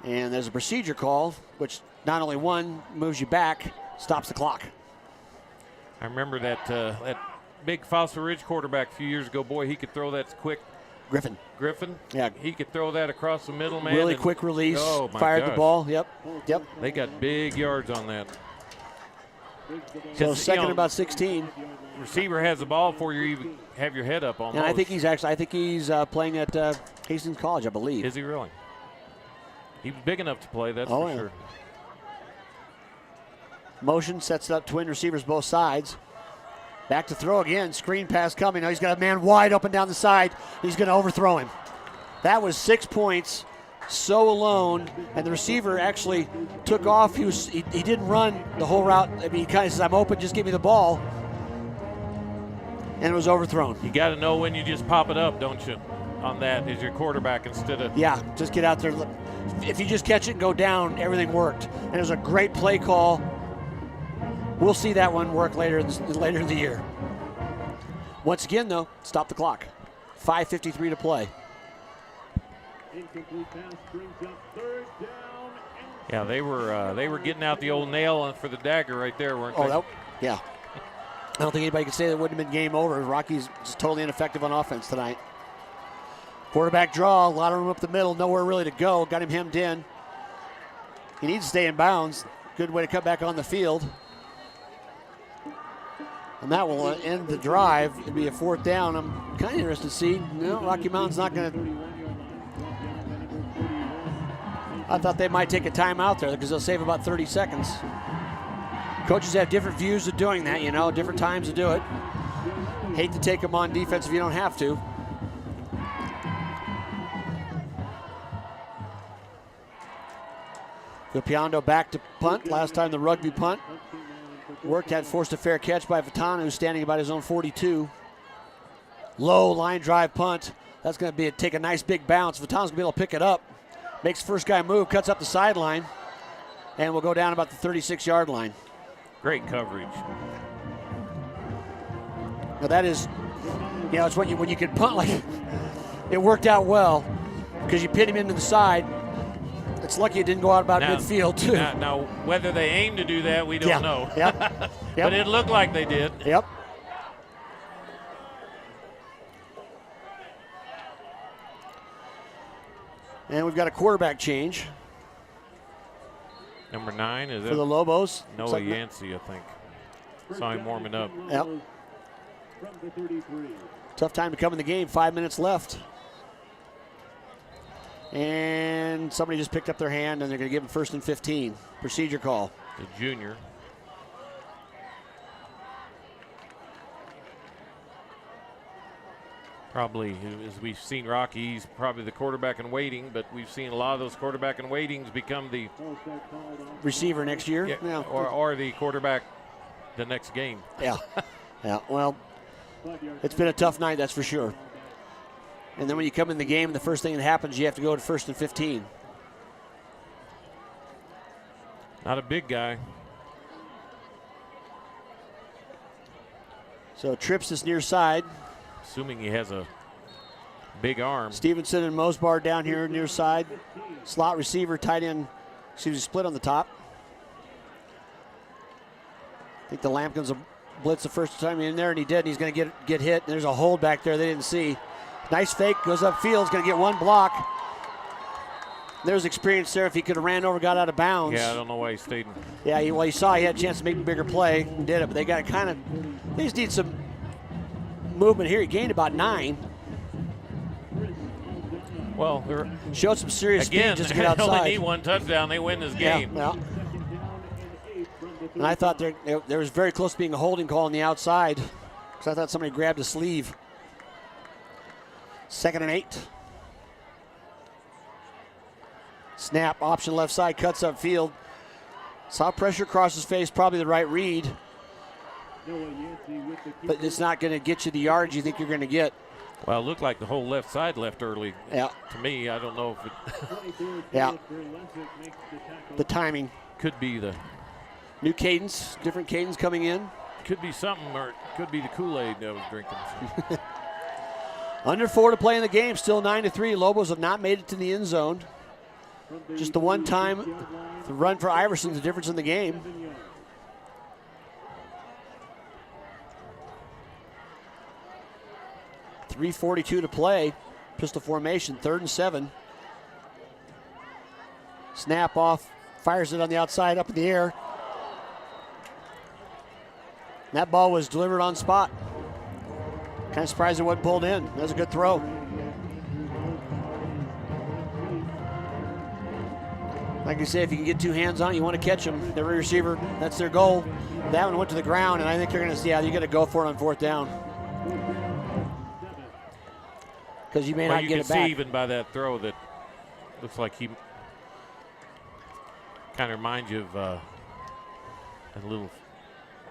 And there's a procedure call, which not only moves you back, stops the clock. I remember that big Fossil Ridge quarterback a few years ago. Boy, he could throw that quick. Griffin. Yeah. He could throw that across the middle, man. Really quick release. Oh, my fired gosh. the ball. Yep. They got big yards on that. So second and about 16. Receiver has the ball before you even have your head up almost. And I think he's playing at Hastings College, I believe. Is he really? He's big enough to play, that's Oh, for yeah. sure. Motion sets up twin receivers both sides. Back to throw again. Screen pass coming. Now he's got a man wide open down the side. He's going to overthrow him. That was 6 points. So alone, and the receiver actually took off. He didn't run the whole route. I mean, he kind of says, "I'm open. Just give me the ball." And it was overthrown. You got to know when you just pop it up, don't you? On that as your quarterback instead of. Yeah, just get out there. If you just catch it and go down, everything worked. And it was a great play call. We'll see that one work later in the year. Once again, though, stop the clock. 5:53 to play. Yeah, they were getting out the old nail for the dagger right there, weren't they? Yeah. I don't think anybody could say that wouldn't have been game over. Rocky's just totally ineffective on offense tonight. Quarterback draw, a lot of room up the middle, nowhere really to go. Got him hemmed in. He needs to stay in bounds. Good way to cut back on the field. And that will end the drive. It'll be a fourth down. I'm kind of interested to see. No, Rocky Mountain's not going to. I thought they might take a timeout there because they'll save about 30 seconds. Coaches have different views of doing that, different times to do it. Hate to take them on defense if you don't have to. Gopiondo back to punt. Last time the rugby punt worked, had forced a fair catch by Vitano, who's standing about his own 42. Low line drive punt. That's going to take a nice big bounce. Vitano's going to be able to pick it up. Makes first guy move, cuts up the sideline, and will go down about the 36-yard line. Great coverage. Now that is, it's when you can punt like it worked out well because you pin him into the side. It's lucky it didn't go out about midfield too. Now whether they aim to do that, we don't know. Yep. But it looked like they did. Yep. And we've got a quarterback change. Number 9 is for the Lobos. Noah Yancey, I think. Saw him warming up. Yep. Tough time to come in the game. 5 minutes left. And somebody just picked up their hand, and they're going to give him 1st and 15. Procedure call. The junior. Probably, as we've seen Rocky, he's probably the quarterback in waiting, but we've seen a lot of those quarterback in waitings become the receiver next year. Yeah. Or the quarterback the next game. Yeah. Yeah. Well, it's been a tough night, that's for sure. And then when you come in the game, the first thing that happens, you have to go to 1st and 15. Not a big guy. So trips this near side. Assuming he has a big arm. Stevenson and Mosbar down here near side. Slot receiver, tight end, split on the top. I think the Lampkins will blitz the first time in there, and he did. And he's going to get hit. There's a hold back there they didn't see. Nice fake, goes upfield, is going to get one block. There's experience there. If he could have ran over, got out of bounds. Yeah, I don't know why he stayed. Yeah, he saw he had a chance to make a bigger play and did it, but they got they just need some movement here. He gained about 9. Well, showed some serious speed just to get outside. They only need one touchdown. They win this game. Yeah. And I thought there was very close to being a holding call on the outside because I thought somebody grabbed a sleeve. 2nd and 8. Snap, option left side, cuts upfield. Saw pressure across his face, probably the right read. But it's not going to get you the yards you think you're going to get. Well, it looked like the whole left side left early. Yeah. To me, I don't know if it. Yeah. The timing. Could be the. New cadence, different cadence coming in. Could be something, or it could be the Kool-Aid I was drinking. Under 4 to play in the game, still 9-3. Lobos have not made it to the end zone. Just the one time, the run for Iverson's the difference in the game. .342 to play. Pistol formation, 3rd and 7. Snap off, fires it on the outside, up in the air. And that ball was delivered on spot. Kind of surprised it wasn't pulled in. That was a good throw. Like I say, if you can get 2 hands on it, you want to catch them. Every receiver, that's their goal. That one went to the ground, and I think you're going to see how you got to go for it on 4th down. Because you may not get it back. You can see even by that throw that looks like he kind of reminds you of a little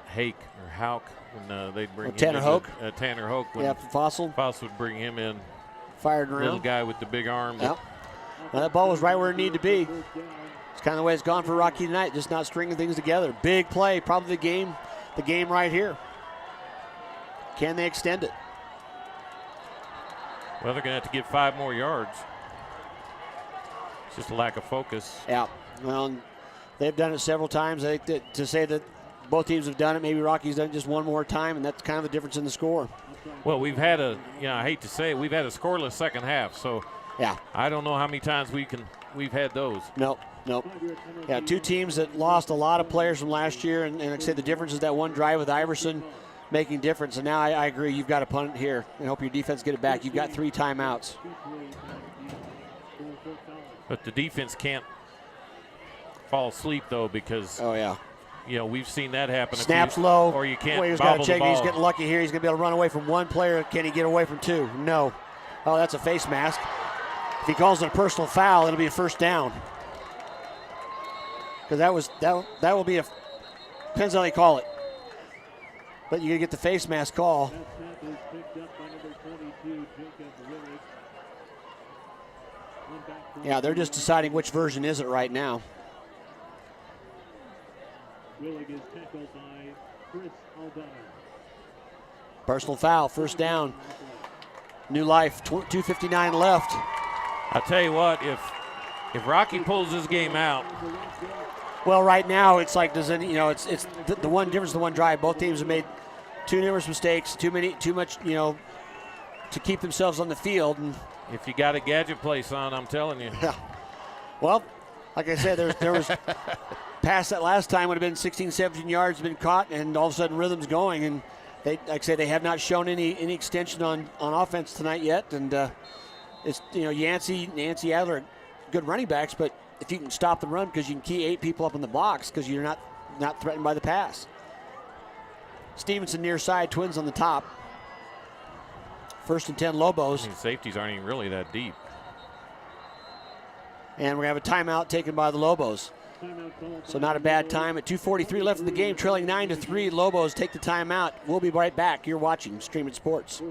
Hake or Hauk when they'd bring Tanner Hoke. Tanner Hoke. Yeah, Fossil. Fossil would bring him in. Fired around. Little guy with the big arm. Yep. Well, that ball was right where it needed to be. It's kind of the way it's gone for Rocky tonight, just not stringing things together. Big play, probably the game right here. Can they extend it? Well, they're going to have to get 5 more yards. It's just a lack of focus. Yeah. Well, they've done it several times. I think that to say that both teams have done it, maybe Rocky's done it just one more time, and that's kind of the difference in the score. Well, we've had I hate to say it, we've had a scoreless second half. So yeah, I don't know how many times we've had those. Nope. Yeah, 2 teams that lost a lot of players from last year, and like I said, the difference is that one drive with Iverson making difference. And now I agree, you've got to punt it here and hope your defense get it back. You've got 3 timeouts. But the defense can't fall asleep though, because we've seen that happen. Snaps low, or you can't bobble the ball. He's getting lucky here. He's going to be able to run away from 1 player. Can he get away from 2? No. Oh, that's a face mask. If he calls it a personal foul, it'll be a 1st down. Because that will be depends how they call it. But you're going to get the face mask call. Yeah, they're just deciding which version is it right now. Personal foul, 1st down. New life, 2:59 left. I'll tell you what, if Rocky pulls this game out. Well, right now it's like it's the one difference, the one drive. Both teams have made 2 numerous mistakes, too much, to keep themselves on the field. And if you got a gadget place on, I'm telling you. Yeah. Well, like I said, there was past that last time would have been 16, 17 yards been caught, and all of a sudden rhythm's going. And they, like I say, they have not shown any extension on offense tonight yet. And it's Yancey, Adler, good running backs, but if you can stop the run because you can key 8 people up in the box because you're not threatened by the pass. Stevenson near side, Twins on the top. 1st and 10 Lobos. Safeties aren't even really that deep. And we're going to have a timeout taken by the Lobos. So not a bad time. At 2:43 left in the game, trailing 9-3. Lobos take the timeout. We'll be right back. You're watching Streaming Sports.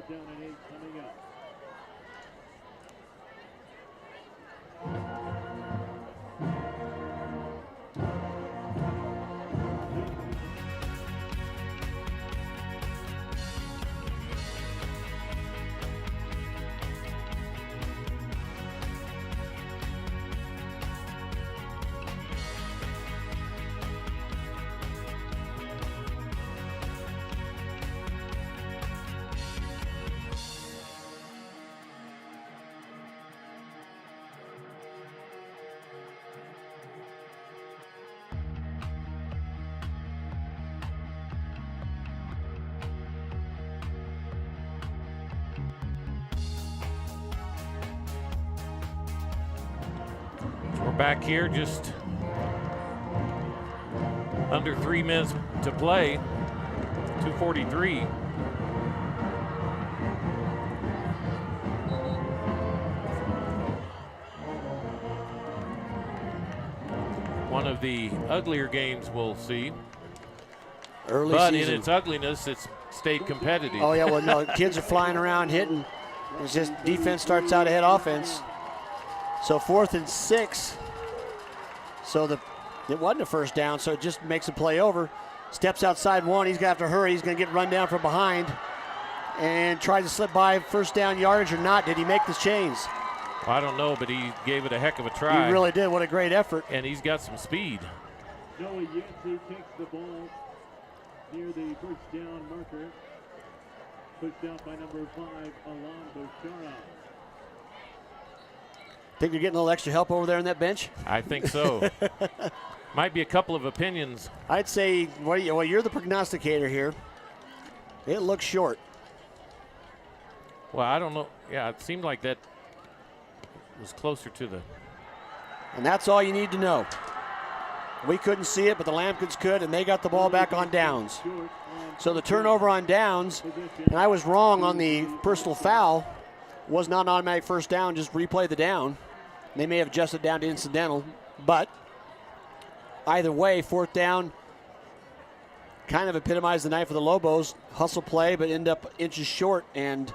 We're back here just Under 3 minutes to play, 2:43. One of the uglier games we'll see. Early but season. in its ugliness, it's stayed competitive. Oh, yeah, well, no, kids are flying around, hitting. It's just defense starts out ahead offense. So 4th and 6. So it wasn't a first down, so it just makes a play over. Steps outside one. He's going to have to hurry. He's going to get run down from behind and tries to slip by first down yardage or not. Did he make the chains? Well, I don't know, but he gave it a heck of a try. He really did. What a great effort. And he's got some speed. Joey Yancey takes the ball near the first down marker. Pushed out by number 5, Alan Bouchara. Think you're getting a little extra help over there on that bench? I think so. Might be a couple of opinions. I'd say, well, you're the prognosticator here. It looks short. Well, I don't know. Yeah, it seemed like that was closer to the. And that's all you need to know. We couldn't see it, but the Lampkins could, and they got the ball back on downs. So the turnover on downs, and I was wrong on the personal foul, was not an automatic first down, just replay the down. They may have adjusted down to incidental, but either way, 4th down kind of epitomized the night for the Lobos. Hustle play, but end up inches short, and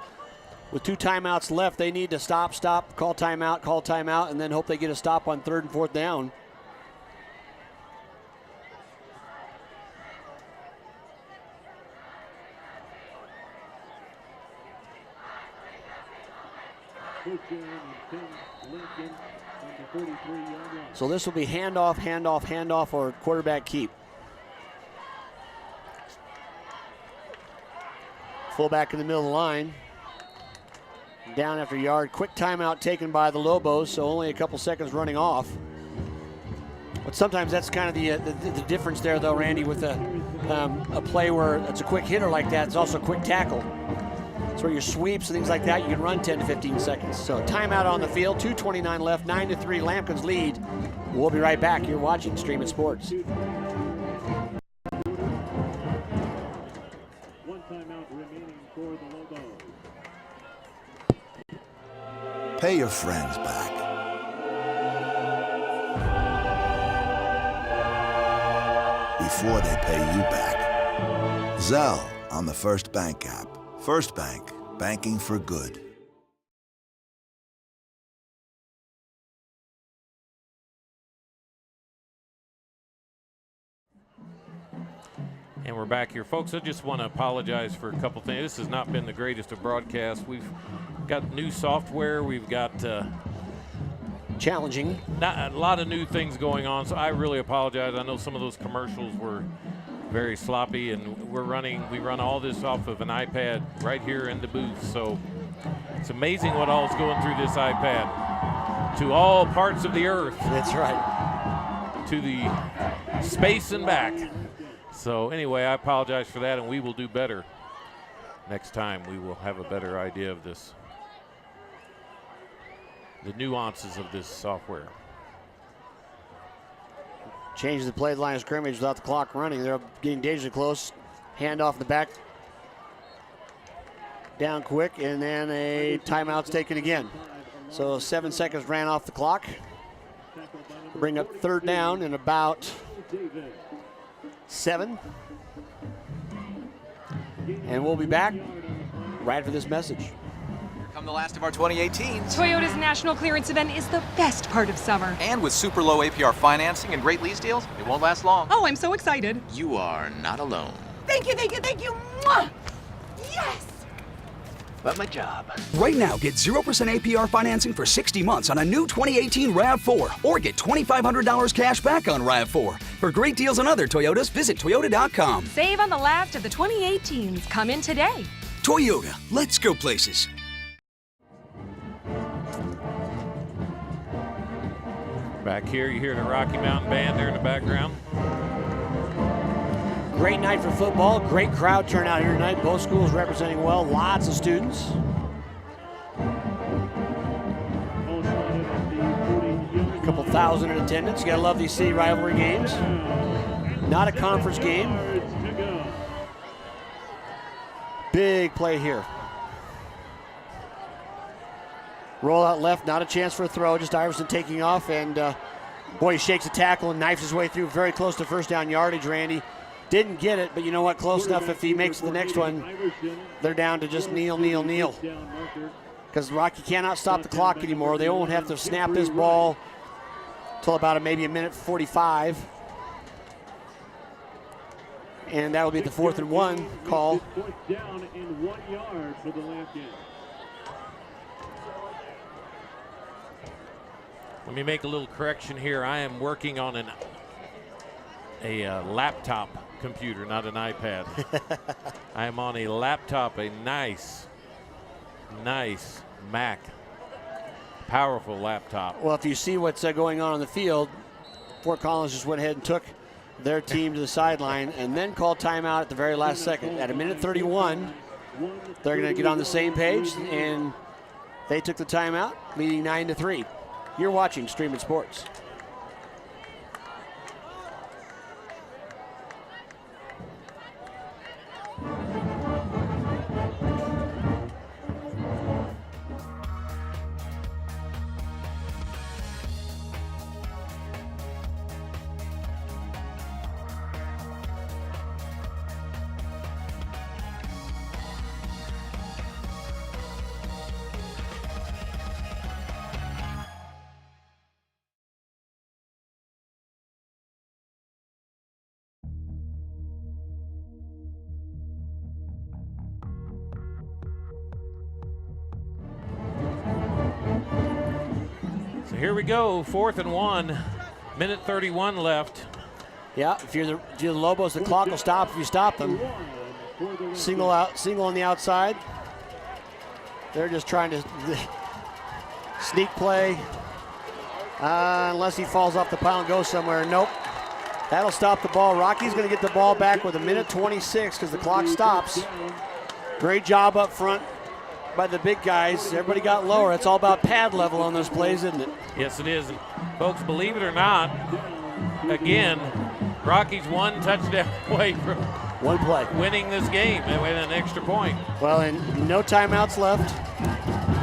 with 2 timeouts left, they need to stop, call timeout, and then hope they get a stop on 3rd and 4th down. So this will be handoff, or quarterback keep. Fullback in the middle of the line. Down after yard. Quick timeout taken by the Lobos, so only a couple seconds running off. But sometimes that's kind of the difference there, though, Randy, with a play where it's a quick hitter like that. It's also a quick tackle. It's where your sweeps and things like that, you can run 10 to 15 seconds. So timeout on the field, 2:29 left, 9-3, Lampkins lead. We'll be right back. You're watching Stream It Sports. One timeout remaining for the Lobos. Pay your friends back. Before they pay you back. Zelle on the First Bank app. First Bank, banking for good. And we're back here. Folks, I just want to apologize for a couple things. This has not been the greatest of broadcasts. We've got new software. We've got challenging. A lot of new things going on, so I really apologize. I know some of those commercials were very sloppy, and we run all this off of an iPad right here in the booth. So it's amazing what all is going through this iPad to all parts of the earth. That's right. To the space and back. So anyway, I apologize for that, and we will do better next time. We will have a better idea of this, the nuances of this software. Change the play line of scrimmage without the clock running. They're getting dangerously close. Hand off the back. Down quick, and then a timeout's taken again. So 7 seconds ran off the clock. Bring up 3rd down in about 7. And we'll be back right after this message. Come the last of our 2018s. Toyota's national clearance event is the best part of summer. And with super low APR financing and great lease deals, it won't last long. Oh, I'm so excited. You are not alone. Thank you. Mwah! Yes! But my job. Right now, get 0% APR financing for 60 months on a new 2018 RAV4, or get $2,500 cash back on RAV4. For great deals on other Toyotas, visit Toyota.com. Save on the last of the 2018s. Come in today. Toyota, let's go places. Back here, you hear the Rocky Mountain Band there in the background. Great night for football. Great crowd turnout here tonight. Both schools representing well. Lots of students. A couple thousand in attendance. You gotta love these city rivalry games. Not a conference game. Big play here. Roll out left, not a chance for a throw, just Iverson taking off, and boy, he shakes a tackle and knifes his way through very close to first down yardage, Randy. Didn't get it, but you know what, close enough. If he makes the next one, they're down to just kneel. Because Rocky cannot stop the clock anymore. They won't have to snap this ball till about maybe a minute 45. And that will be the 4th and 1 call. Down in 1 yard for the Lampkins. Let me make a little correction here. I am working on a laptop computer, not an iPad. I am on a laptop, a nice Mac, powerful laptop. Well, if you see what's going on the field, Fort Collins just went ahead and took their team to the sideline and then called timeout at the very last second. At a minute 31, they're going to get on the same page, and they took the timeout, leading 9-3. You're watching Streaming Sports. So here we go, 4th and 1, minute 31 left. Yeah, if you're the Lobos, the clock will stop if you stop them. Single on the outside. They're just trying to sneak play. Unless he falls off the pile and goes somewhere. Nope. That'll stop the ball. Rocky's going to get the ball back with a minute 26 because the clock stops. Great job up front by the big guys. Everybody got lower. It's all about pad level on those plays, isn't it? Yes, it is. And folks, believe it or not, again, Rocky's one touchdown away from one play winning this game and winning an extra point. Well, and no timeouts left.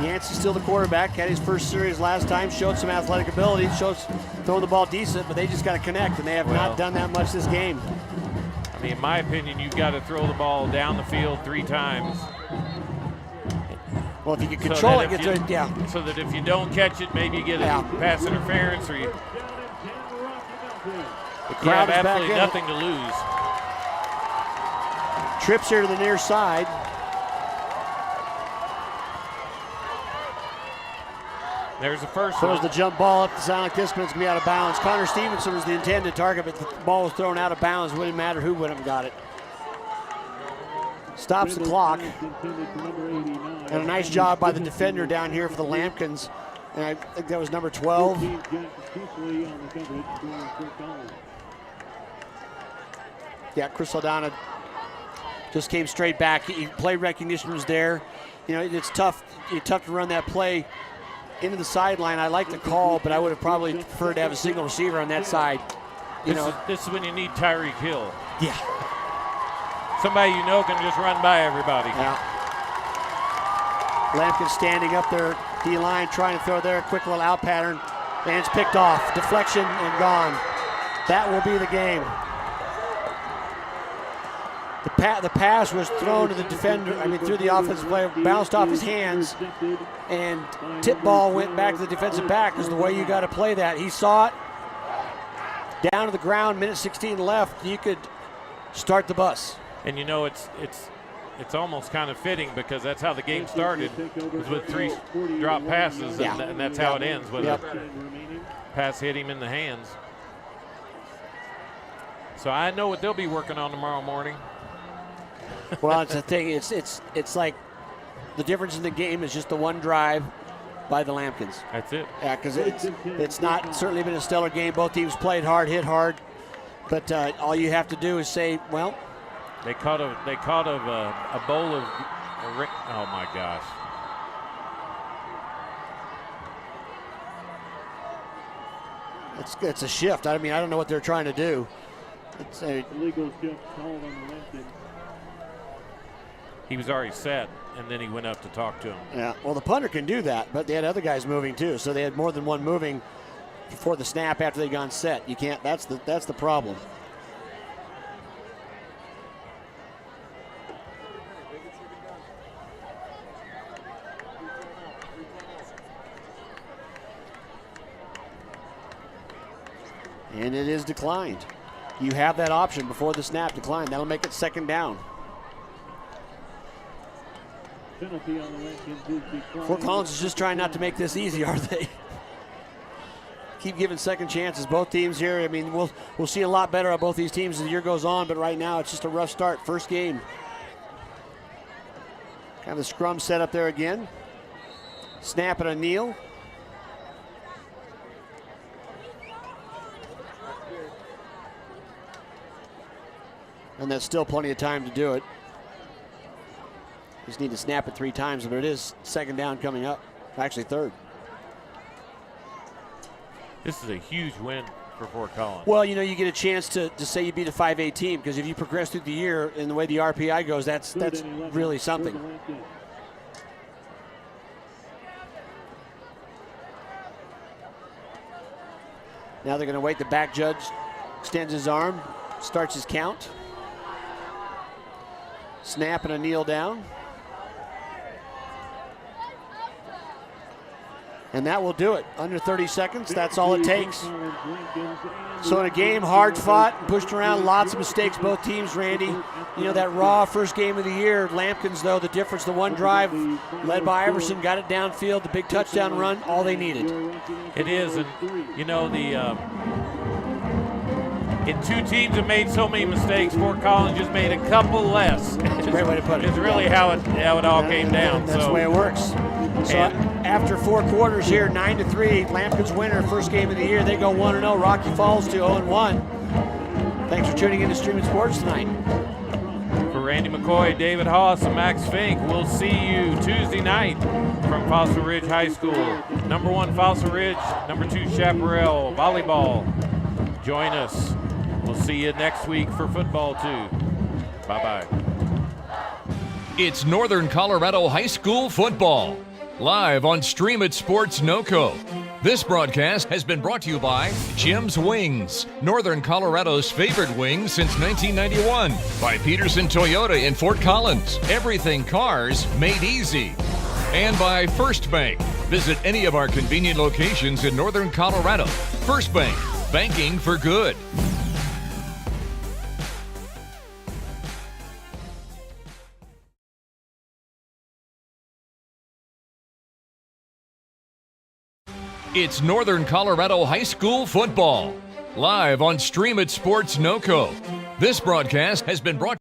Yancey's still the quarterback. Had his first series last time. Showed some athletic ability. Shows throwing the ball decent, but they just got to connect, and they have not done that much this game. I mean, in my opinion, you've got to throw the ball down the field 3 times. Well, if you can control it, so that if you don't catch it, maybe you get a pass interference, or you have absolutely nothing to lose. Trips here to the near side. There's the first Throws one. the jump ball up to sound like this, but it's going to be out of bounds. Connor Stevenson was the intended target, but the ball was thrown out of bounds. It wouldn't matter who went up and got it. Stops the clock. And a nice job by the defender down here for the Lampkins. And I think that was number 12. Yeah, Chris Saldana just came straight back. Play recognition was there. You know, it's tough. It's tough to run that play into the sideline. I like the call, but I would have probably preferred to have a single receiver on that side. This is when you need Tyreek Hill. Yeah. Somebody you know can just run by everybody. Yeah. Lampkin standing up there, D-line trying to throw there, quick little out pattern, and it's picked off. Deflection and gone. That will be the game. The pass was thrown to the defender, through the offensive player, bounced off his hands, and tip ball went back to the defensive back is the way you got to play that. He saw it, down to the ground, minute 16 left, you could start the bus. And you know, it's almost kind of fitting because that's how the game started, was with 3 drop passes, and that's how it ends, with a pass hit him in the hands. So I know what they'll be working on tomorrow morning. Well, it's the thing. It's like the difference in the game is just the one drive by the Lampkins. That's it. Yeah, because it's not certainly been a stellar game. Both teams played hard, hit hard, but all you have to do is say, well, they caught a bowl of. Oh my gosh. It's a shift. I don't know what they're trying to do. It's a illegal shift called on the Lincoln. He was already set, and then he went up to talk to him. Yeah, well, the punter can do that, but they had other guys moving too, so they had more than one moving before the snap after they'd gone set. You can't. That's the problem. And it is declined. You have that option before the snap, decline. That'll make it second down. Penalty on the Lincoln is declined. Fort Collins is just trying not to make this easy, are they? Keep giving second chances. Both teams here, I mean, we'll see a lot better of both these teams as the year goes on, but right now it's just a rough start. First game. Kind of the scrum set up there again. Snap and a kneel. And that's still plenty of time to do it. Just need to snap it 3 times, but it is second down coming up. Actually, third. This is a huge win for Fort Collins. Well, you know, you get a chance to say you beat a 5A team, because if you progress through the year in the way the RPI goes, that's really something. Now they're going to wait. The back judge extends his arm, starts his count. Snap and a kneel down. And that will do it. Under 30 seconds, that's all it takes. So in a game, hard fought, pushed around, lots of mistakes, both teams, Randy. You know, that raw first game of the year. Lampkins, though, the difference, the one drive led by Iverson, got it downfield, the big touchdown run, all they needed. It is, and you know, and 2 teams have made so many mistakes. Fort Collins just made a couple less. That's a great way to put it. It's really how it all came down. That's the way it works. So after 4 quarters here, 9-3, Lampkins winner, first game of the year. They go 1-0. Rocky Falls to 0-1. Thanks for tuning in to Streaming Sports tonight. For Randy McCoy, David Haase, and Max Fink, we'll see you Tuesday night from Fossil Ridge High School. Number 1, Fossil Ridge. Number 2, Chaparral Volleyball. Join us. We'll see you next week for football, too. Bye-bye. It's Northern Colorado High School football, live on Stream It Sports NoCo. This broadcast has been brought to you by Jim's Wings, Northern Colorado's favorite wings since 1991. By Pedersen Toyota in Fort Collins, everything cars made easy. And by First Bank. Visit any of our convenient locations in Northern Colorado. First Bank, banking for good. It's Northern Colorado High School football, live on Stream It Sports NoCo. This broadcast has been brought